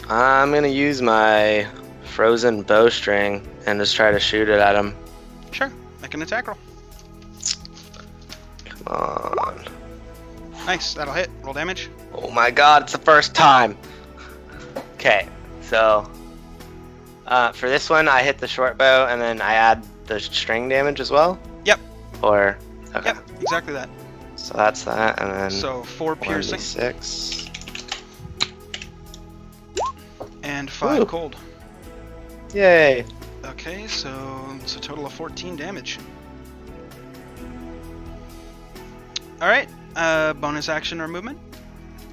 I'm gonna use my frozen bowstring and just try to shoot it at him. Sure, make an attack roll. Come on. Nice, that'll hit. Roll damage. Oh my god, it's the first time. Okay, so for this one, I hit the short bow and then I add the string damage as well? Yep. Or, okay. Yep, exactly that. So that's that, and then So 4 piercing 1d6. and 5 Ooh. cold. Yay. Okay, so it's a total of 14 damage. Alright, bonus action or movement.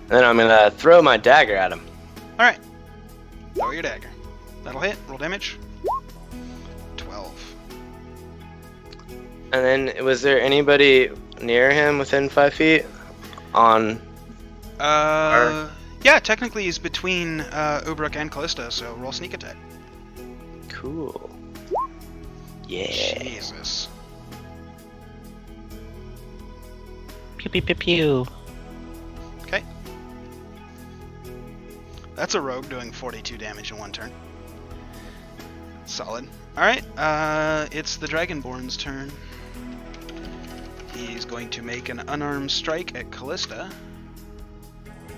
Then I'm gonna throw my dagger at him. Alright, throw your dagger. That'll hit. Roll damage. 12. And then, was there anybody near him within 5 feet? On. Yeah, technically he's between Ubruk and Callista, so roll sneak attack. Cool. Yeah. Jesus. Pew pew pew pew. Okay. That's a rogue doing 42 damage in 1 turn. Solid. Alright, it's the Dragonborn's turn. He's going to make an unarmed strike at Callista.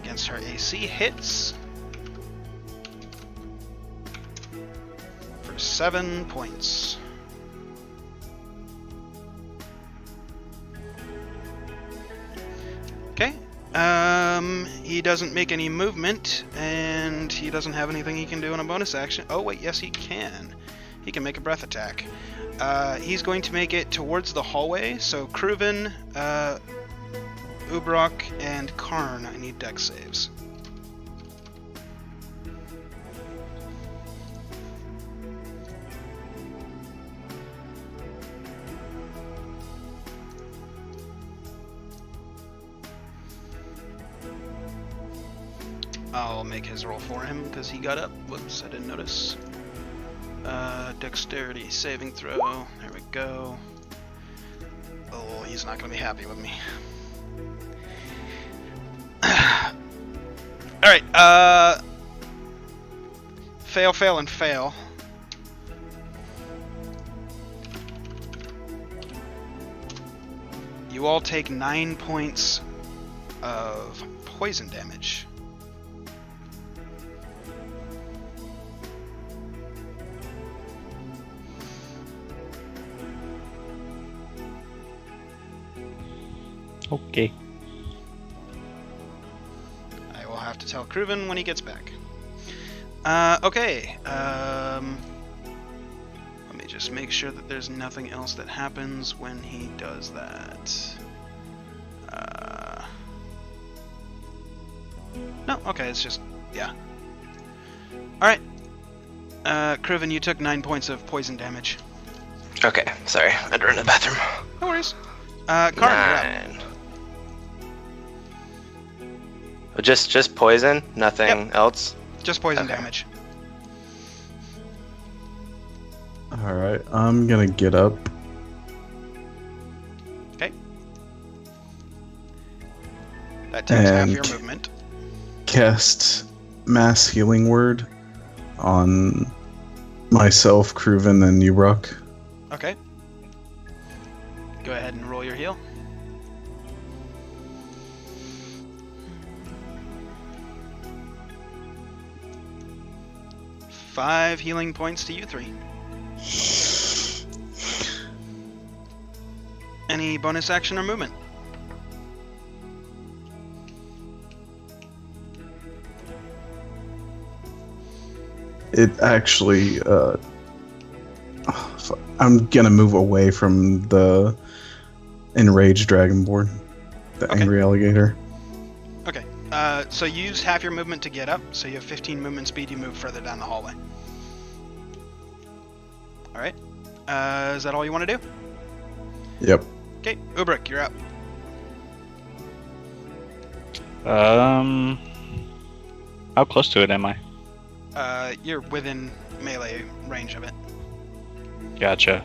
Against her AC hits. For 7 points. Okay. He doesn't make any movement, and he doesn't have anything he can do in a bonus action. Oh wait, yes he can. He can make a breath attack. He's going to make it towards the hallway, so Kruven, Ubruk, and Karn, I need dex saves. I'll make his roll for him because he got up. Whoops, I didn't notice. Dexterity saving throw. There we go. Oh, he's not going to be happy with me. Alright, fail, fail, and fail. You all take 9 points of poison damage. Okay. I will have to tell Kruven when he gets back. Okay. Let me just make sure that there's nothing else that happens when he does that. No, okay, it's just, yeah. Alright. Kruven, you took 9 points of poison damage. Okay, sorry. I had to run to the bathroom. No worries. Karn, you're up. 9. Just poison? Nothing else? Just poison Okay. damage. Alright, I'm gonna get up. Okay. That takes half And- your movement. Cast Mass Healing Word on myself, Kruven, and Ubrok. Okay. Go ahead and roll your heal. Five healing points to you three. Any bonus action or movement? It actually, I'm gonna move away from the enraged dragonborn, the Okay. angry alligator. Okay. So use half your movement to get up, so you have 15 movement speed, you move further down the hallway. Alright. Is that all you want to do? Yep. Okay, Ubrick, you're up. How close to it am I? You're within melee range of it. Gotcha.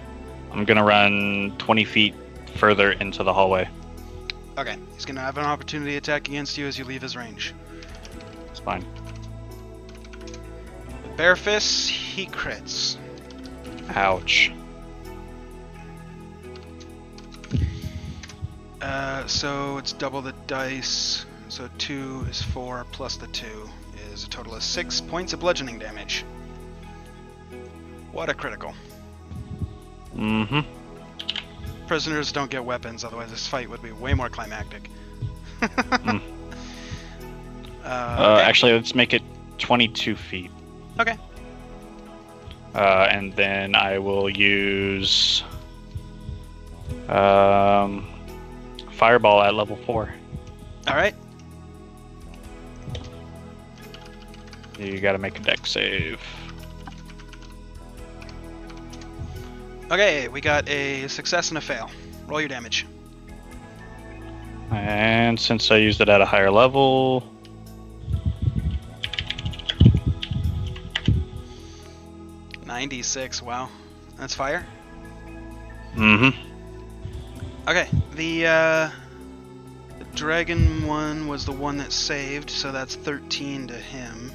I'm gonna run 20 feet further into the hallway. Okay, he's gonna have an opportunity attack against you as you leave his range. It's fine. Bare fists, he crits. Ouch. So it's double the dice. So 2 is 4 plus the 2 is a total of 6 points of bludgeoning damage. What a critical. Mm-hmm. Prisoners don't get weapons, otherwise this fight would be way more climactic. Mm. Okay. Actually, let's make it 22 feet. Okay. And then I will use Fireball at level 4. Alright. You gotta make a dex save. Okay, we got a success and a fail. Roll your damage. And since I used it at a higher level, 96, wow. That's fire. mm-hmm. Okay, the dragon one was the one that saved, so that's 13 to him.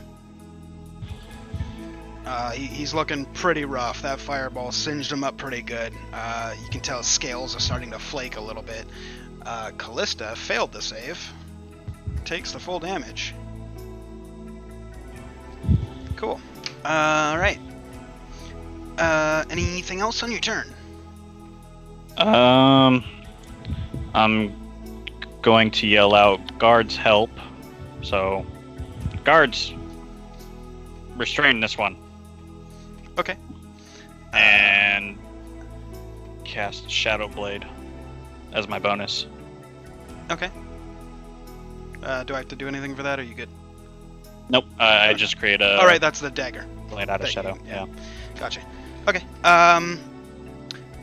He's looking pretty rough. That fireball singed him up pretty good. You can tell his scales are starting to flake a little bit. Callista failed the save. Takes the full damage. Cool. Alright. Anything else on your turn? I'm going to yell out, "Guards, help!" So, guards, restrain this one. Okay. And cast Shadow Blade as my bonus. Okay. Do I have to do anything for that, or are you good? Nope, I just create a Alright, that's the dagger. blade out of that shadow. you- Yeah. Gotcha. Okay.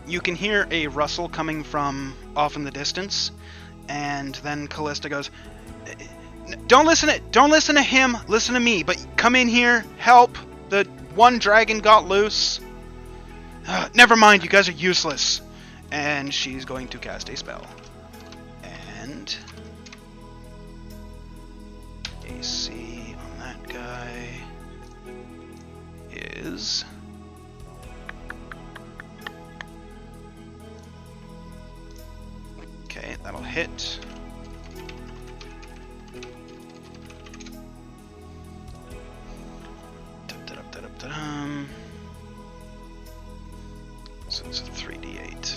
You can hear a rustle coming from off in the distance, and then Callista goes, Don't listen to him, listen to me, but come in here, help. The one dragon got loose. Never mind, you guys are useless." And she's going to cast a spell. And AC on that guy is... Okay, that'll hit. So it's a 3d8.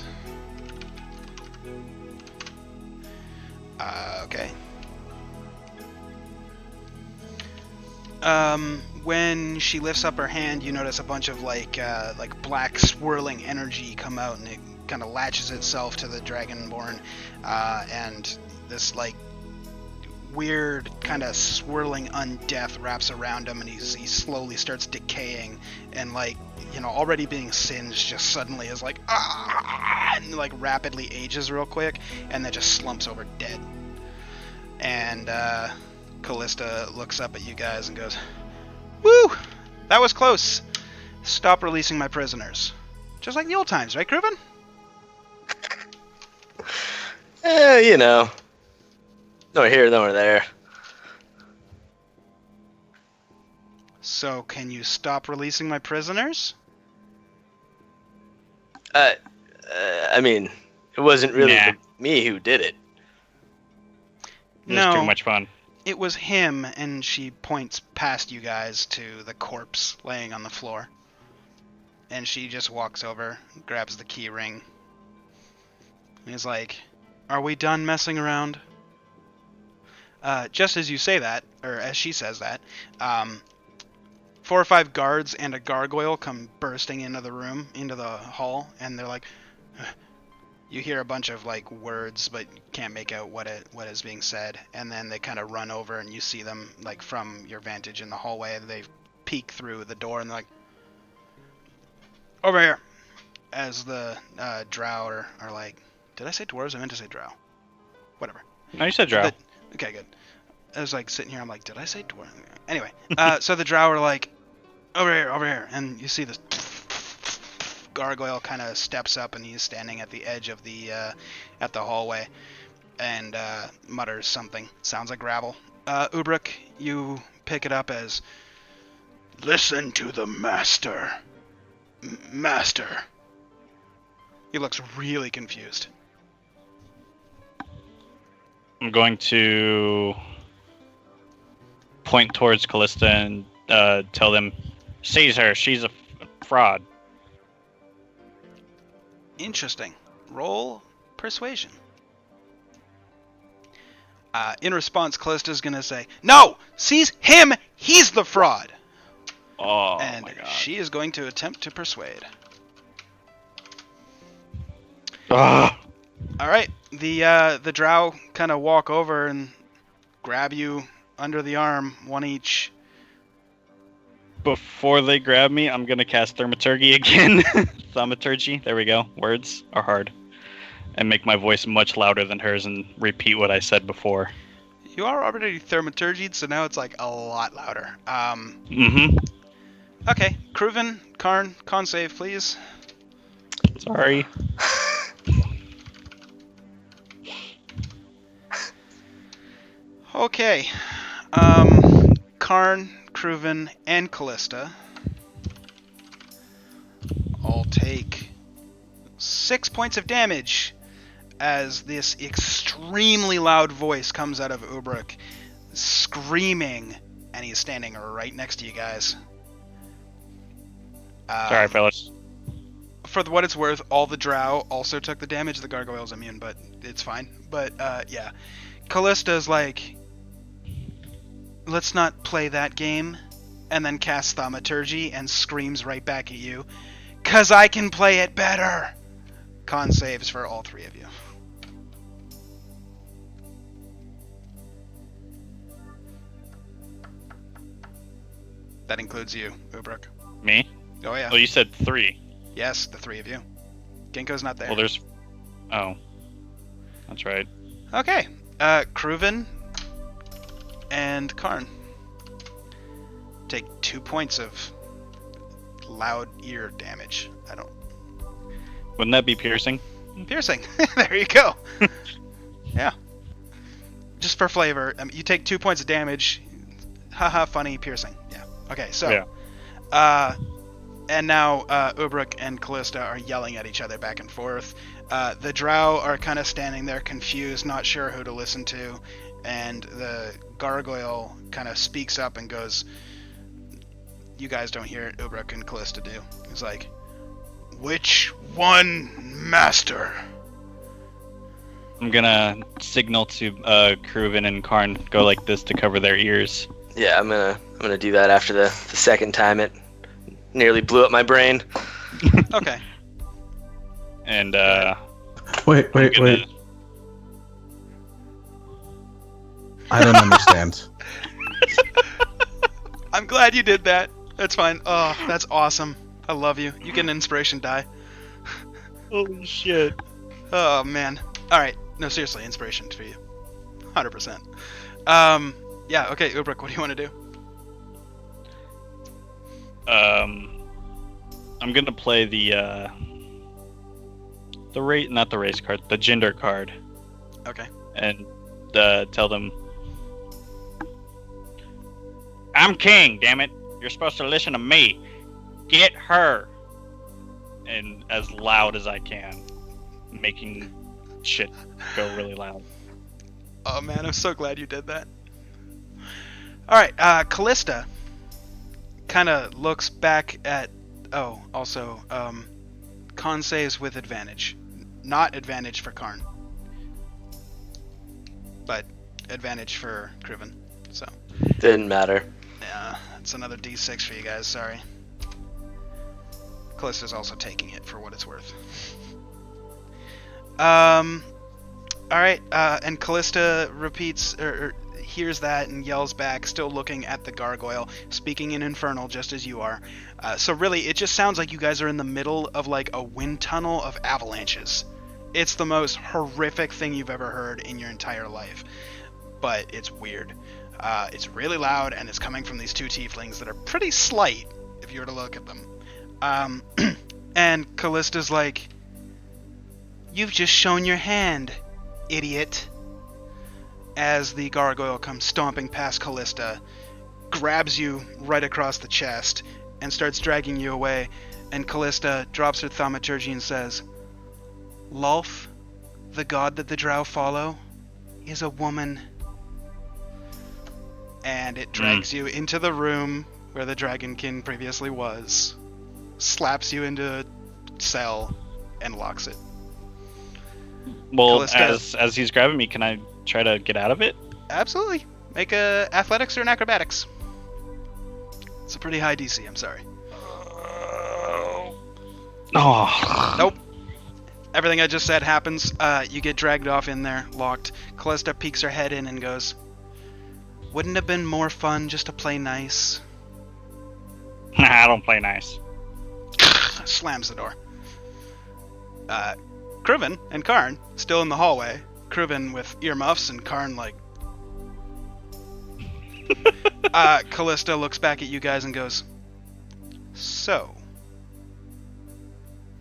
Okay. When she lifts up her hand, you notice a bunch of like black swirling energy come out, and it kind of latches itself to the Dragonborn, and this like weird kind of swirling undeath wraps around him, and he slowly starts decaying, and like, you know, already being singed, just suddenly is like, and like rapidly ages real quick, and then just slumps over dead. And Callista looks up at you guys and goes, "Woo! That was close. Stop releasing my prisoners." Just like the old times, right, Kruven? You know, nor here nor there. So, can you stop releasing my prisoners? I mean, it wasn't really Nah. me who did it. It was No. too much fun. It was him, and she points past you guys to the corpse laying on the floor. And she just walks over, grabs the key ring. And is like, "Are we done messing around?" Just as you say that, or as she says that, 4 or 5 guards and a gargoyle come bursting into the room, into the hall, and they're like, you hear a bunch of like words, but you can't make out what is being said, and then they kind of run over, and you see them like from your vantage in the hallway. They peek through the door, and they're like, "Over here," as the drow are like, did I say dwarves? I meant to say drow. Whatever. No, you said drow. Okay, good. I was like sitting here, I'm like, did I say dwarf? Anyway, so the drow are like, over here, and you see this gargoyle kind of steps up, and he's standing at the edge of the hallway, and mutters something. Sounds like gravel. Ubruk, you pick it up as, "Listen to the master. Master." He looks really confused. I'm going to point towards Callista and tell them, "Seize her. She's a fraud." Interesting. Roll persuasion. In response, Callista's gonna say, "No! Seize him! He's the fraud!" Oh And my god. she is going to attempt to persuade. Ah. Alright, the drow kind of walk over and grab you under the arm, one each. Before they grab me, I'm gonna cast Thaumaturgy again. Thaumaturgy. There we go. Words are hard. And make my voice much louder than hers and repeat what I said before. You are already thermaturgied, so now it's like a lot louder. Mm-hmm. Okay, Kruven, Karn, con save, please. Sorry. Okay. Karn, Kruven, and Callista all take 6 points of damage as this extremely loud voice comes out of Ubruk, screaming, and he's standing right next to you guys. Sorry, fellas. For what it's worth, all the drow also took the damage. The gargoyle's immune, but it's fine. But, yeah. Callista's like, "Let's not play that game," and then casts Thaumaturgy and screams right back at you, "'Cause I can play it better!" Con saves for all 3 of you. That includes you, Ubruk. Me? Oh, yeah. Oh, you said 3. Yes, the 3 of you. Ginkgo's not there. Well, there's... Oh. That's right. Okay. Kruven and Karn take 2 points of loud ear damage. I don't... Wouldn't that be piercing? Piercing. There you go. Yeah. Just for flavor, you take 2 points of damage. Haha, funny, piercing. Yeah. Okay, so... Yeah. And now Ubruk and Callista are yelling at each other back and forth. The drow are kind of standing there confused, not sure who to listen to. And the gargoyle kind of speaks up and goes, "You guys don't hear it, Ubruk and Callista do." He's like, Which one, master? I'm gonna signal to Kruven and Karn, go like this to cover their ears. Yeah, I'm gonna do that after the second time it nearly blew up my brain. Okay. And Wait. I'm gonna- I don't understand. I'm glad you did that. That's fine. Oh, that's awesome. I love you. You get an inspiration die. Holy shit. Oh, man. Alright. No, seriously, inspiration for you. 100%. Yeah, okay, Ubrik, what do you want to do? I'm gonna play the not the race card, the gender card, Okay. and tell them, I'm king, damn it. You're supposed to listen to me. Get her. And as loud as I can, making shit go really loud. Oh, man, I'm so glad you did that. Alright, Callista kind of looks back at... Oh, also, con saves with advantage. Not advantage for Karn. But advantage for Kruven. So, Didn't matter. yeah, that's another d6 for you guys, sorry. Callista's also taking it for what it's worth. Alright, and Callista repeats, or hears that and yells back, still looking at the gargoyle, speaking in Infernal just as you are. So really, it just sounds like you guys are in the middle of like a wind tunnel of avalanches. It's the most horrific thing you've ever heard in your entire life. But it's weird. It's really loud, and it's coming from these two tieflings that are pretty slight, if you were to look at them. And Callista's like, "You've just shown your hand, idiot." As the gargoyle comes stomping past Callista, grabs you right across the chest, and starts dragging you away. And Callista drops her thaumaturgy and says, "Lolf, the god that the drow follow, is a woman." And it drags you into the room where the Dragonkin previously was, slaps you into a cell, and locks it. Well, Callista. as he's grabbing me, can I try to get out of it? Absolutely. Make a athletics or an acrobatics. It's a pretty high DC, I'm sorry. Oh. Nope. Everything I just said happens. You get dragged off in there, locked. Callista peeks her head in and goes, "Wouldn't it have been more fun just to play nice?" I don't play nice. Slams the door. Kruven and Karn still in the hallway. Kruven with earmuffs and Karn like... Callista looks back at you guys and goes, "So,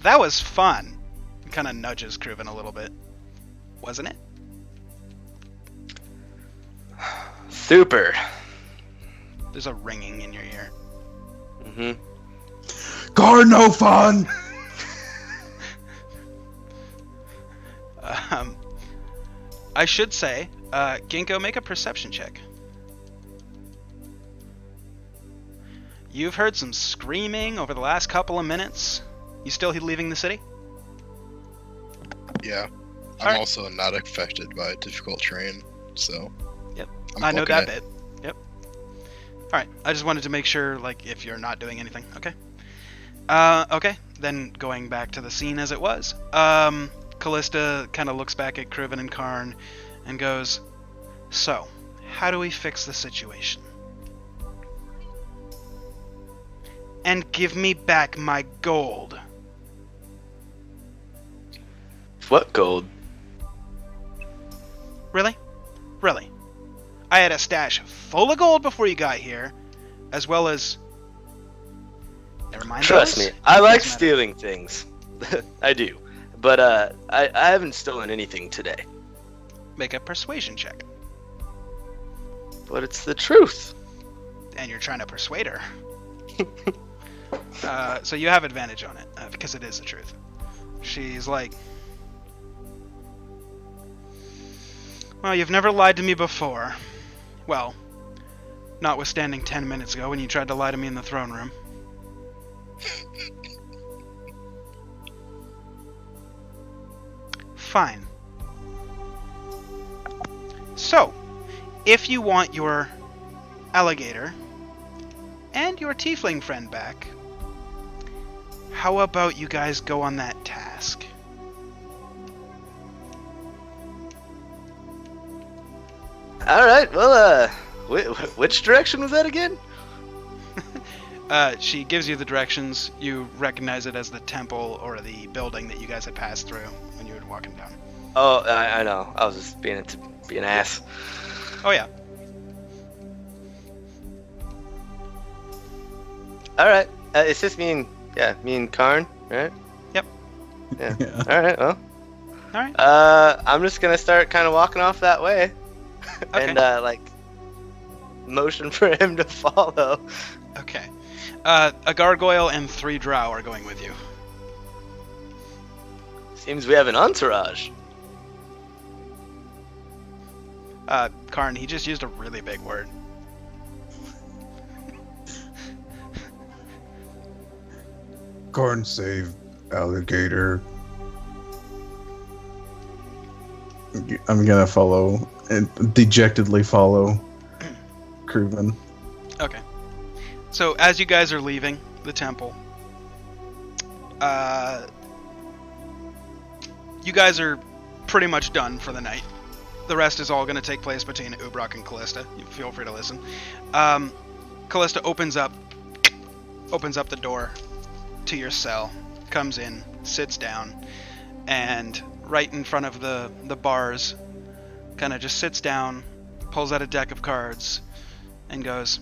that was fun." And kind of nudges Kruven a little bit. Wasn't it? Super. There's a ringing in your ear. Mm-hmm. Gar no fun. I should say, Ginkgo, make a perception check. You've heard some screaming over the last couple of minutes. You still leaving the city? Yeah. I'm Alright. also not affected by difficult terrain, so. Yep. I'm I know booking that it. bit. Yep. Alright, I just wanted to make sure, like, if you're not doing anything. Okay. Okay, then going back to the scene as it was. Callista kind of looks back at Kruven and Karn and goes, "So, how do we fix the situation? And give me back my gold." What gold? Really? Really? I had a stash full of gold before you got here, as well as... Never mind Trust those. me, I like Doesn't matter. stealing things. I do. But I haven't stolen anything today. Make a persuasion check. But it's the truth. And you're trying to persuade her. So you have advantage on it, because it is the truth. She's like, "Well, you've never lied to me before. Well, notwithstanding 10 minutes ago when you tried to lie to me in the throne room." Fine. So, if you want your alligator and your tiefling friend back, how about you guys go on that task? All right. Well, which direction was that again? She gives you the directions. You recognize it as the temple or the building that you guys had passed through when you were walking down. Oh, I know. I was just being an ass. Oh yeah. All right. It's just me and Karn, right? Yep. Yeah. Yeah. All right. Well. All right. I'm just gonna start kind of walking off that way, Okay. and like motion for him to follow. Okay. A gargoyle and 3 drow are going with you. Seems we have an entourage. Karn, he just used a really big word. Corn save alligator. I'm gonna follow and dejectedly follow Kruven. Okay. So as you guys are leaving the temple, you guys are pretty much done for the night. The rest is all going to take place between Ubrak and Callista. You feel free to listen. Callista opens up the door to your cell, comes in, sits down, and right in front of the bars, kind of just sits down, pulls out a deck of cards, and goes,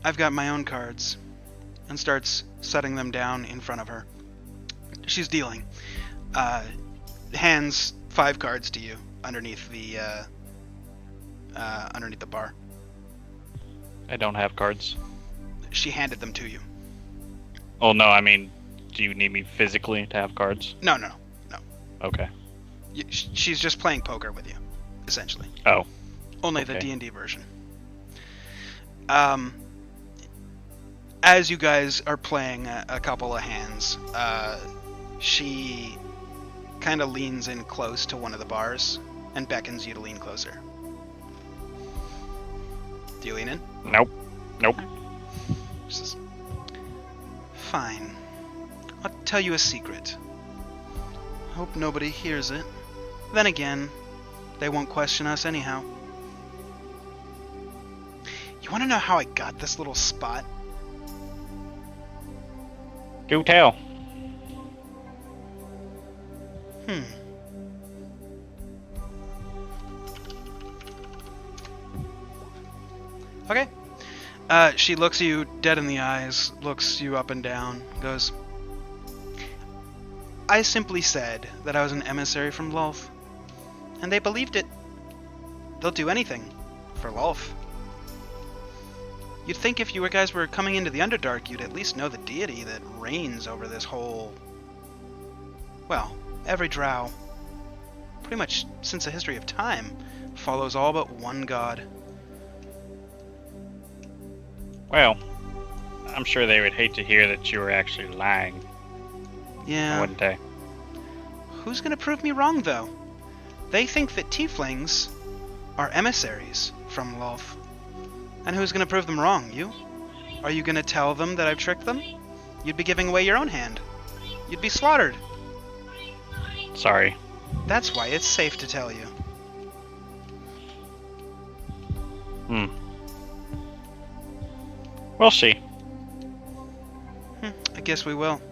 "I've got my own cards," and starts setting them down in front of her. She's dealing. Hands 5 cards to you underneath the bar. I don't have cards. She handed them to you. Oh no, I mean, do you need me physically to have cards? No. Okay. She's just playing poker with you, essentially. Oh. Only the Okay. D&D version. As you guys are playing a couple of hands, she kind of leans in close to one of the bars and beckons you to lean closer. Do you lean in? Nope. She says, "Fine. I'll tell you a secret. Hope nobody hears it. Then again, they won't question us anyhow. You want to know how I got this little spot? Do tell. Okay. She looks you dead in the eyes, looks you up and down, goes, "I simply said that I was an emissary from Lolth, and they believed it. They'll do anything for Lolth. You'd think if you guys were coming into the Underdark, you'd at least know the deity that reigns over this whole... Well, every drow, pretty much since the history of time, follows all but one god. Well, I'm sure they would hate to hear that you were actually lying, Yeah. wouldn't they? Who's gonna prove me wrong, though? They think that tieflings are emissaries from Lolth. And who's gonna prove them wrong? You? Are you gonna tell them that I've tricked them? You'd be giving away your own hand. You'd be slaughtered. Sorry. That's why it's safe to tell you." We'll see. I guess we will.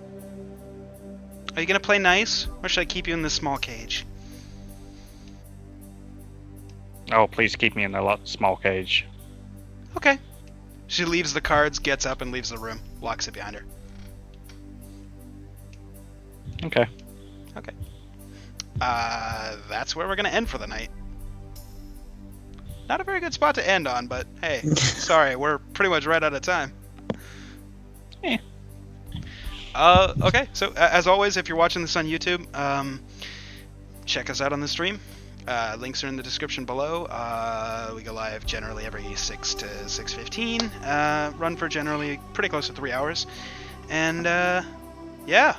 Are you gonna play nice, or should I keep you in this small cage? Oh, please keep me in the small cage. Okay. She leaves the cards, gets up, and leaves the room. Locks it behind her. Okay. Okay. That's where we're gonna end for the night. Not a very good spot to end on, but hey, sorry, we're pretty much right out of time. Eh. Okay, so as always, if you're watching this on YouTube, check us out on the stream. Links are in the description below. We go live generally every 6 to 6:15. Run for generally pretty close to 3 hours. And yeah,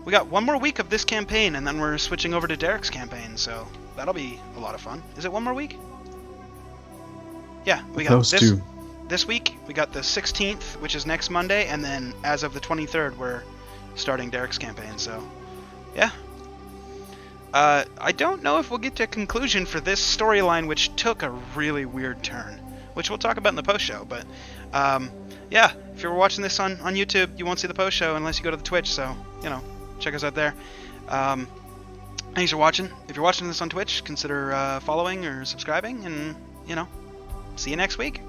we got one more week of this campaign, and then we're switching over to Derek's campaign, so that'll be a lot of fun. Is it one more week? Yeah, we got Those two. This week, we got the 16th, which is next Monday, and then as of the 23rd, we're starting Derek's campaign, so yeah. I don't know if we'll get to a conclusion for this storyline, which took a really weird turn, which we'll talk about in the post-show, but yeah, if you're watching this on YouTube, you won't see the post-show unless you go to the Twitch, so, you know, check us out there. Thanks for watching. If you're watching this on Twitch, consider following or subscribing, and, you know, see you next week.